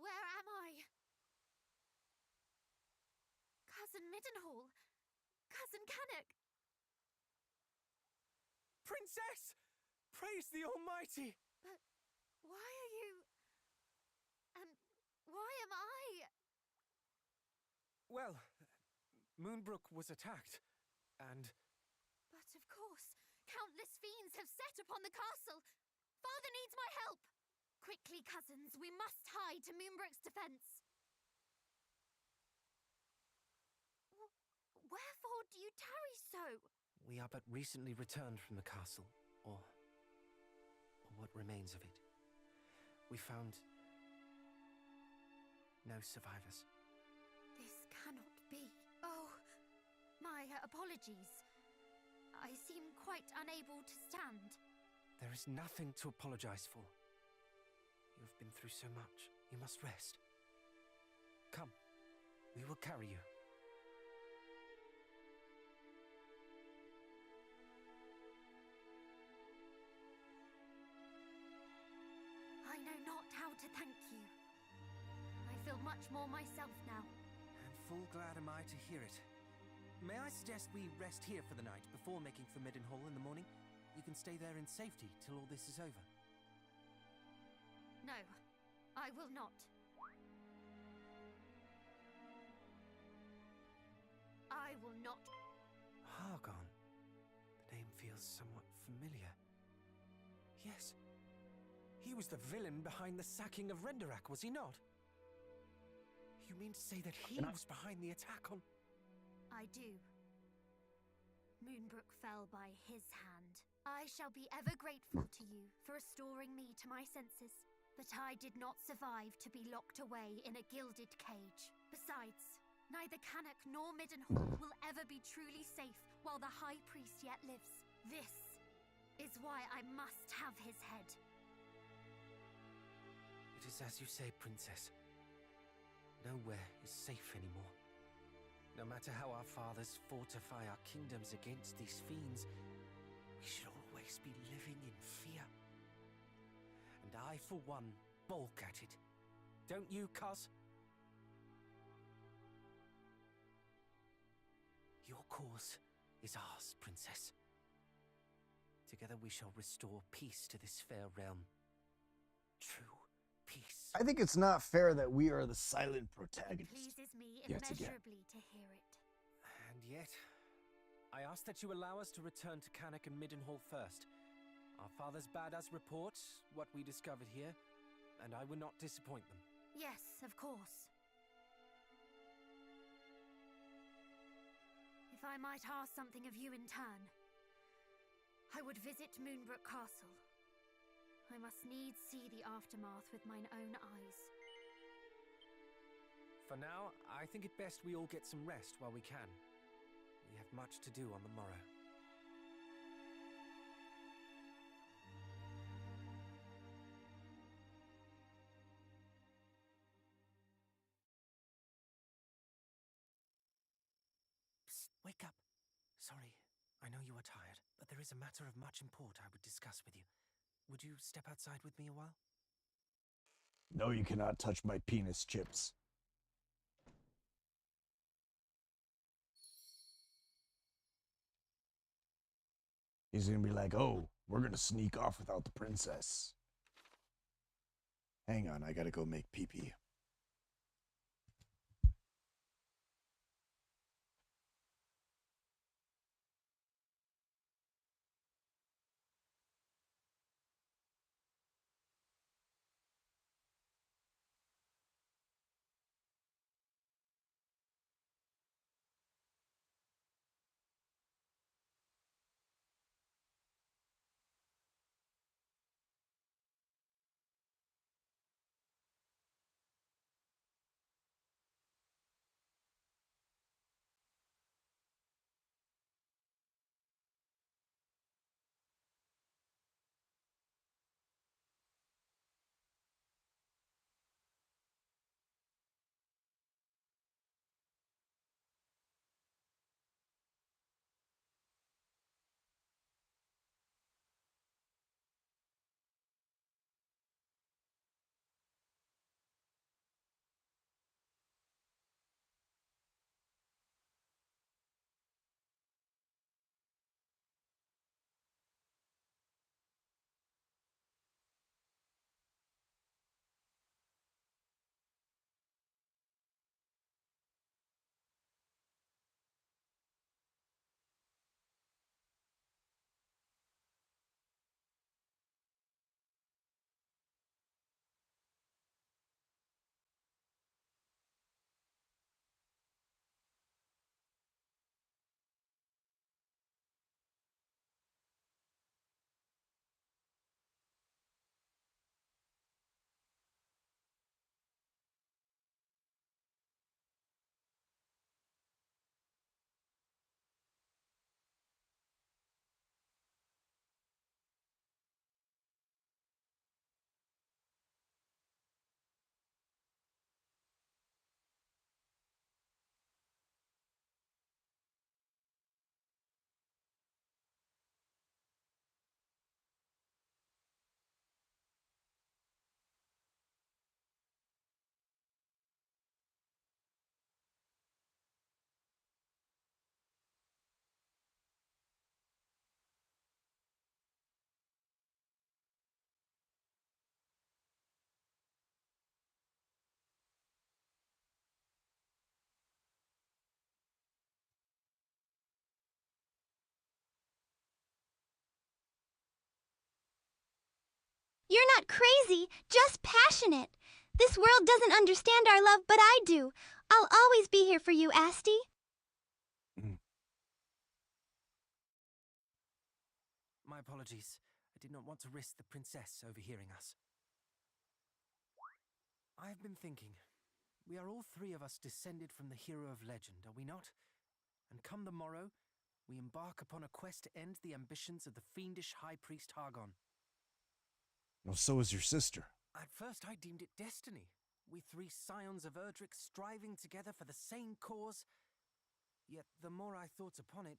Where am I? Cousin Middenhall! Cousin Canuck! Princess! Praise the Almighty! But why are you... And why am I... Well, Moonbrook was attacked, and... But of course, countless fiends have set upon the castle. Father needs my help! Quickly, cousins, we must hie to Moonbrook's defense. Wherefore do you tarry so? We are but recently returned from the castle, or what remains of it. We found no survivors. This cannot be. Oh, my apologies. I seem quite unable to stand. There is nothing to apologize for. You have been through so much. You must rest. Come, we will carry you. I know not how to thank you. I feel much more myself now. And full glad am I to hear it. May I suggest we rest here for the night before making for Middenhall in the morning? You can stay there in safety till all this is over. No, I will not. I will not. Hargon. The name feels somewhat familiar. Yes. He was the villain behind the sacking of Renderak, was he not? You mean to say that he was behind the attack on... I do. Moonbrook fell by his hand. I shall be ever grateful to you for restoring me to my senses. But I did not survive to be locked away in a gilded cage. Besides, neither Canuck nor Middenhall will ever be truly safe while the High Priest yet lives. This is why I must have his head. It is as you say, Princess. Nowhere is safe anymore. No matter how our fathers fortify our kingdoms against these fiends, we should always be living in fear. And I, for one, balk at it. Don't you, cuz? Your cause is ours, Princess. Together we shall restore peace to this fair realm. True peace. I think it's not fair that we are the silent protagonist. Pleases me Yet again. immeasurably to hear it. And yet, I ask that you allow us to return to Canuck and Middenhall first. Our fathers bade us report what we discovered here, and I would not disappoint them. Yes, of course. If I might ask something of you in turn, I would visit Moonbrook Castle. I must needs see the aftermath with mine own eyes. For now, I think it best we all get some rest while we can. We have much to do on the morrow. Psst, wake up. Sorry, I know you are tired, but there is a matter of much import I would discuss with you. Would you step outside with me a while? No, you cannot touch my penis chips. He's gonna be like, oh, we're gonna sneak off without the princess. Hang on, I gotta go make pee-pee. You're not crazy, just passionate. This world doesn't understand our love, but I do. I'll always be here for you, Asti. My apologies. I did not want to risk the princess overhearing us. I have been thinking. We are all three of us descended from the hero of legend, are we not? And come the morrow, we embark upon a quest to end the ambitions of the fiendish High Priest Hargon. Well, so is your sister. At first I deemed it destiny. We three scions of Erdrick striving together for the same cause. Yet the more I thought upon it,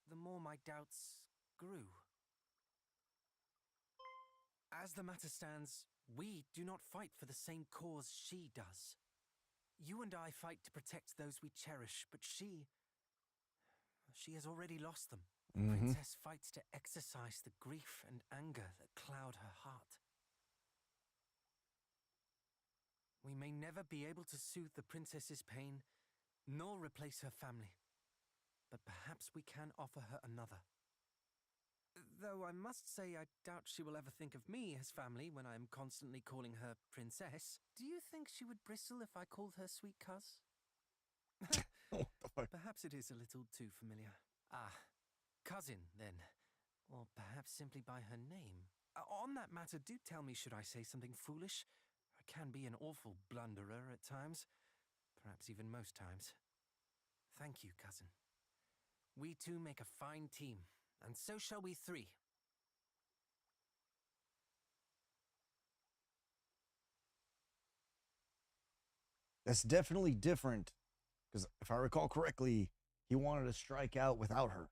the more my doubts grew. As the matter stands, we do not fight for the same cause she does. You and I fight to protect those we cherish, but she has already lost them. The princess fights to exorcise the grief and anger that cloud her heart. We may never be able to soothe the princess's pain, nor replace her family. But perhaps we can offer her another. Though I must say I doubt she will ever think of me as family when I am constantly calling her princess. Do you think she would bristle if I called her sweet cuz? What the fuck? Perhaps it is a little too familiar. Ah, cousin, then. Or perhaps simply by her name. On that matter, do tell me should I say something foolish? I can be an awful blunderer at times. Perhaps even most times. Thank you, cousin. We two make a fine team, and so shall we three. That's definitely different, because if I recall correctly, he wanted to strike out without her.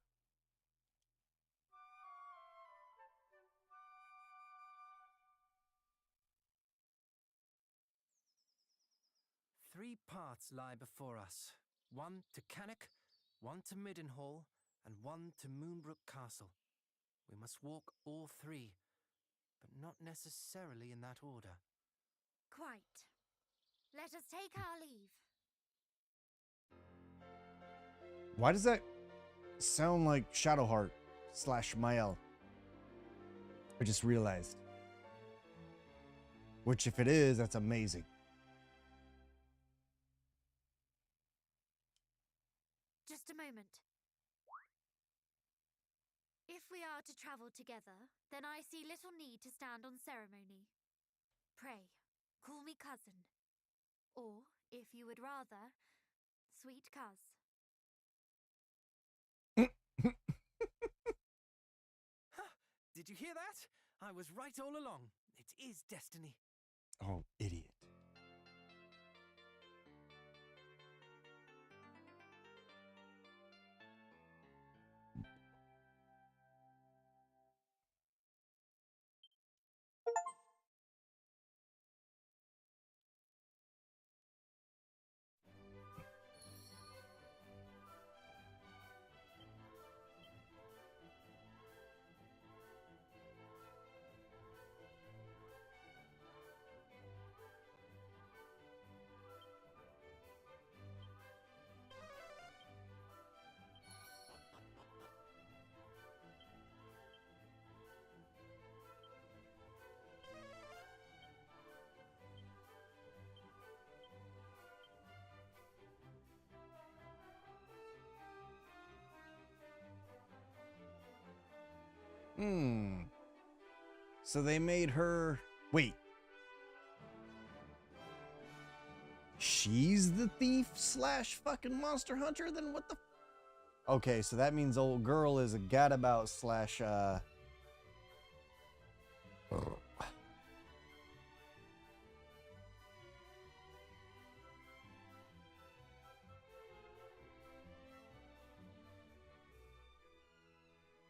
Three paths lie before us. One to Cannock, one to Middenhall, and one to Moonbrook Castle. We must walk all three, but not necessarily in that order. Quite. Let us take our leave. Why does that sound like Shadowheart / Mael? I just realized. Which, if it is, that's amazing. Just a moment. If we are to travel together, then I see little need to stand on ceremony. Pray, call me cousin. Or, if you would rather, sweet cuz. Did you hear that? I was right all along. It is destiny. Oh, idiot. So they made her... Wait. She's the thief / fucking monster hunter? Then what the... Okay, so that means old girl is a gadabout /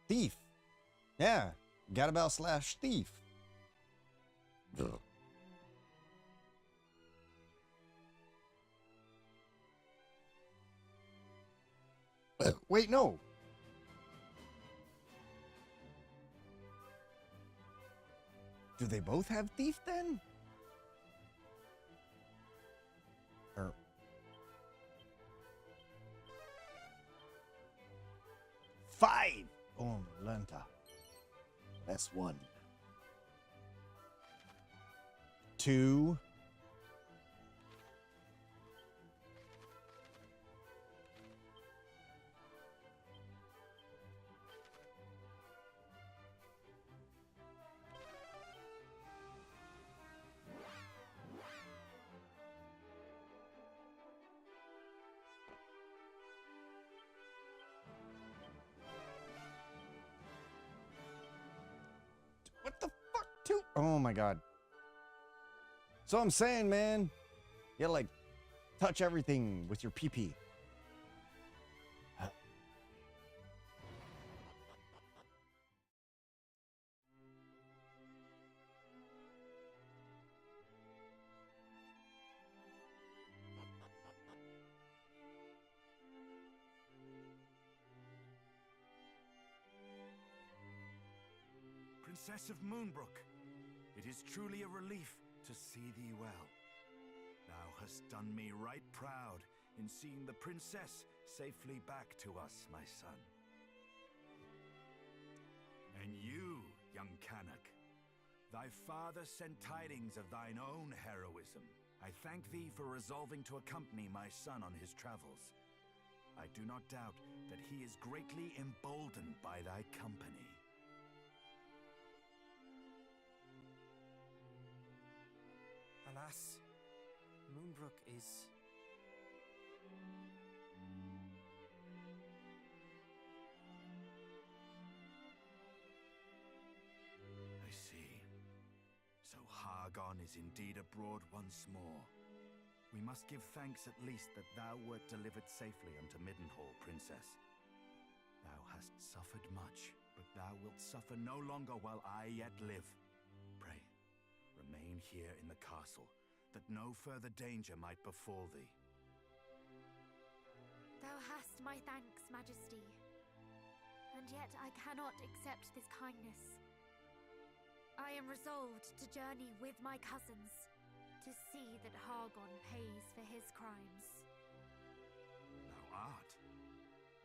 thief. Yeah, gadabout / thief. Wait, no. Do they both have thief then? Or... Five. Oh, Lenta. That's 1. 2. What the fuck? 2? Oh my god. So I'm saying, man, you gotta like touch everything with your pee-pee. Princess of Moonbrook, it is truly a relief to see thee well. Thou hast done me right proud in seeing the princess safely back to us, my son. And you, young Canuck, thy father sent tidings of thine own heroism. I thank thee for resolving to accompany my son on his travels. I do not doubt that he is greatly emboldened by thy company. Alas, Moonbrook is... I see. So Hargon is indeed abroad once more. We must give thanks at least that thou wert delivered safely unto Middenhall, Princess. Thou hast suffered much, but thou wilt suffer no longer while I yet live. Pray, remain here in the castle, that no further danger might befall thee. Thou hast my thanks, Majesty. and yet I cannot accept this kindness. I am resolved to journey with my cousins, to see that Hargon pays for his crimes. Thou art.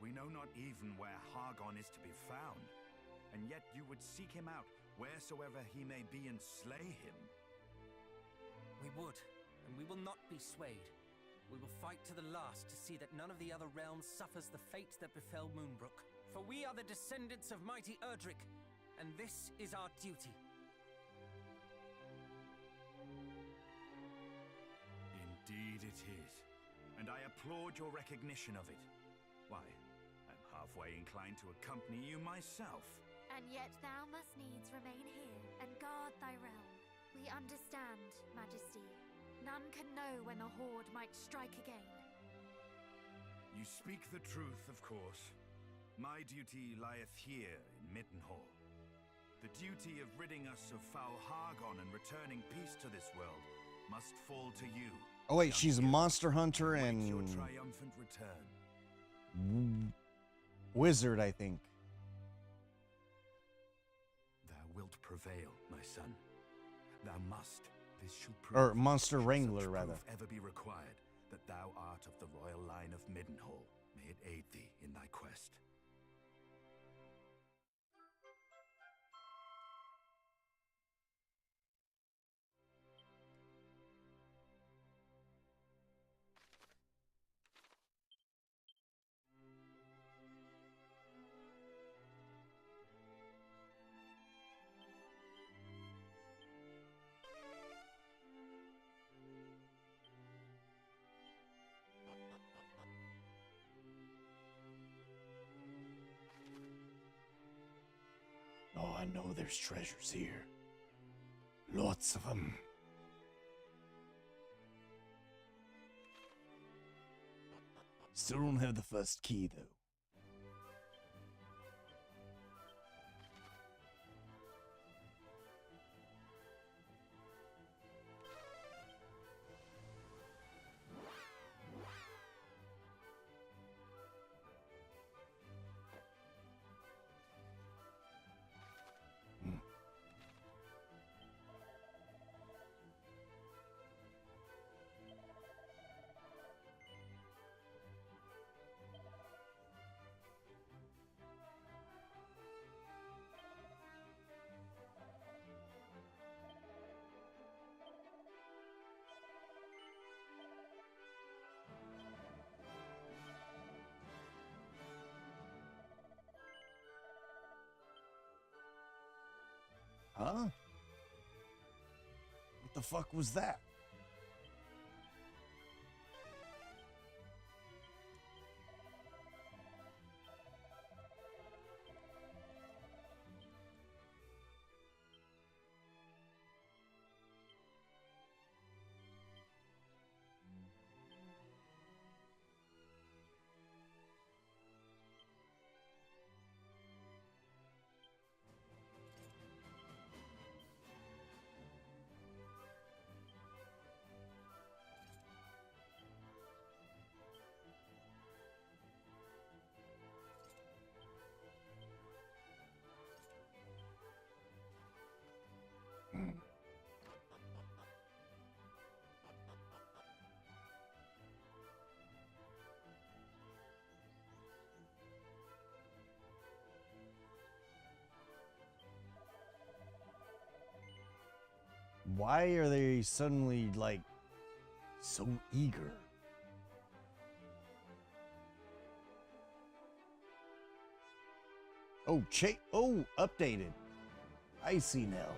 We know not even where Hargon is to be found, and yet you would seek him out wheresoever he may be and slay him. We would, and we will not be swayed. We will fight to the last to see that none of the other realms suffers the fate that befell Moonbrook. For we are the descendants of mighty Erdrick, and this is our duty. Indeed it is, and I applaud your recognition of it. Why, I'm halfway inclined to accompany you myself. And yet thou must needs remain here and guard thy realm. We understand, Majesty. None can know when the Horde might strike again. You speak the truth, of course. My duty lieth here in Middenhall. The duty of ridding us of foul Hargon and returning peace to this world must fall to you. Oh wait, she's a monster hunter and your triumphant return. Wizard, I think. Thou wilt prevail, my son. Thou must. This shall prove, Or monster wrangler, such rather. proof ever be required, that thou art of the royal line of Middenhall. May it aid thee in thy quest. Oh, I know there's treasures here. Lots of them. Still don't have the first key, though. Huh? What the fuck was that? Why are they suddenly, like, so eager? Oh, updated. I see now.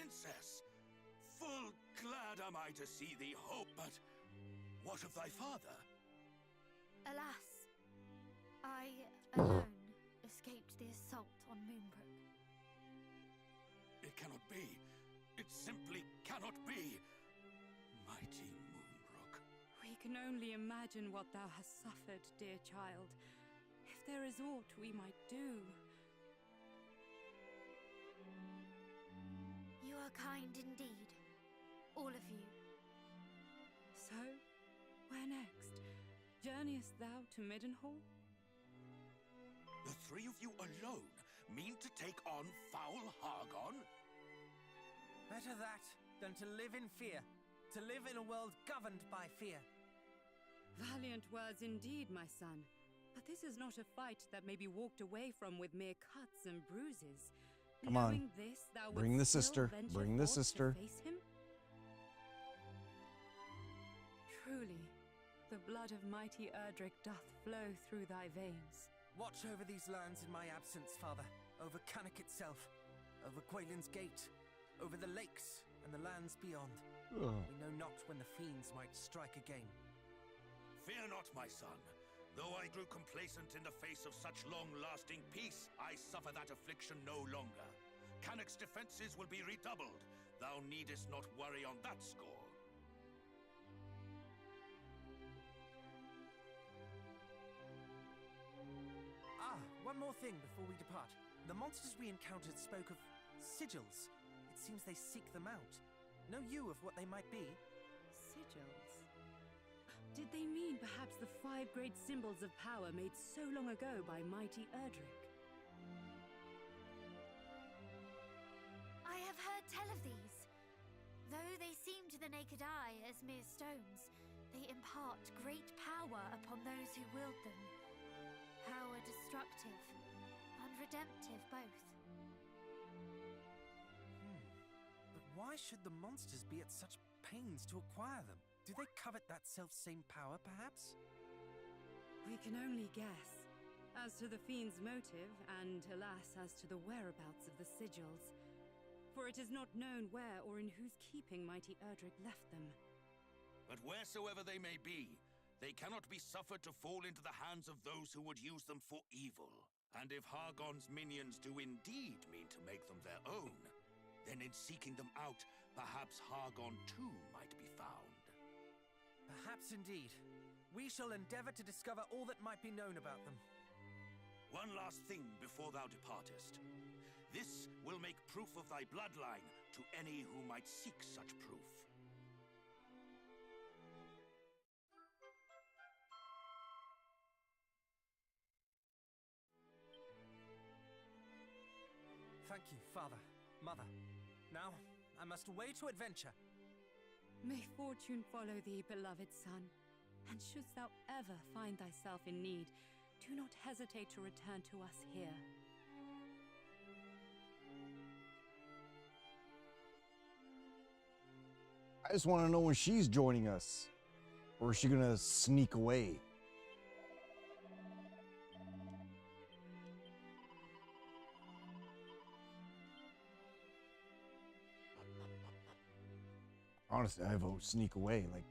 princess. Full glad am I to see thee hope, but what of thy father? Alas, I alone escaped the assault on Moonbrook. It cannot be. It simply cannot be. Mighty Moonbrook. We can only imagine what thou hast suffered, dear child. If there is aught we might do. You are kind indeed, all of you. So, where next? Journeyest thou to Middenhall? The three of you alone mean to take on foul Hargon? Better that than to live in fear. To live in a world governed by fear. Valiant words indeed, my son. But this is not a fight that may be walked away from with mere cuts and bruises. Come on. Knowing this, thou Bring wouldst the still sister. venture Bring the forth to sister. face him? Truly, the blood of mighty Erdrick doth flow through thy veins. Watch over these lands in my absence, father. Over Cannock itself. Over Quaylin's Gate. Over the lakes and the lands beyond. Ugh. We know not when the fiends might strike again. Fear not, my son. Though I grew complacent in the face of such long-lasting peace, I suffer that affliction no longer. Cannock's defenses will be redoubled. Thou needest not worry on that score. One more thing before we depart. The monsters we encountered spoke of sigils. It seems they seek them out. Know you of what they might be? Sigils? Did they mean perhaps the 5 great symbols of power made so long ago by mighty Erdrick? I have heard tell of these. Though they seem to the naked eye as mere stones, they impart great power upon those who wield them. Power destructive and redemptive both. But why should the monsters be at such pains to acquire them? Do they covet that self-same power, perhaps? We can only guess. As to the fiend's motive, and alas, as to the whereabouts of the sigils. For it is not known where or in whose keeping mighty Erdrick left them. But wheresoever they may be, they cannot be suffered to fall into the hands of those who would use them for evil. And if Hargon's minions do indeed mean to make them their own, then in seeking them out, perhaps Hargon too might be found. Perhaps indeed. We shall endeavor to discover all that might be known about them. One last thing before thou departest. This will make proof of thy bloodline to any who might seek such proof. Thank you, father, mother. Now, I must away to adventure. May fortune follow thee, beloved son. And shouldst thou ever find thyself in need, do not hesitate to return to us here. I just want to know when she's joining us. Or is she going to sneak away? Honestly, I vote sneak away. Like,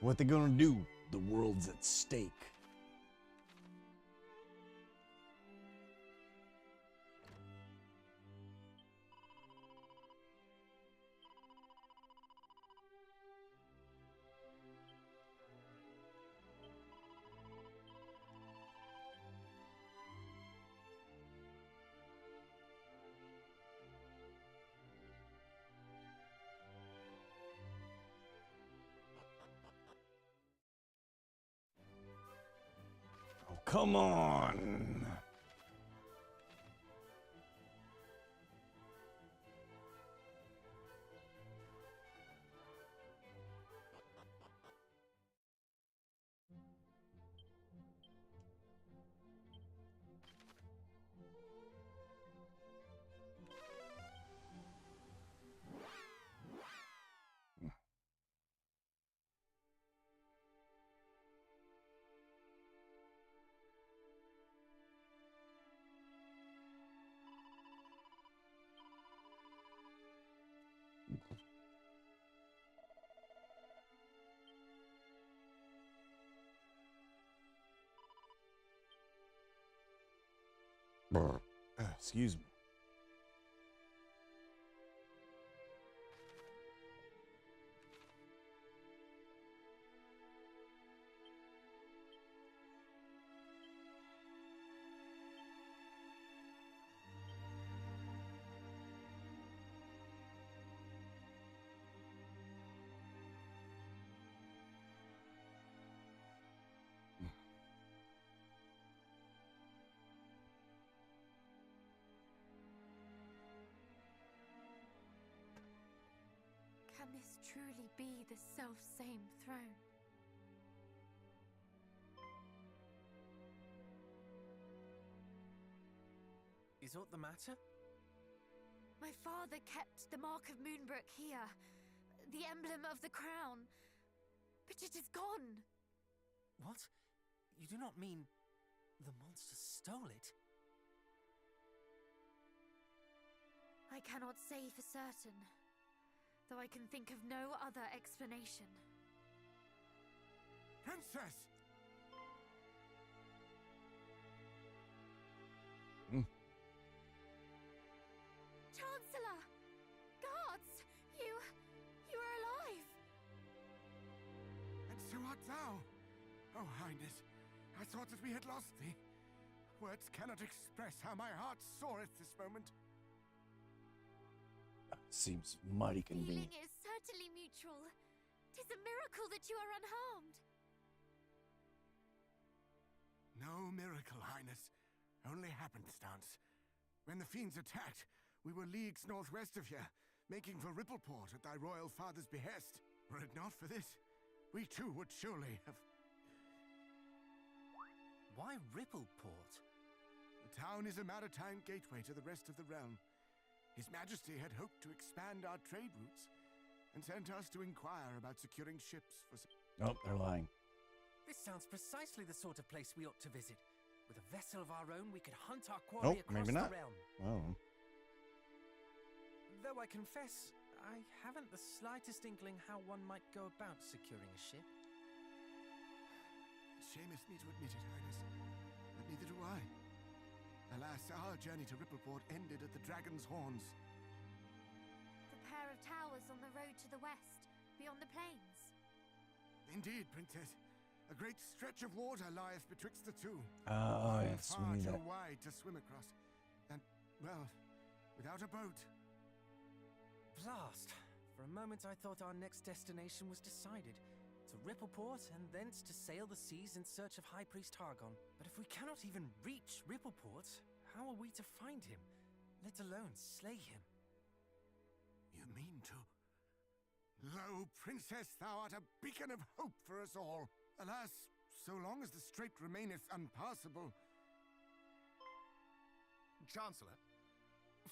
what they gonna do? The world's at stake. Oh, come on. Excuse me. Can this truly be the self-same throne? Is aught the matter? My father kept the mark of Moonbrook here, the emblem of the crown, but it is gone. What? You do not mean the monster stole it? I cannot say for certain, though I can think of no other explanation. Princess! Chancellor! Guards! You are alive! And so art thou! Oh, Highness, I thought that we had lost thee. Words cannot express how my heart soareth this moment. Seems mighty Healing convenient. is certainly mutual. 'Tis a miracle that you are unharmed. No miracle, Highness. Only happenstance. When the fiends attacked, we were leagues northwest of here, making for Rippleport at thy royal father's behest. Were it not for this, we too would surely have... Why Rippleport? The town is a maritime gateway to the rest of the realm. His Majesty had hoped to expand our trade routes and sent us to inquire about securing ships for... Nope, they're lying. This sounds precisely the sort of place we ought to visit. With a vessel of our own, we could hunt our quarry across maybe not. the realm. Oh. Though I confess, I haven't the slightest inkling how one might go about securing a ship. It shameth me to admit it, Highness, but neither do I. Alas, our journey to Rippleport ended at the Dragon's Horns. The pair of towers on the road to the west, beyond the plains. Indeed, Princess. A great stretch of water lieth betwixt the two. Oh, yes, we Far need too that. wide to swim across. And, well, without a boat. Blast! For a moment I thought our next destination was decided. To Rippleport, and thence to sail the seas in search of High Priest Hargon. But if we cannot even reach Rippleport, how are we to find him? Let alone slay him? You mean to... Lo, Princess, thou art a beacon of hope for us all. Alas, so long as the strait remaineth unpassable... Chancellor,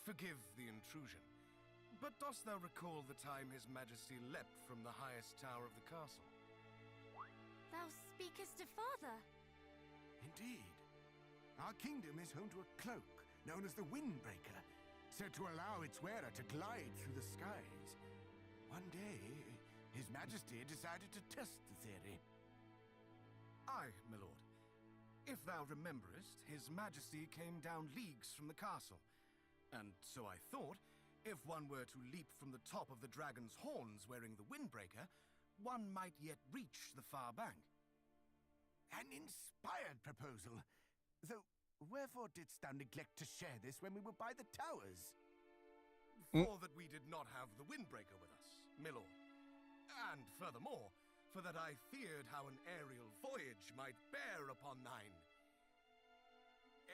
forgive the intrusion, but dost thou recall the time His Majesty leapt from the highest tower of the castle? Thou speakest of father. Indeed. Our kingdom is home to a cloak known as the Windbreaker, said to allow its wearer to glide through the skies. One day, His Majesty decided to test the theory. Aye, my lord. If thou rememberest, His Majesty came down leagues from the castle. And so I thought, if one were to leap from the top of the dragon's horns wearing the Windbreaker, one might yet reach the far bank. An inspired proposal. Though, wherefore didst thou neglect to share this when we were by the towers? For that we did not have the Windbreaker with us, my lord. And furthermore, for that I feared how an aerial voyage might bear upon thine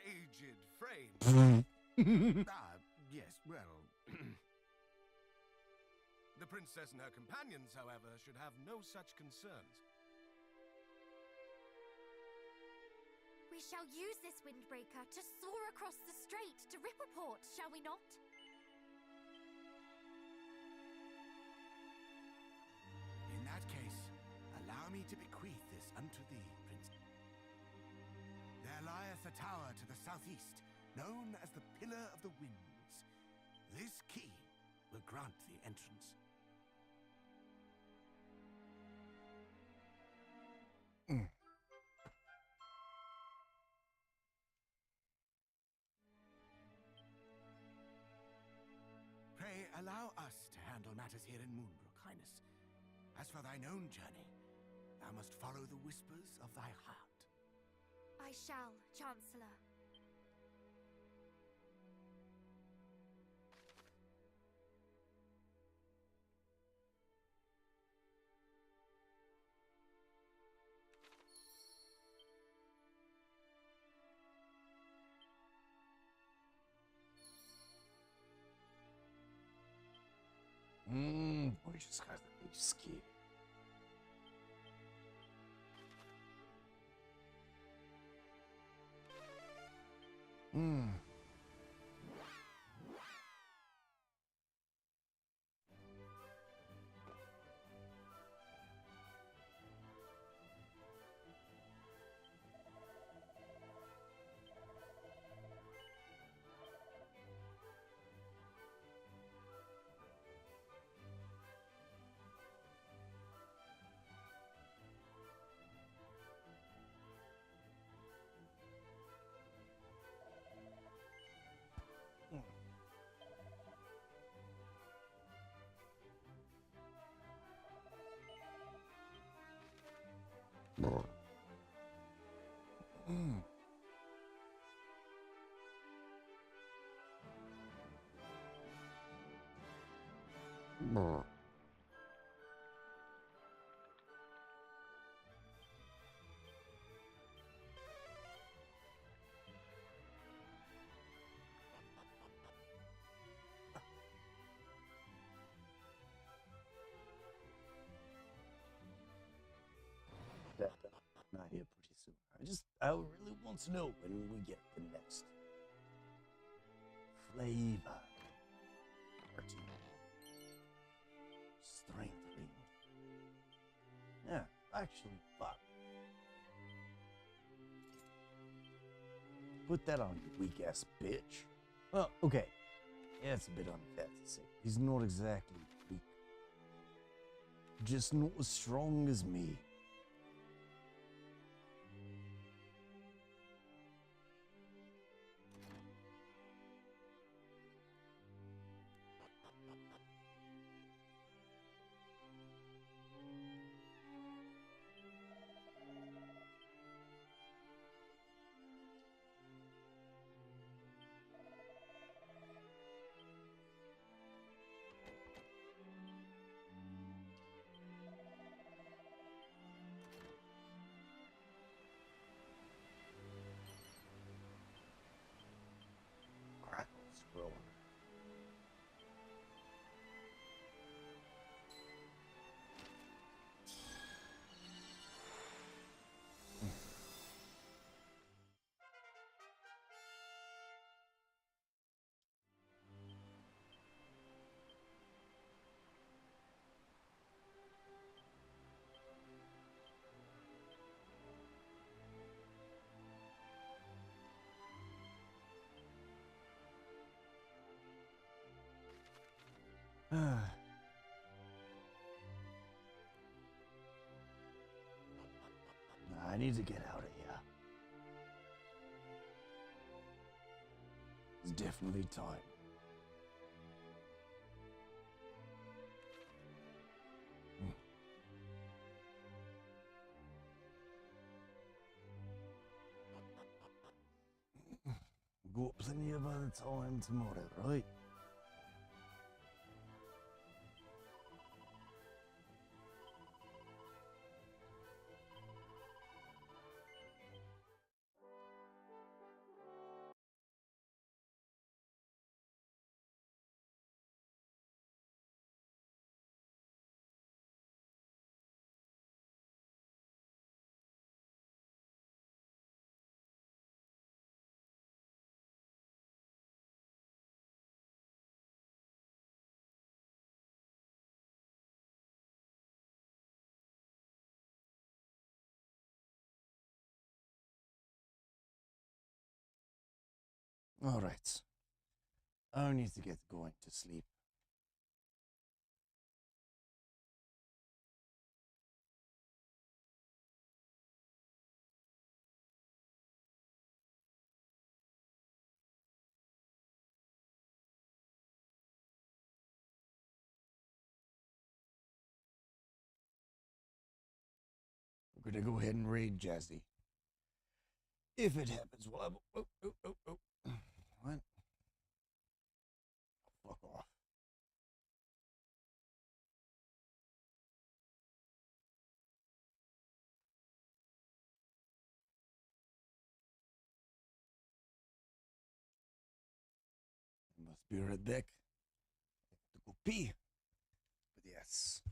aged frame. Yes, well... The princess and her companions, however, should have no such concerns. We shall use this Windbreaker to soar across the strait to Rippleport, shall we not? In that case, allow me to bequeath this unto thee, Prince. There lieth a tower to the southeast, known as the Pillar of the Winds. This key will grant the entrance. allow us to handle matters here in Moonbrook, Highness. As for thine own journey, thou must follow the whispers of thy heart. I shall, Chancellor. Boy, just got to be scared. Not here pretty soon. I really want to know when we get the next flavor. Party. Strengthening. Yeah, actually, fuck. Put that on, you weak ass bitch. Well, okay. Yeah, it's a bit unfair to say. He's not exactly weak. Just not as strong as me. I need to get out of here. It's definitely time. Got plenty of other time tomorrow, right? All right. I need to get going to sleep. We're gonna go ahead and raid Jazzy. If it happens, we'll have. What? Fuck off. Must be right back. I have to go pee. But yes.